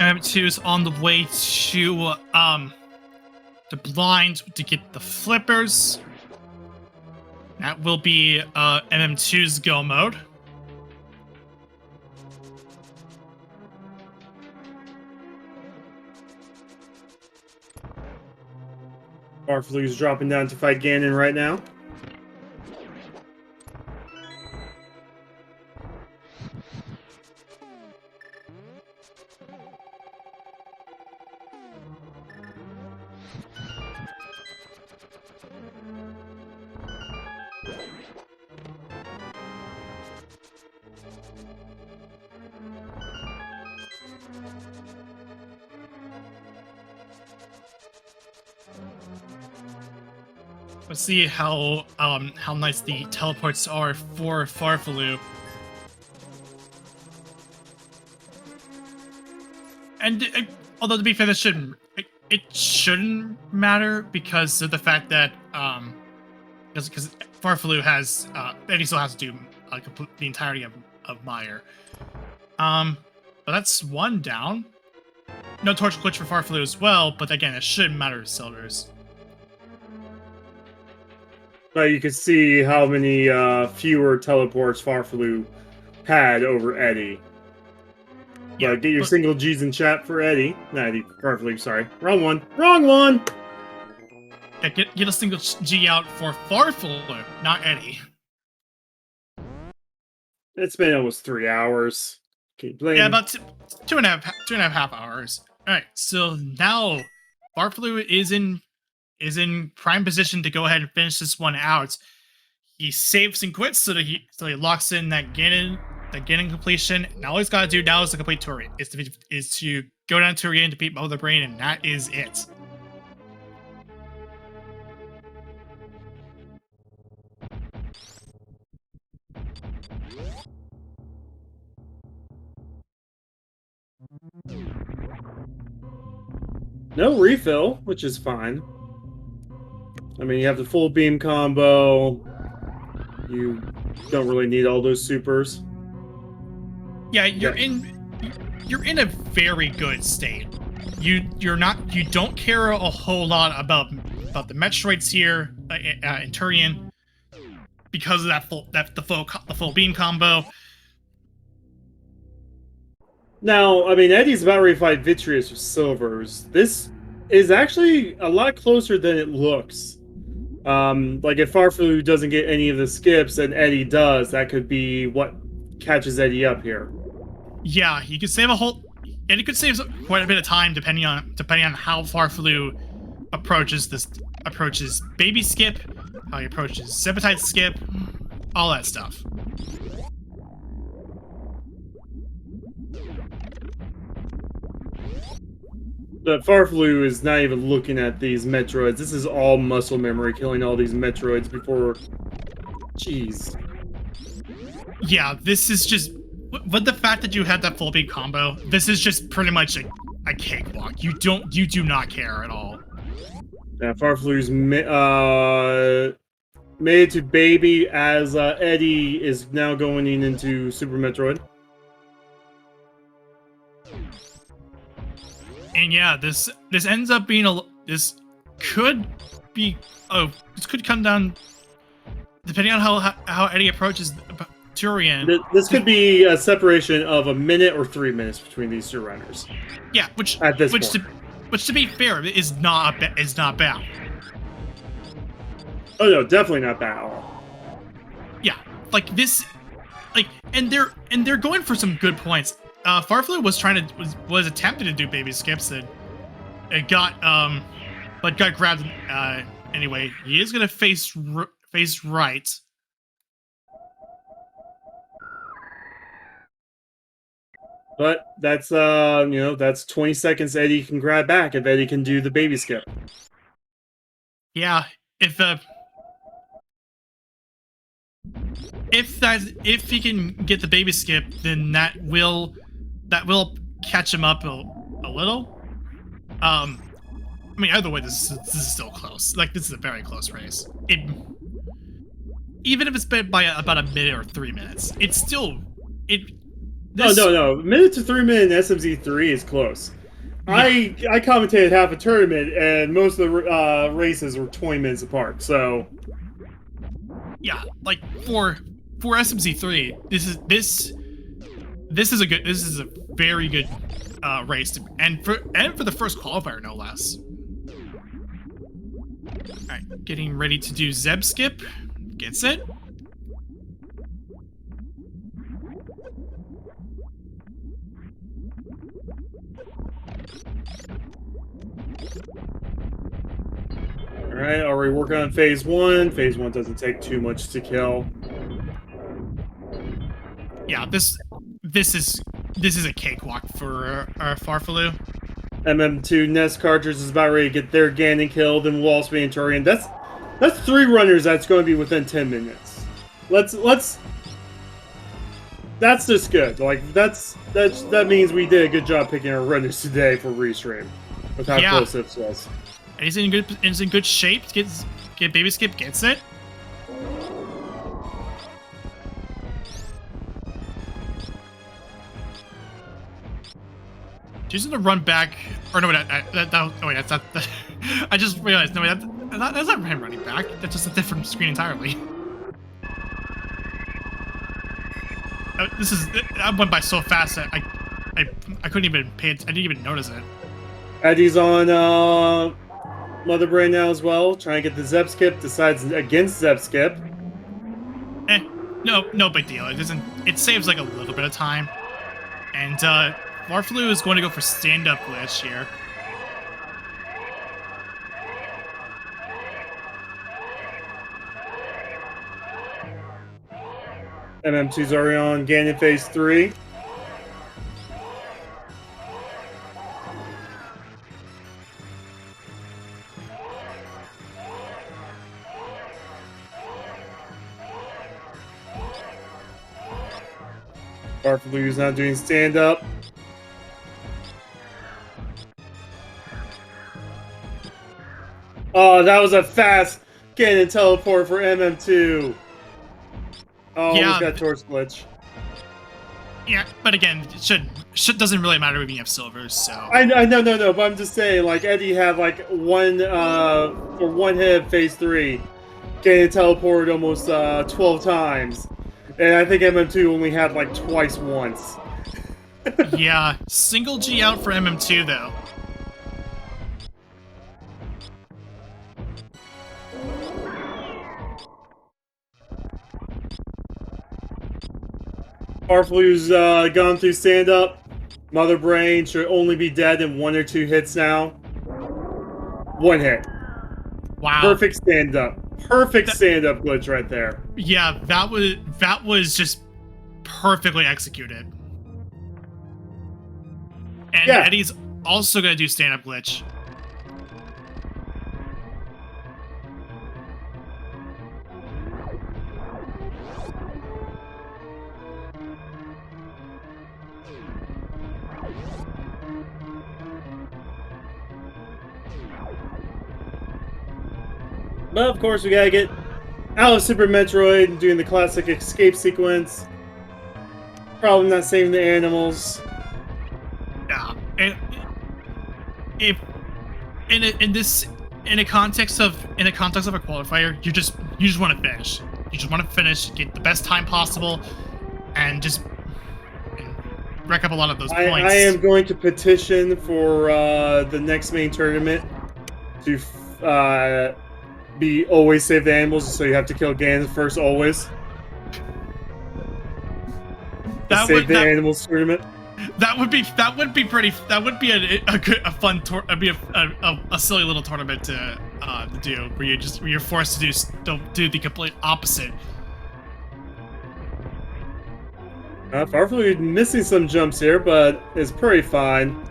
MM2's on the way to the blind to get the flippers. That will be MM2's go mode. Farflu's dropping down to fight Ganon right now. Let's see how nice the teleports are for Farfelu. And although to be fair, it shouldn't matter because of the fact that because Farfelu has Eddie still has to do the entirety of Meyer. But that's one down. No torch glitch for Farfelu as well, but again, it shouldn't matter to Silvers. But you can see how many fewer teleports Farfelu had over Eddie. Yeah, get your single G's in chat for Eddie. Not Eddie, Farfelu, sorry. Wrong one. Wrong one! Yeah, get a single G out for Farfelu, not Eddie. It's been almost 3 hours. Keep playing. Yeah, about two and a half hours. All right, so now Farfelu is in prime position to go ahead and finish this one out. He saves and quits so that he locks in that Ganon completion. And all he's got to do now is to complete Torian. Is to go down to Torian, defeat Mother Brain, and that is it. No refill, which is fine. I mean, you have the full beam combo. You don't really need all those supers. Yeah, you're in a very good state. You don't care a whole lot about the Metroids here in Turian because of the full beam combo. Now, I mean, Eddie's about ready to fight Vitreous with Silvers. This is actually a lot closer than it looks. Like, if Farfelu doesn't get any of the skips and Eddie does, that could be what catches Eddie up here. Yeah, he could save and it could save quite a bit of time depending on how Farfelu approaches Baby Skip, how he approaches Zepatite Skip, all that stuff. But Farfelu is not even looking at these Metroids. This is all muscle memory, killing all these Metroids before... Jeez. Yeah, this is just... But the fact that you had that full beat combo, this is just pretty much a cakewalk. You do not care at all. Yeah, Farfelu's made to Baby as Eddie is now going into Super Metroid. And yeah, this ends up being this could come down depending on how Eddie approaches Turian. This could be a separation of a minute or 3 minutes between these two runners. Yeah, which to be fair is not bad. Oh no, definitely not bad at all. Yeah, like this, and they're going for some good points. Farfelu was attempting to do baby skips and it got grabbed anyway. He is gonna face right. But that's that's 20 seconds Eddie can grab back if Eddie can do the baby skip. Yeah, if he can get the baby skip, then that will catch him up a little. I mean, either way, this is still close. Like, this is a very close race. Even if it's been by about a minute or 3 minutes, it's still No. Minute to 3 minute in SMZ3 is close. Yeah. I commentated half a tournament, and most of the races were 20 minutes apart. So, yeah, like for SMZ3, this is a very good race, and for the first qualifier, no less. All right, getting ready to do Zeb Skip. Gets it. Alright, already working on phase 1. Phase 1 doesn't take too much to kill. Yeah, this is a cakewalk for Farfelu. MM2 Nest Cartridge is about ready to get their Ganon killed, and Wall Speed and Turian. That's 3 runners that's going to be within 10 minutes. That's just good. Like, that means we did a good job picking our runners today for restream with how close this was. He's in good shape. Get Baby Skip, gets it. She's gonna run back. Or no, that's not. I just realized. No, that's not him running back. That's just a different screen entirely. I went by so fast that I couldn't even pay it. I didn't even notice it. Eddie's on Mother Brain now as well, trying to get the Zep Skip. Decides against Zep Skip. No big deal. It doesn't. It saves like a little bit of time. And Farflu is going to go for stand-up glitch here. MM2's already on Ganon Phase 3. Farflu's not doing stand-up. Oh, that was a fast Ganon teleport for MM2. Oh, yeah, he's got Torch Glitch. Yeah, but again, it doesn't really matter if you have silvers, so... I know, but I'm just saying, like, Eddie had, like, one hit of Phase 3. Ganon teleported almost 12 times. And I think MM2 only had, like, twice once. Yeah, single G out for MM2, though. Farflu's gone through stand-up. Mother Brain should only be dead in 1 or 2 hits now. 1 hit. Wow. Perfect stand-up. Perfect stand-up glitch right there. Yeah, that was just perfectly executed. And yeah. Eddie's also going to do stand-up glitch. But of course, we gotta get out of Super Metroid and doing the classic escape sequence. Probably not saving the animals. Yeah, and if in a context of a qualifier, you just want to finish. You just want to finish, get the best time possible, and just rack up a lot of those points. I am going to petition for the next main tournament to be always save the animals, so you have to kill Ganon first always. Save the animals tournament. That would be pretty. That would be a fun a silly little tournament to do, where you're forced to do the complete opposite. Farflu missing some jumps here, but it's pretty fine.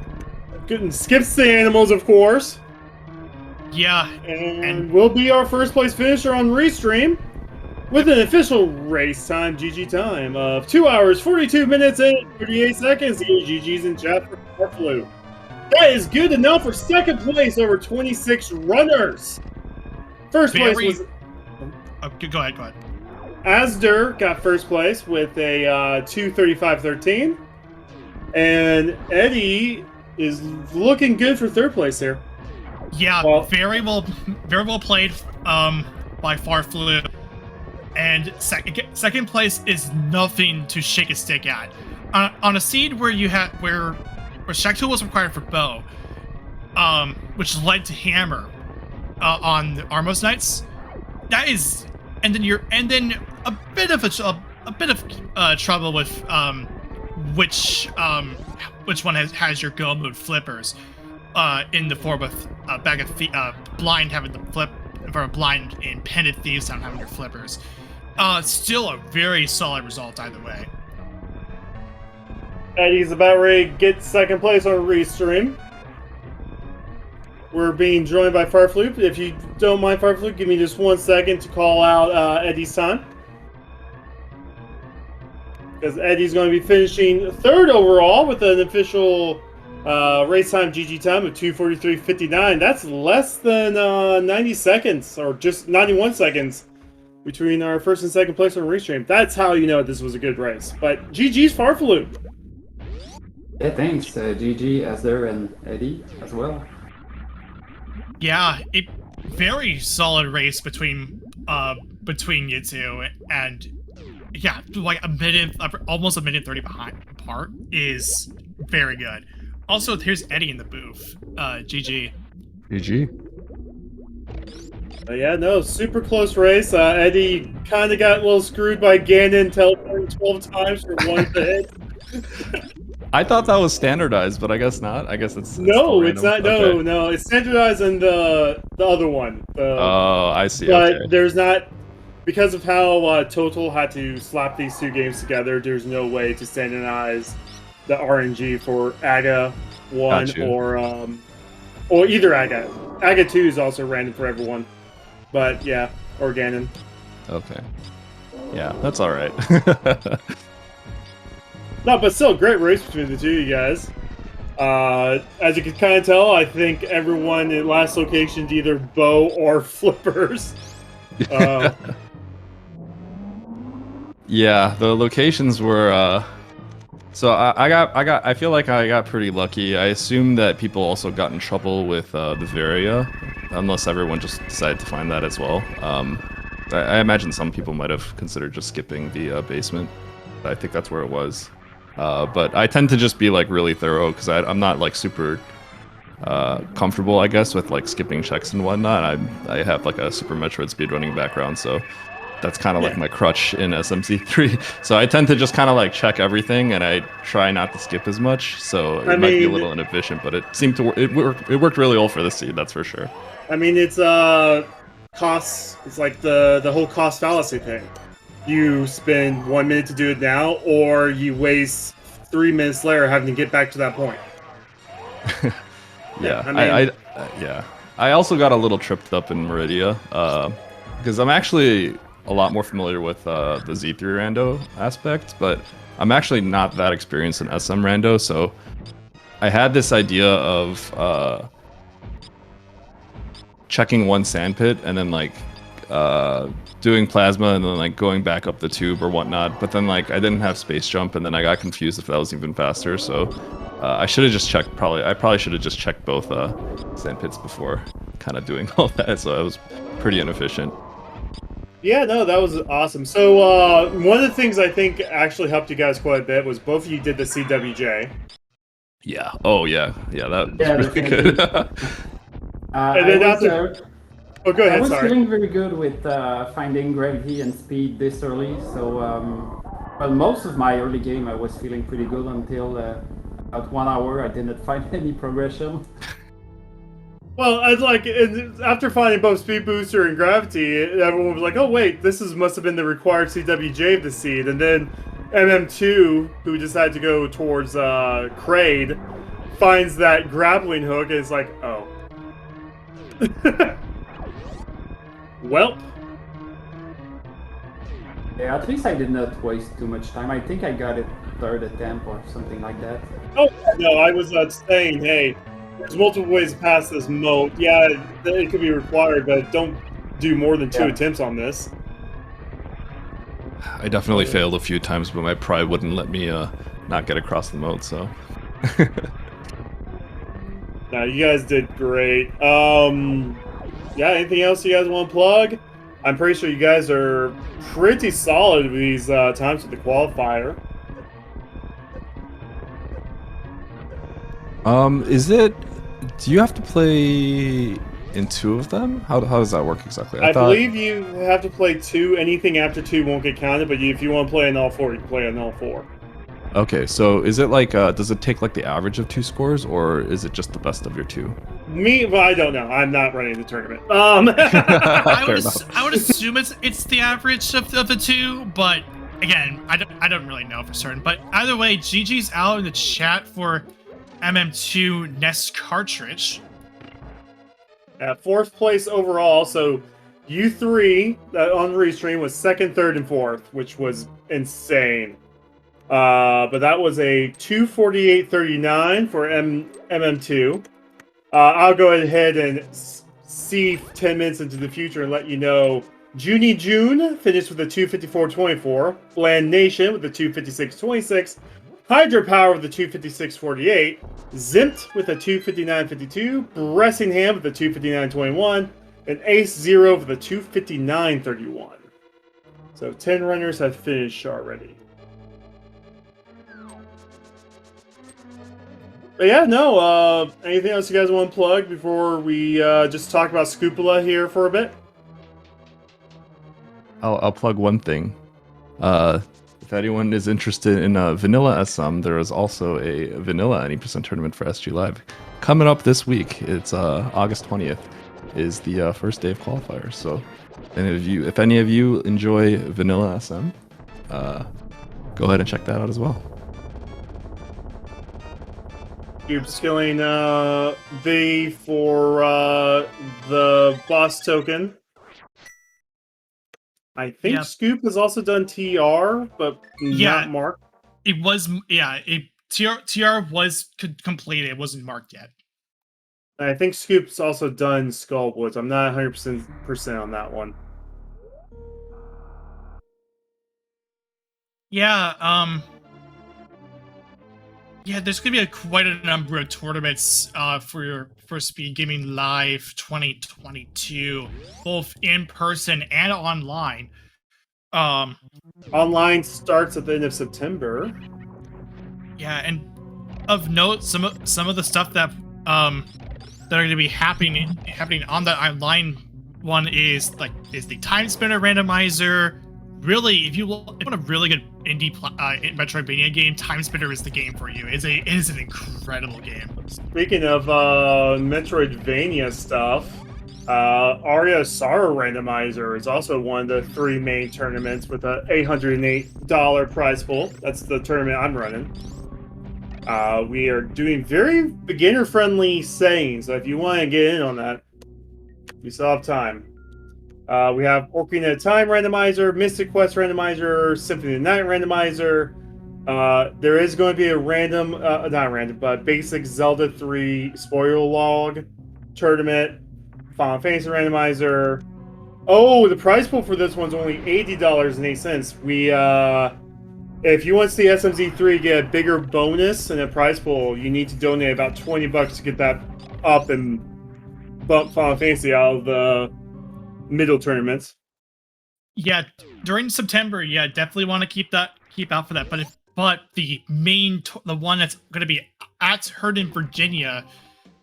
Skips the animals, of course. Yeah, and will be our first place finisher on Restream with an official race time GG time of 2 hours, 42 minutes, and 38 seconds. GG's in chat for Farflu. That is good enough for second place over 26 runners. First place was... Oh, go ahead. Asder got first place with a 2:35.13. And Eddie is looking good for third place here. Yeah, very well played by Farflu. And second place is nothing to shake a stick at. On a seed where where Shack was required for bow, which led to hammer on the Armos Knights. That is, and then a bit of trouble with which one has your go mode flippers. In the form of Bag of Blind having the flip, or Blind and Pendant Thieves Town having your flippers. Still a very solid result either way. Eddie's about ready to get second place on Restream. We're being joined by Farflu. If you don't mind, Farflu, give me just 1 second to call out Eddie's time. Because Eddie's going to be finishing third overall with an official... race time GG time of 2:43.59. That's less than 90 seconds, or just 91 seconds between our first and second place on Restream. That's how you know this was a good race. But GG's Farflu. Yeah, thanks. GG, Asder, and Eddie as well. Yeah, very solid race between you two, and yeah, like almost a minute 30 apart is very good. Also, here's Eddie in the booth. GG. GG. Yeah, no, super close race. Eddie kind of got a little screwed by Ganon teleporting 12 times for one hit. I thought that was standardized, but I guess not. I guess it's No, still it's not. random. No, Okay. no, it's standardized in the other one. Oh, I see. But Okay. there's not, because of how Total had to slap these two games together. There's no way to standardize the RNG for Aga 1 Gotcha. or either Aga. Aga 2 is also random for everyone. But yeah, or Ganon. Okay. Yeah, that's all right. No, but still, great race between the two of you guys. As you can kind of tell, I think everyone in last location's either bow or flippers. Yeah, the locations were. So I feel like I got pretty lucky. I assume that people also got in trouble with the Varia, unless everyone just decided to find that as well. I imagine some people might have considered just skipping the basement. I think that's where it was. But I tend to just be like really thorough because I'm not like super comfortable, I guess, with like skipping checks and whatnot. I have like a Super Metroid speedrunning background, so that's kind of like my crutch in SMZ3. So I tend to just kind of like check everything, and I try not to skip as much. So it might be a little inefficient, but it seemed to it worked really well for the seed, that's for sure. I mean, it's costs. It's like the whole cost fallacy thing. You spend 1 minute to do it now, or you waste 3 minutes later having to get back to that point. Yeah, I mean, I also got a little tripped up in Meridia because I'm actually a lot more familiar with the Z3 rando aspect, but I'm actually not that experienced in SM rando, so I had this idea of checking one sandpit and then like doing plasma and then like going back up the tube or whatnot, but then like I didn't have space jump and then I got confused if that was even faster, so I should have just checked, I probably should have just checked both sandpits before kind of doing all that, so it was pretty inefficient. yeah, no, that was awesome. So one of the things I think actually helped you guys quite a bit was both of you did the CWJ. Yeah. Oh yeah. Yeah, that was Yeah, really definitely. good. And then oh, go I ahead. was Sorry. feeling very good with finding gravity and speed this early, so well, most of my early game I was feeling pretty good until about 1 hour I didn't find any progression. Well, I'd like after finding both Speed Booster and Gravity, everyone was like, "Oh wait, must have been the required CWJ of the seed." And then MM2, who decided to go towards Kraid, finds that grappling hook and is like, "Oh, well." Yeah, at least I did not waste too much time. I think I got it third attempt or something like that. Oh no, I was saying, hey, there's multiple ways to pass this moat. Yeah, it could be required, but don't do more than 2 attempts on this. I definitely failed a few times, but my pride wouldn't let me not get across the moat, so. No, you guys did great. Yeah, anything else you guys want to plug? I'm pretty sure you guys are pretty solid with these times with the qualifier. Do you have to play in 2 of them? How does that work exactly? I believe you have to play 2. Anything after 2 won't get counted, but if you want to play in all 4, you can play in all 4. Okay, so is it like, does it take like the average of 2 scores, or is it just the best of your 2? Well, I don't know. I'm not running the tournament. I would assume it's the average of the 2, but again, I don't really know for certain. But either way, GG's out in the chat for MM2 NES cartridge. At 4th place overall, so you 3 on Restream was 2nd, 3rd, and 4th, which was insane. But that was a 248.39 for MM2. I'll go ahead and see 10 minutes into the future and let you know. June finished with a 254.24. Land Nation with a 256.26. Hydropower with a 256.48. Zimt with a 259.52. Bressingham with a 259.21. and Ace 0 for the 259.31. So 10 runners have finished already. But yeah, no, anything else you guys want to plug before we just talk about Scoopula here for a bit? I'll plug one thing. If anyone is interested in Vanilla SM, there is also a Vanilla 90% tournament for SGLIVE coming up this week. It's August 20th is the first day of qualifiers. So, if any of you enjoy Vanilla SM, go ahead and check that out as well. You're skilling V for the boss token. I think Scoop has also done TR, but not marked. It was, TR was completed. It wasn't marked yet. I think Scoop's also done Skullwoods. I'm not 100% on that one. Yeah, yeah, there's gonna be quite a number of tournaments for SpeedGaming Live 2022, both in person and online. Online starts at the end of September. Yeah, and of note, some of the stuff that that are going to be happening on the online one is the Time Spinner Randomizer. Really, if you want a really good indie Metroidvania game, Time Spinner is the game for you. It is an incredible game. Speaking of Metroidvania stuff, Aria Sorrow Randomizer is also one of the 3 main tournaments with a $808 prize pool. That's the tournament I'm running. We are doing very beginner-friendly sayings, so if you want to get in on that, you still have time. We have Ocarina of Time Randomizer, Mystic Quest Randomizer, Symphony of the Night Randomizer. There is going to be a but basic Zelda 3 spoiler log tournament, Final Fantasy Randomizer. Oh, the prize pool for this one's only $80.08. If you want to see SMZ3 get a bigger bonus in a prize pool, you need to donate about $20 to get that up and bump Final Fantasy out of the middle tournaments. Yeah, during September, yeah, definitely want to keep out for that. But the one that's going to be at Hurden, Virginia,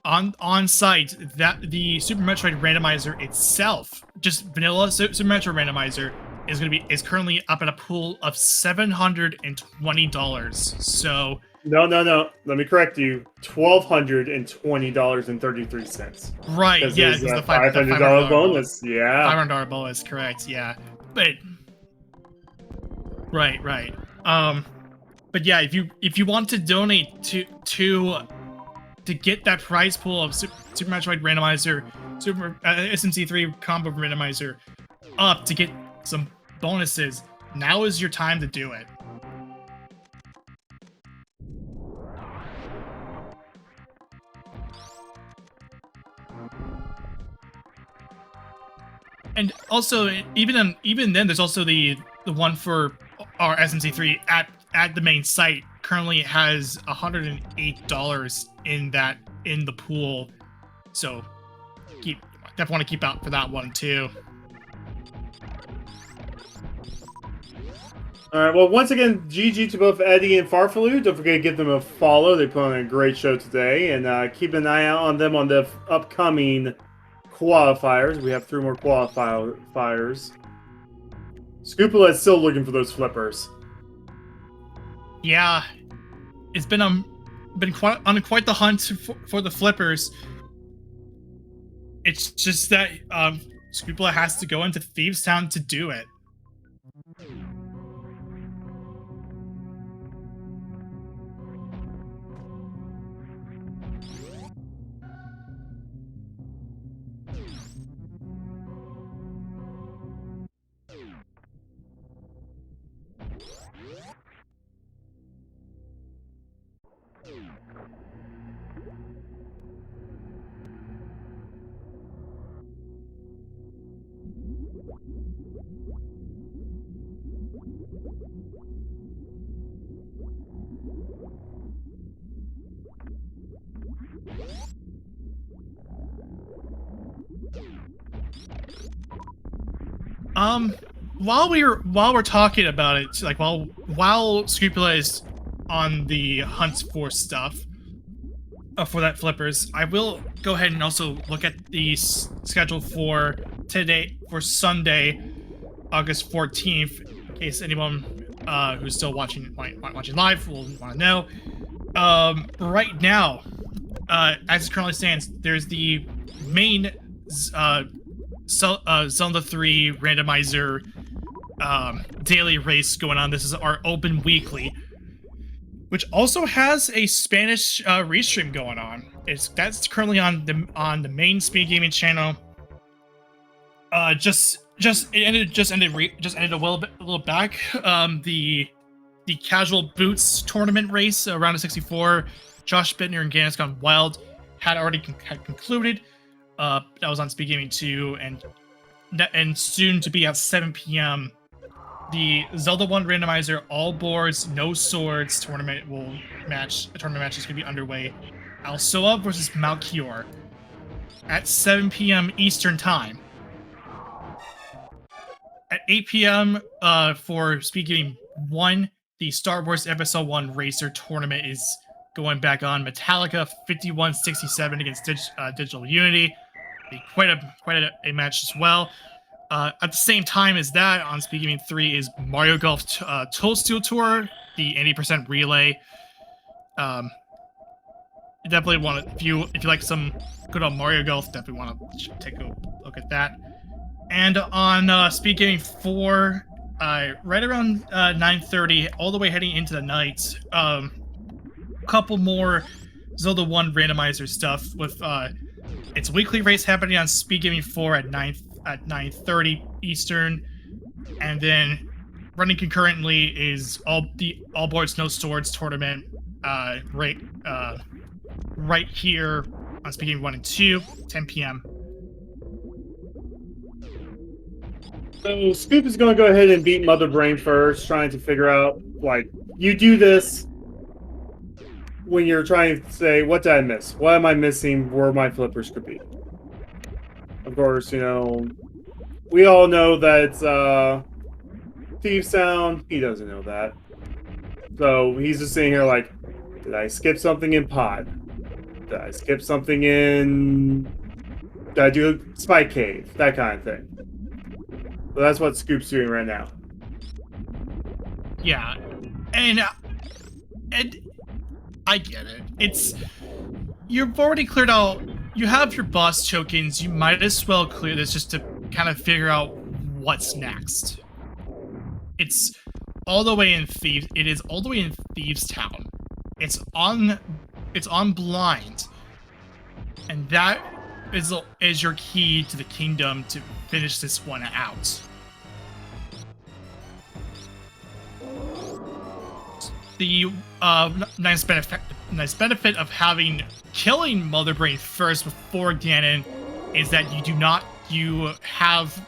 on site, that the Super Metroid Randomizer itself, just vanilla Super Metroid Randomizer, is currently up at a pool of $720. So no. Let me correct you. $1,220.33. Right. Yeah, it's the $500 bonus. Yeah. $500 bonus. Correct. Yeah. But right. But yeah, if you want to donate to get that prize pool of Super Metroid Randomizer, Super SMZ3 Combo Randomizer up to get some bonuses, now is your time to do it. And also, even then, there's also the one for our SMZ3 at the main site currently has $108 in the pool, so definitely want to keep out for that one too. All right. Well, once again, GG to both Eddie and Farfaloo. Don't forget to give them a follow. They put on a great show today, and keep an eye out on them on the upcoming qualifiers. We have 3 more qualifiers. Scoopula is still looking for those flippers. Yeah, it's been quite the hunt for the flippers. It's just that Scoopula has to go into Thieves Town to do it. While we're talking about it, like while Scrupula is on the hunt for stuff, for that flippers, I will go ahead and also look at the schedule for today, for Sunday, August 14th, in case anyone who's still watching live will want to know. Right now, as it currently stands, there's the main Zelda 3 randomizer daily race going on. This is our open weekly, which also has a Spanish restream going on. That's currently on the main SpeedGaming channel. It ended a little back. The casual boots tournament race around the 64, Josh Bittner and Ganon's Gone Wild had already concluded. That was on SpeedGaming 2, and soon to be at 7 p.m. The Zelda 1 randomizer, all boards, no swords tournament match is going to be underway. Alsoa versus Malkior at 7 p.m. Eastern Time. At 8 p.m. For SpeedGaming 1, the Star Wars Episode 1 Racer tournament is going back on. Metallica 5167 against Digital Unity. Quite a match as well. At the same time as that, on SpeedGaming 3 is Mario Golf Toadstool Tour, the 80% relay. You definitely want to, if you like some good old Mario Golf, definitely want to take a look at that. And on SpeedGaming 4, right around 9:30, all the way heading into the night, a couple more Zelda 1 randomizer stuff with its weekly race happening on SpeedGaming 4 at 9:30 Eastern, and then running concurrently is all boards no swords tournament right here on SpeedGaming 1 and 2, 10 p.m. So Scoop is going to go ahead and beat Mother Brain first, trying to figure out, like, you do this when you're trying to say, what did I miss? What am I missing where my flippers could be? Of course, you know, we all know that it's Thief Sound. He doesn't know that. So he's just sitting here like, did I skip something in Pod? Did I skip something in... Did I do a Spike Cave? That kind of thing. So that's what Scoop's doing right now. Yeah, and I get it. You've already cleared out. You have your boss tokens. You might as well clear this just to kind of figure out what's next. It's all the way in Thieves. It is all the way in Thieves Town. It's on blind, and that is your key to the kingdom to finish this one out. The nice benefit of killing Mother Brain first before Ganon is that you have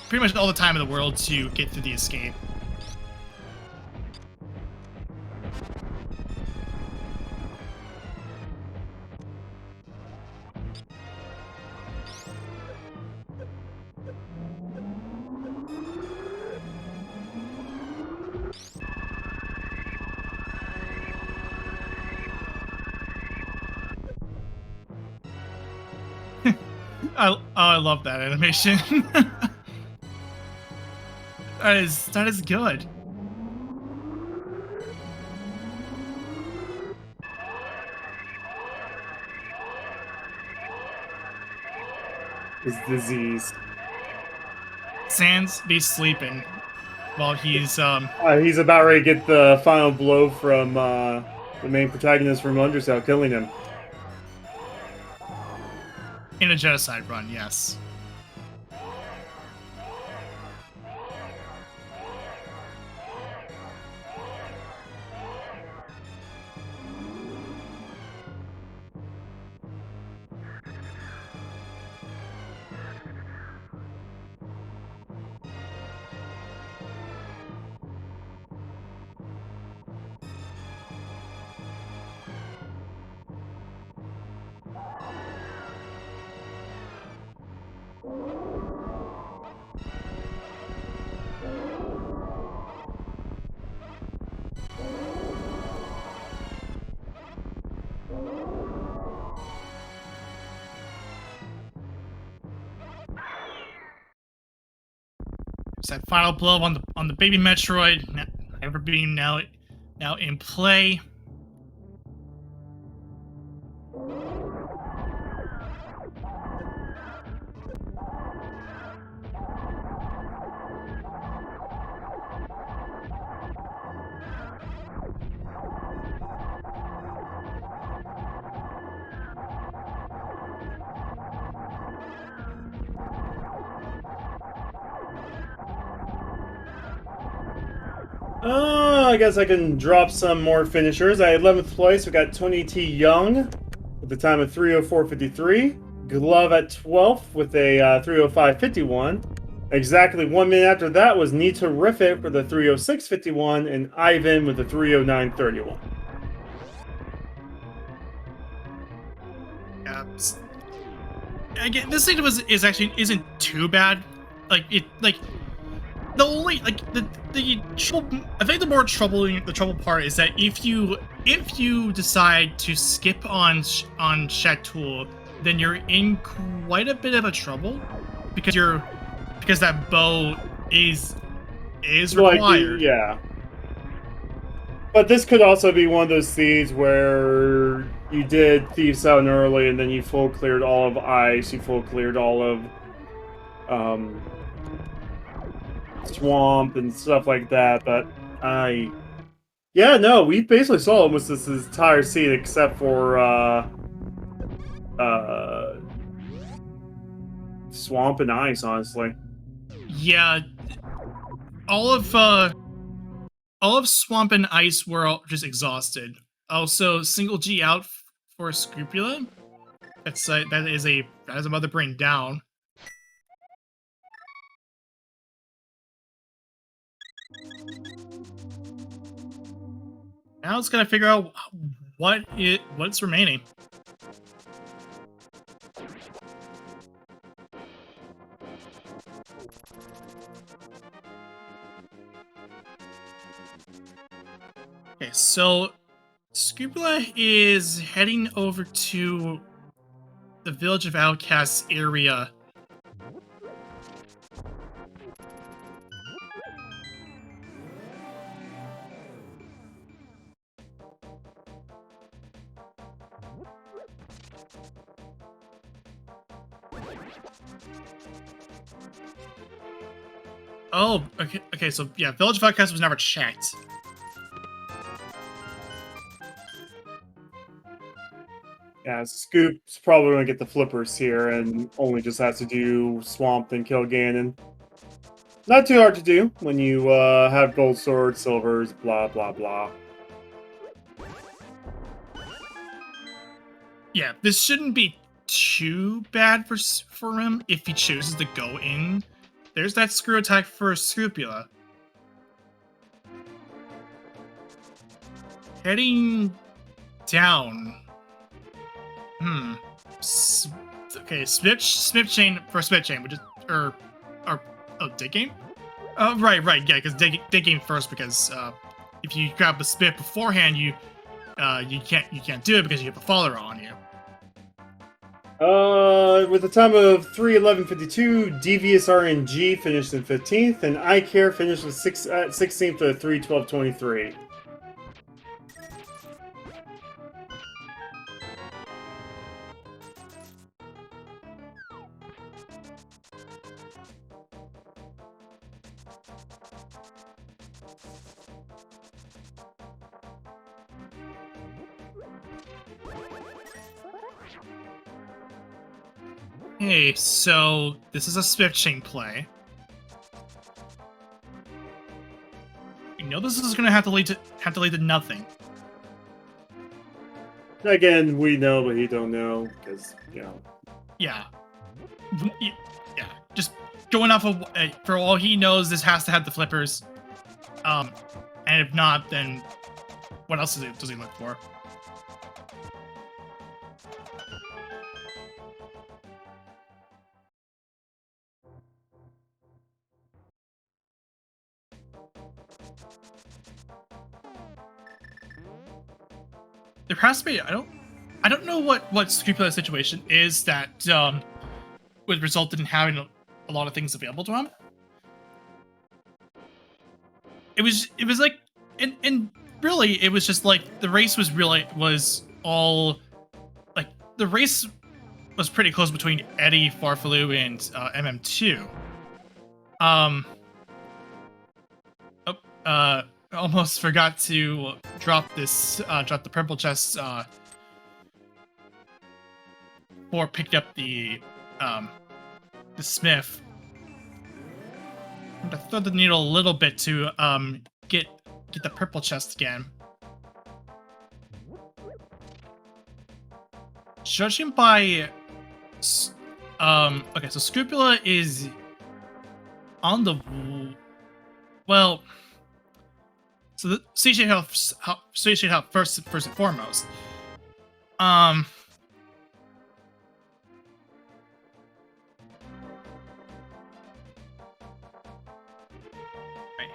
pretty much all the time in the world to get through the escape. I love that animation. That is good. His disease. Sans be sleeping while he's He's about ready to get the final blow from the main protagonist from Undercell, killing him. in a genocide run, yes. It's that final blow on the baby Metroid. Ever being now in play. I guess I can drop some more finishers. At 11th place, we got Tony T. Young with a time of 3:04:53. Glove at 12th with a 3:05:51. Exactly 1 minute after that was Nitorific with a 3:06:51 and Ivan with a 3:09:31. Yeah. Again, this thing isn't too bad. The only the trouble, I think the trouble part is that if you decide to skip on Chateau, then you're in quite a bit of a trouble because that bow is required. Yeah. But this could also be one of those thieves where you did Thieves Out early and then you full cleared all of Ice, you full cleared all of Swamp and stuff like that, but we basically saw almost this entire scene except for Swamp and Ice, honestly. Yeah, all of Swamp and Ice were just exhausted. Also, single G out for Scrupula. That is a Mother Brain down. Now it's gotta figure out what's remaining. Okay, so Scrupula is heading over to the Village of Outcasts area. Oh, okay, so yeah, Village of Outcasts was never checked. Yeah, Scoop's probably going to get the flippers here and only just has to do Swamp and kill Ganon. Not too hard to do when you have gold swords, silvers, blah, blah, blah. Yeah, this shouldn't be too bad for him if he chooses to go in. There's that screw attack for Scrupula. Heading down. Okay, Smith Chain for Smith Chain, which is Dig Game? Right, yeah, because Dig Game first, because if you grab the Smith beforehand, you can't do it because you have a follower on you. With a time of 3:11:52, Devious RNG finished in 15th, and iCare finished with 16th at 3:12:23. Hey, so this is a Swift Chain play. You know this is gonna have to lead to nothing. Again, we know, but he don't know, because, you know. Yeah. Yeah. Just going off of, for all he knows, this has to have the flippers. And if not, then what else does he look for? There has to be. I don't know what Scrupula's situation is that would result in having a lot of things available to him. it was like, and really, it was just like the race was all like the race was pretty close between Eddie, Farfaloo, and MM2. Almost forgot to drop the purple chest or picked up the smith. I'm gonna thread the needle a little bit to get the purple chest again. Judging by okay, so Scrupula is on the well. So you should help first and foremost. Right,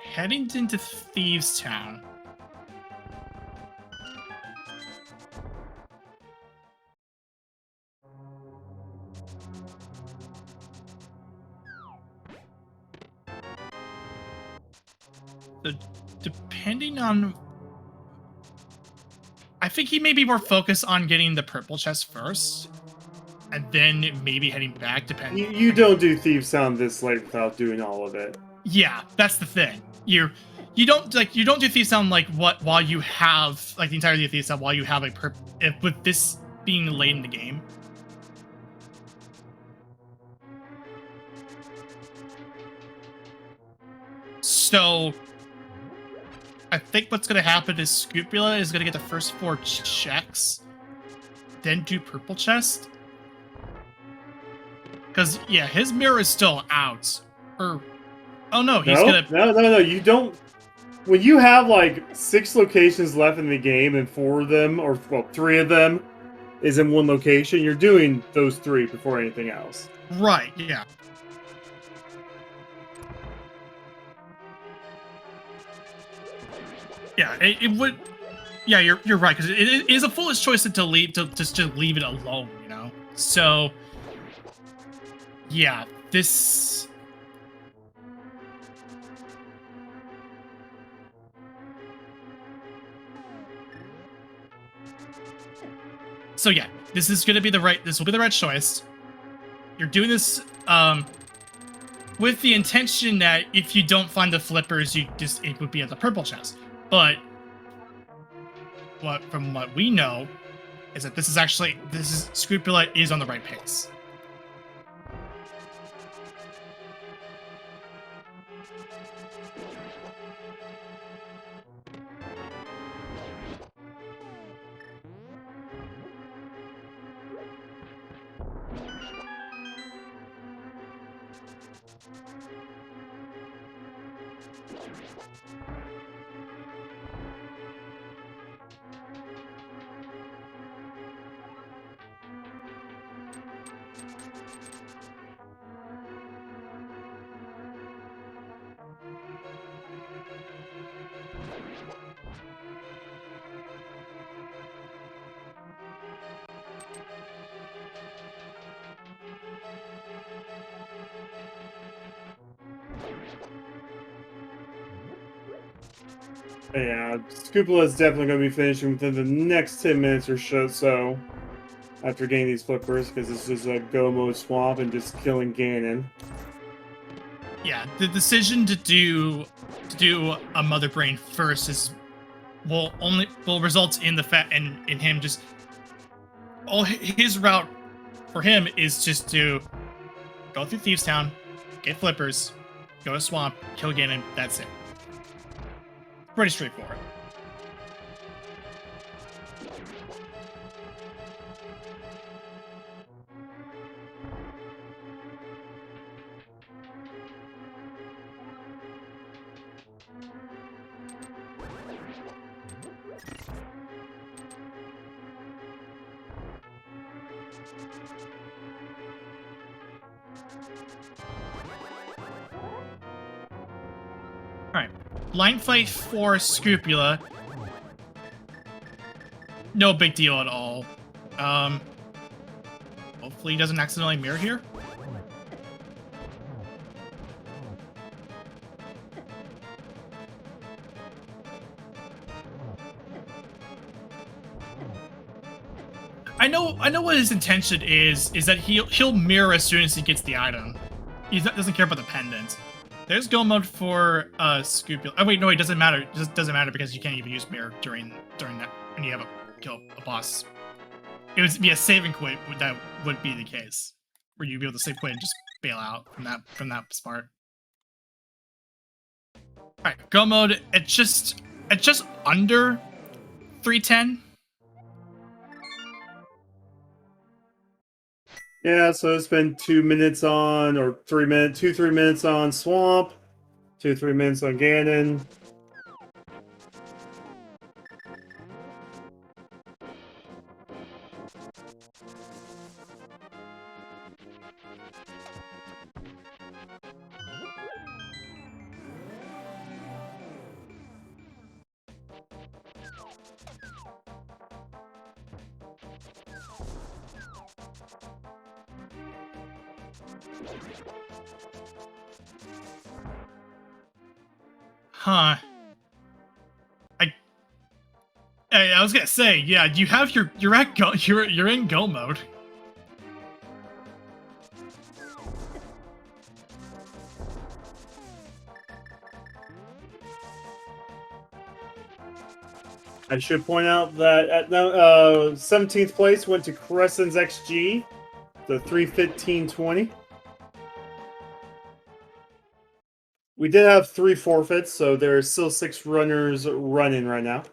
heading into Thieves Town. So, depending on, I think he may be more focused on getting the purple chest first, and then maybe heading back. Depending. You don't do Thieves Sound this late without doing all of it. Yeah, that's the thing. You don't do Thieves Sound while you have like the entirety of Thieves Sound while you have with this being late in the game. So I think what's going to happen is Scrupula is going to get the first 4 checks, then do purple chest. Because, yeah, his mirror is still out. Oh, no, he's going to... No, you don't... When you have, like, 6 locations left in the game and 4 of them, or, well, 3 of them is in one location, you're doing those 3 before anything else. Right, yeah. Yeah, it would. Yeah, you're right, because it is a foolish choice to just leave it alone, you know. So, yeah, this. So yeah, this is gonna be the right. This will be the right choice. You're doing this with the intention that if you don't find the flippers, it would be at the purple chest. But from what we know is that Scrupula is on the right pace. Yeah, Scrupula is definitely going to be finishing within the next 10 minutes or so after getting these flippers, because this is a go mode swap and just killing Ganon. Yeah, the decision to do a Mother Brain first will result in the fact in him just his route for him is just to go through Thieves Town, get flippers, go to Swamp, kill Ganon. That's it. Pretty straightforward. Alright. Line fight for Scrupula. No big deal at all. Hopefully he doesn't accidentally mirror here. I know what his intention is that he'll mirror as soon as he gets the item. He doesn't care about the pendant. There's go mode for Scrupula. Oh wait, no, it doesn't matter. It just doesn't matter because you can't even use mirror during that when you have a boss. It would be a save and quit that would be the case, where you'd be able to save quit and just bail out from that part. All right, go mode at just under 310. Yeah, so it's been 2 minutes on, or 3 minutes, 3 minutes on Swamp, 3 minutes on Ganon. Huh. I was gonna say, yeah, you have you're in go mode. I should point out that at 17th place went to Crescent's XG, the 3:15:20. We did have 3 forfeits, so there are still 6 runners running right now.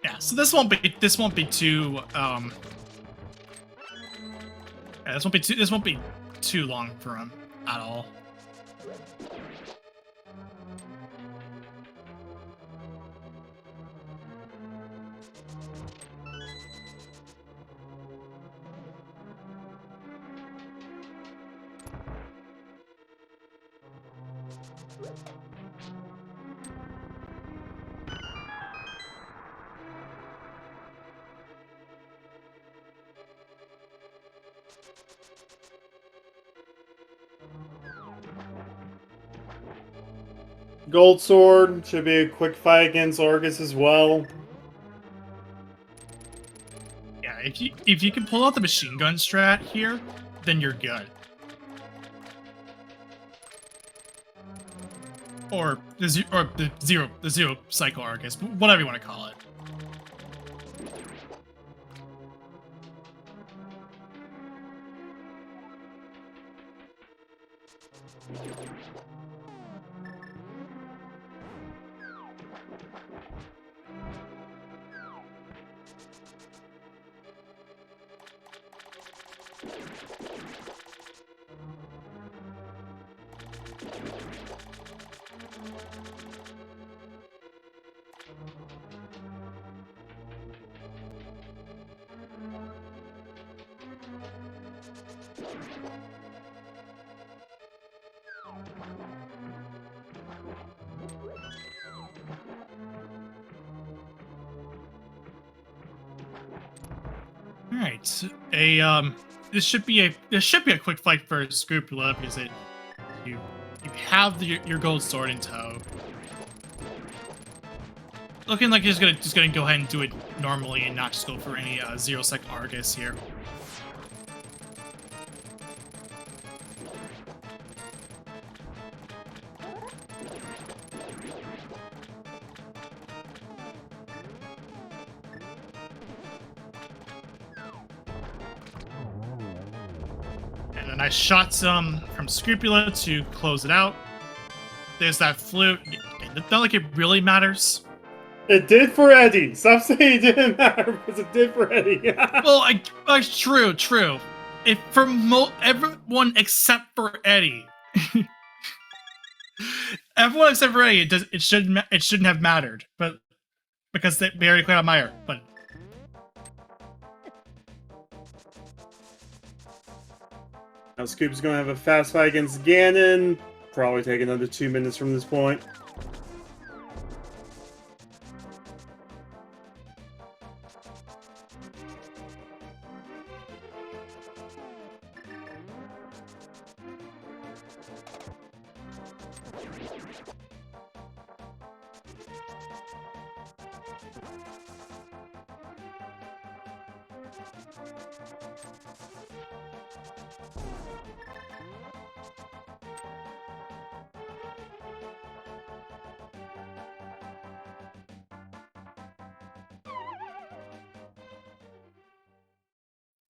Yeah, so this won't be too yeah, this won't be too long for him at all. Gold Sword should be a quick fight against Argus as well. Yeah, if you can pull out the machine gun strat here, then you're good. Or the zero cycle Argus, whatever you want to call it. Alright, this should be a quick fight for Scrupula because you have your gold sword in tow. Looking like he's just gonna go ahead and do it normally and not just go for any zero cycle Argus here. And a nice shot from Scrupula to close it out. There's that flute. Not like it really matters. It did for Eddie. Stop saying it didn't matter because it did for Eddie. Well, true. If for everyone except for Eddie, everyone except for Eddie, it shouldn't have mattered, but because they already cleared out Meyer. But now Scoop's going to have a fast fight against Ganon. Probably take another 2 minutes from this point.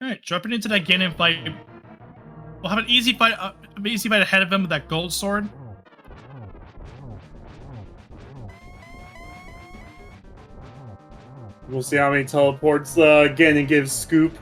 Alright, jumping into that Ganon fight. We'll have an easy fight ahead of him with that gold sword. We'll see how many teleports Ganon gives Scoop.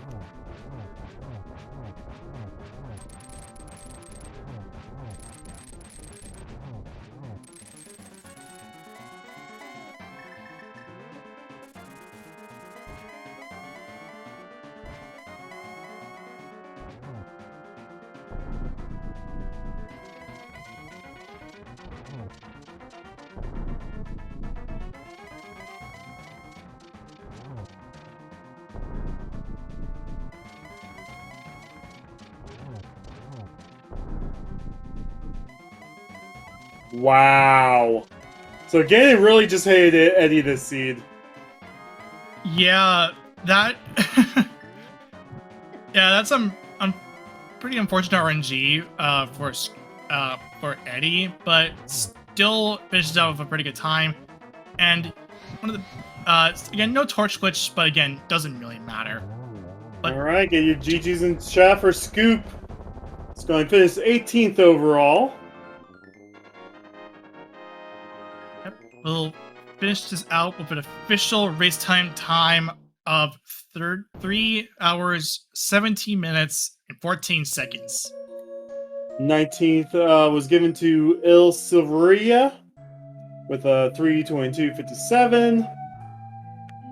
Wow. So Ganon really just hated Eddie this seed. Yeah, that. Yeah, that's pretty unfortunate RNG for Eddie, but still finishes out with a pretty good time. And one of the again, no torch glitch, but again, doesn't really matter. But, all right, get your GGs in chat for Scoop. It's going to finish 18th overall. We'll finish this out with an official race time of 3 hours, 17 minutes, and 14 seconds. 19th was given to Il Silveria with a 3:22.57.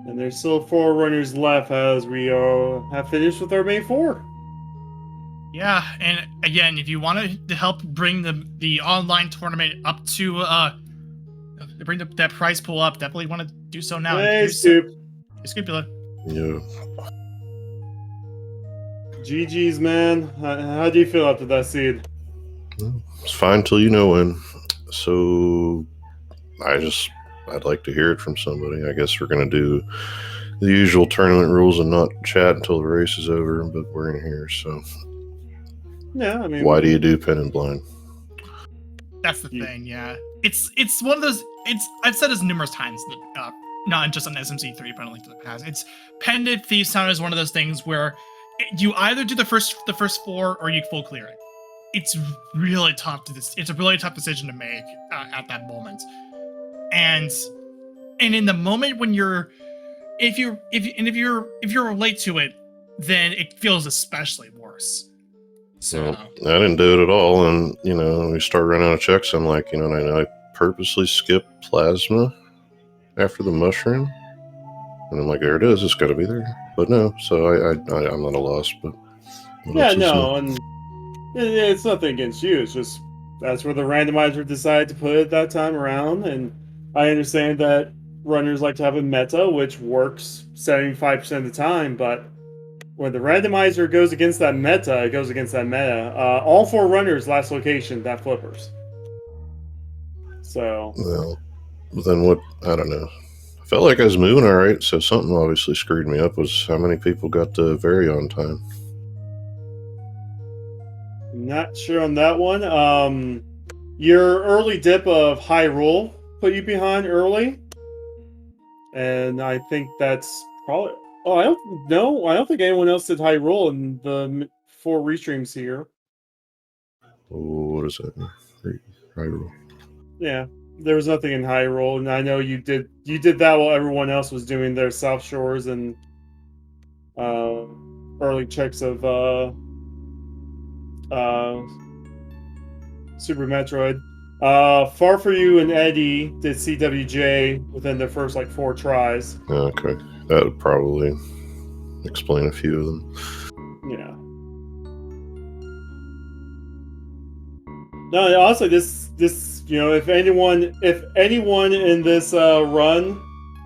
And there's still 4 runners left as we have finished with our main 4. Yeah, and again, if you wanted to help bring the online tournament up to bring that prize pool up, definitely want to do so now. Hey, Scoop. Hey, Scoopula. Yeah. GG's, man. How do you feel after that seed? It's fine till you know when. So I'd like to hear it from somebody. I guess we're going to do the usual tournament rules and not chat until the race is over, but we're in here, so. Yeah, I mean. Why do you do pen and blind? That's the thing, yeah. It's one of those. I've said this numerous times that not just on SMZ3, but on Link to the Past. It's Pen and Thieves Town is one of those things where you either do the first 4 or you full clear it. It's really tough it's a really tough decision to make at that moment. And in the moment when if you're late to it, then it feels especially worse. So well, I didn't do it at all, and when we start running out of checks, I'm like, and I purposely skipped plasma after the mushroom, and I'm like, there it is, it's got to be there, but no. So I'm not a loss, but yeah, no, and it's nothing against you. It's just that's where the randomizer decided to put it that time around, and I understand that runners like to have a meta, which works 75% of the time, but when the randomizer goes against that meta, it goes against that meta. All 4 runners last location, that flippers. So. Well, then what? I don't know. I felt like I was moving all right, so something obviously screwed me up. Was how many people got to very on time? Not sure on that one. Your early dip of Hyrule put you behind early. And I think that's probably... Oh, I don't think anyone else did Hyrule in the 4 restreams here. Oh, what is that? Hyrule. Yeah. there was nothing in Hyrule, and I know you did that while everyone else was doing their South Shores and early checks of Super Metroid. Far For You and Eddie did CWJ within their first like 4 tries. Okay, that would probably explain a few of them. Yeah. No, honestly, this if anyone in this run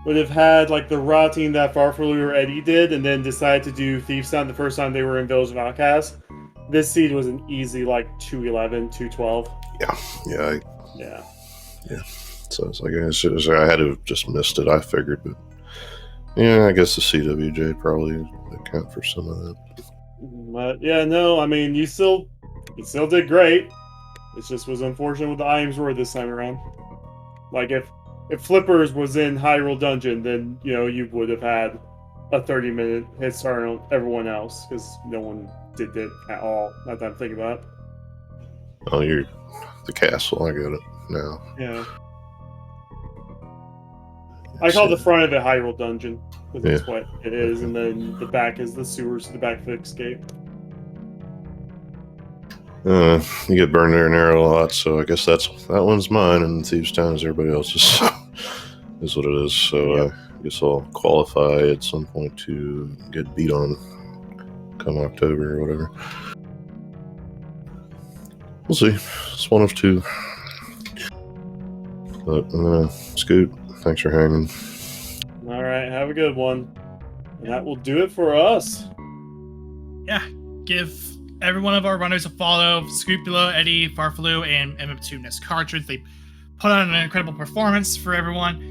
would have had like the routing that Farfalu or Eddie did, and then decided to do Thief Sound the first time they were in Village of Outcast, this seed was an easy like 211, 212. Yeah. Yeah. So it's like I had to have just missed it. I figured, but yeah, I guess the CWJ probably account for some of that. But yeah, no, I mean you still did great. It just was unfortunate with the items were this time around. Like if Flippers was in Hyrule Dungeon, then you would have had a 30-minute head start on everyone else because no one did it at all. Not that I'm thinking about it. Oh, you're the castle. I get it now. Yeah. I call the front of it Hyrule Dungeon because that's what it is, and then the back is the sewers to the back of the escape. You get burned there and arrow a lot, so I guess that one's mine, and Thieves Town is everybody else's. Is what it is. So I guess I'll qualify at some point to get beat on come October or whatever. We'll see. It's one of 2. But I'm gonna scoot. Thanks for hanging. All right, have a good one. And that will do it for us. Yeah, give every one of our runners a follow. Scrupula, Eddie, Farfalu, and MM2 Nest Cartridge. They put on an incredible performance for everyone.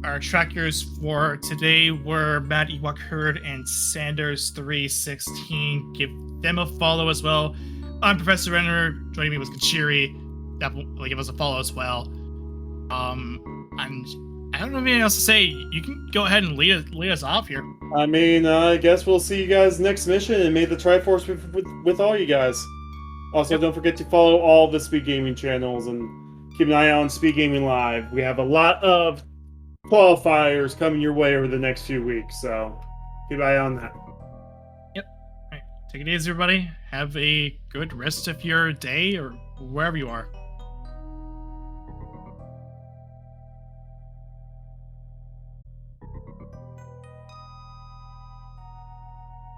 Our trackers for today were Matt Ewok Herd and Sanders316. Give them a follow as well. I'm Professor Renner. Joining me was Kachiri. That will give us a follow as well. And I don't have anything else to say. You can go ahead and lead us off here. I mean, I guess we'll see you guys next mission, and may the Triforce be with all you guys. Also, don't forget to follow all the SpeedGaming channels and keep an eye on SpeedGaming Live. We have a lot of qualifiers coming your way over the next few weeks, so keep an eye on that. Yep. All right. Take it easy, everybody. Have a good rest of your day or wherever you are.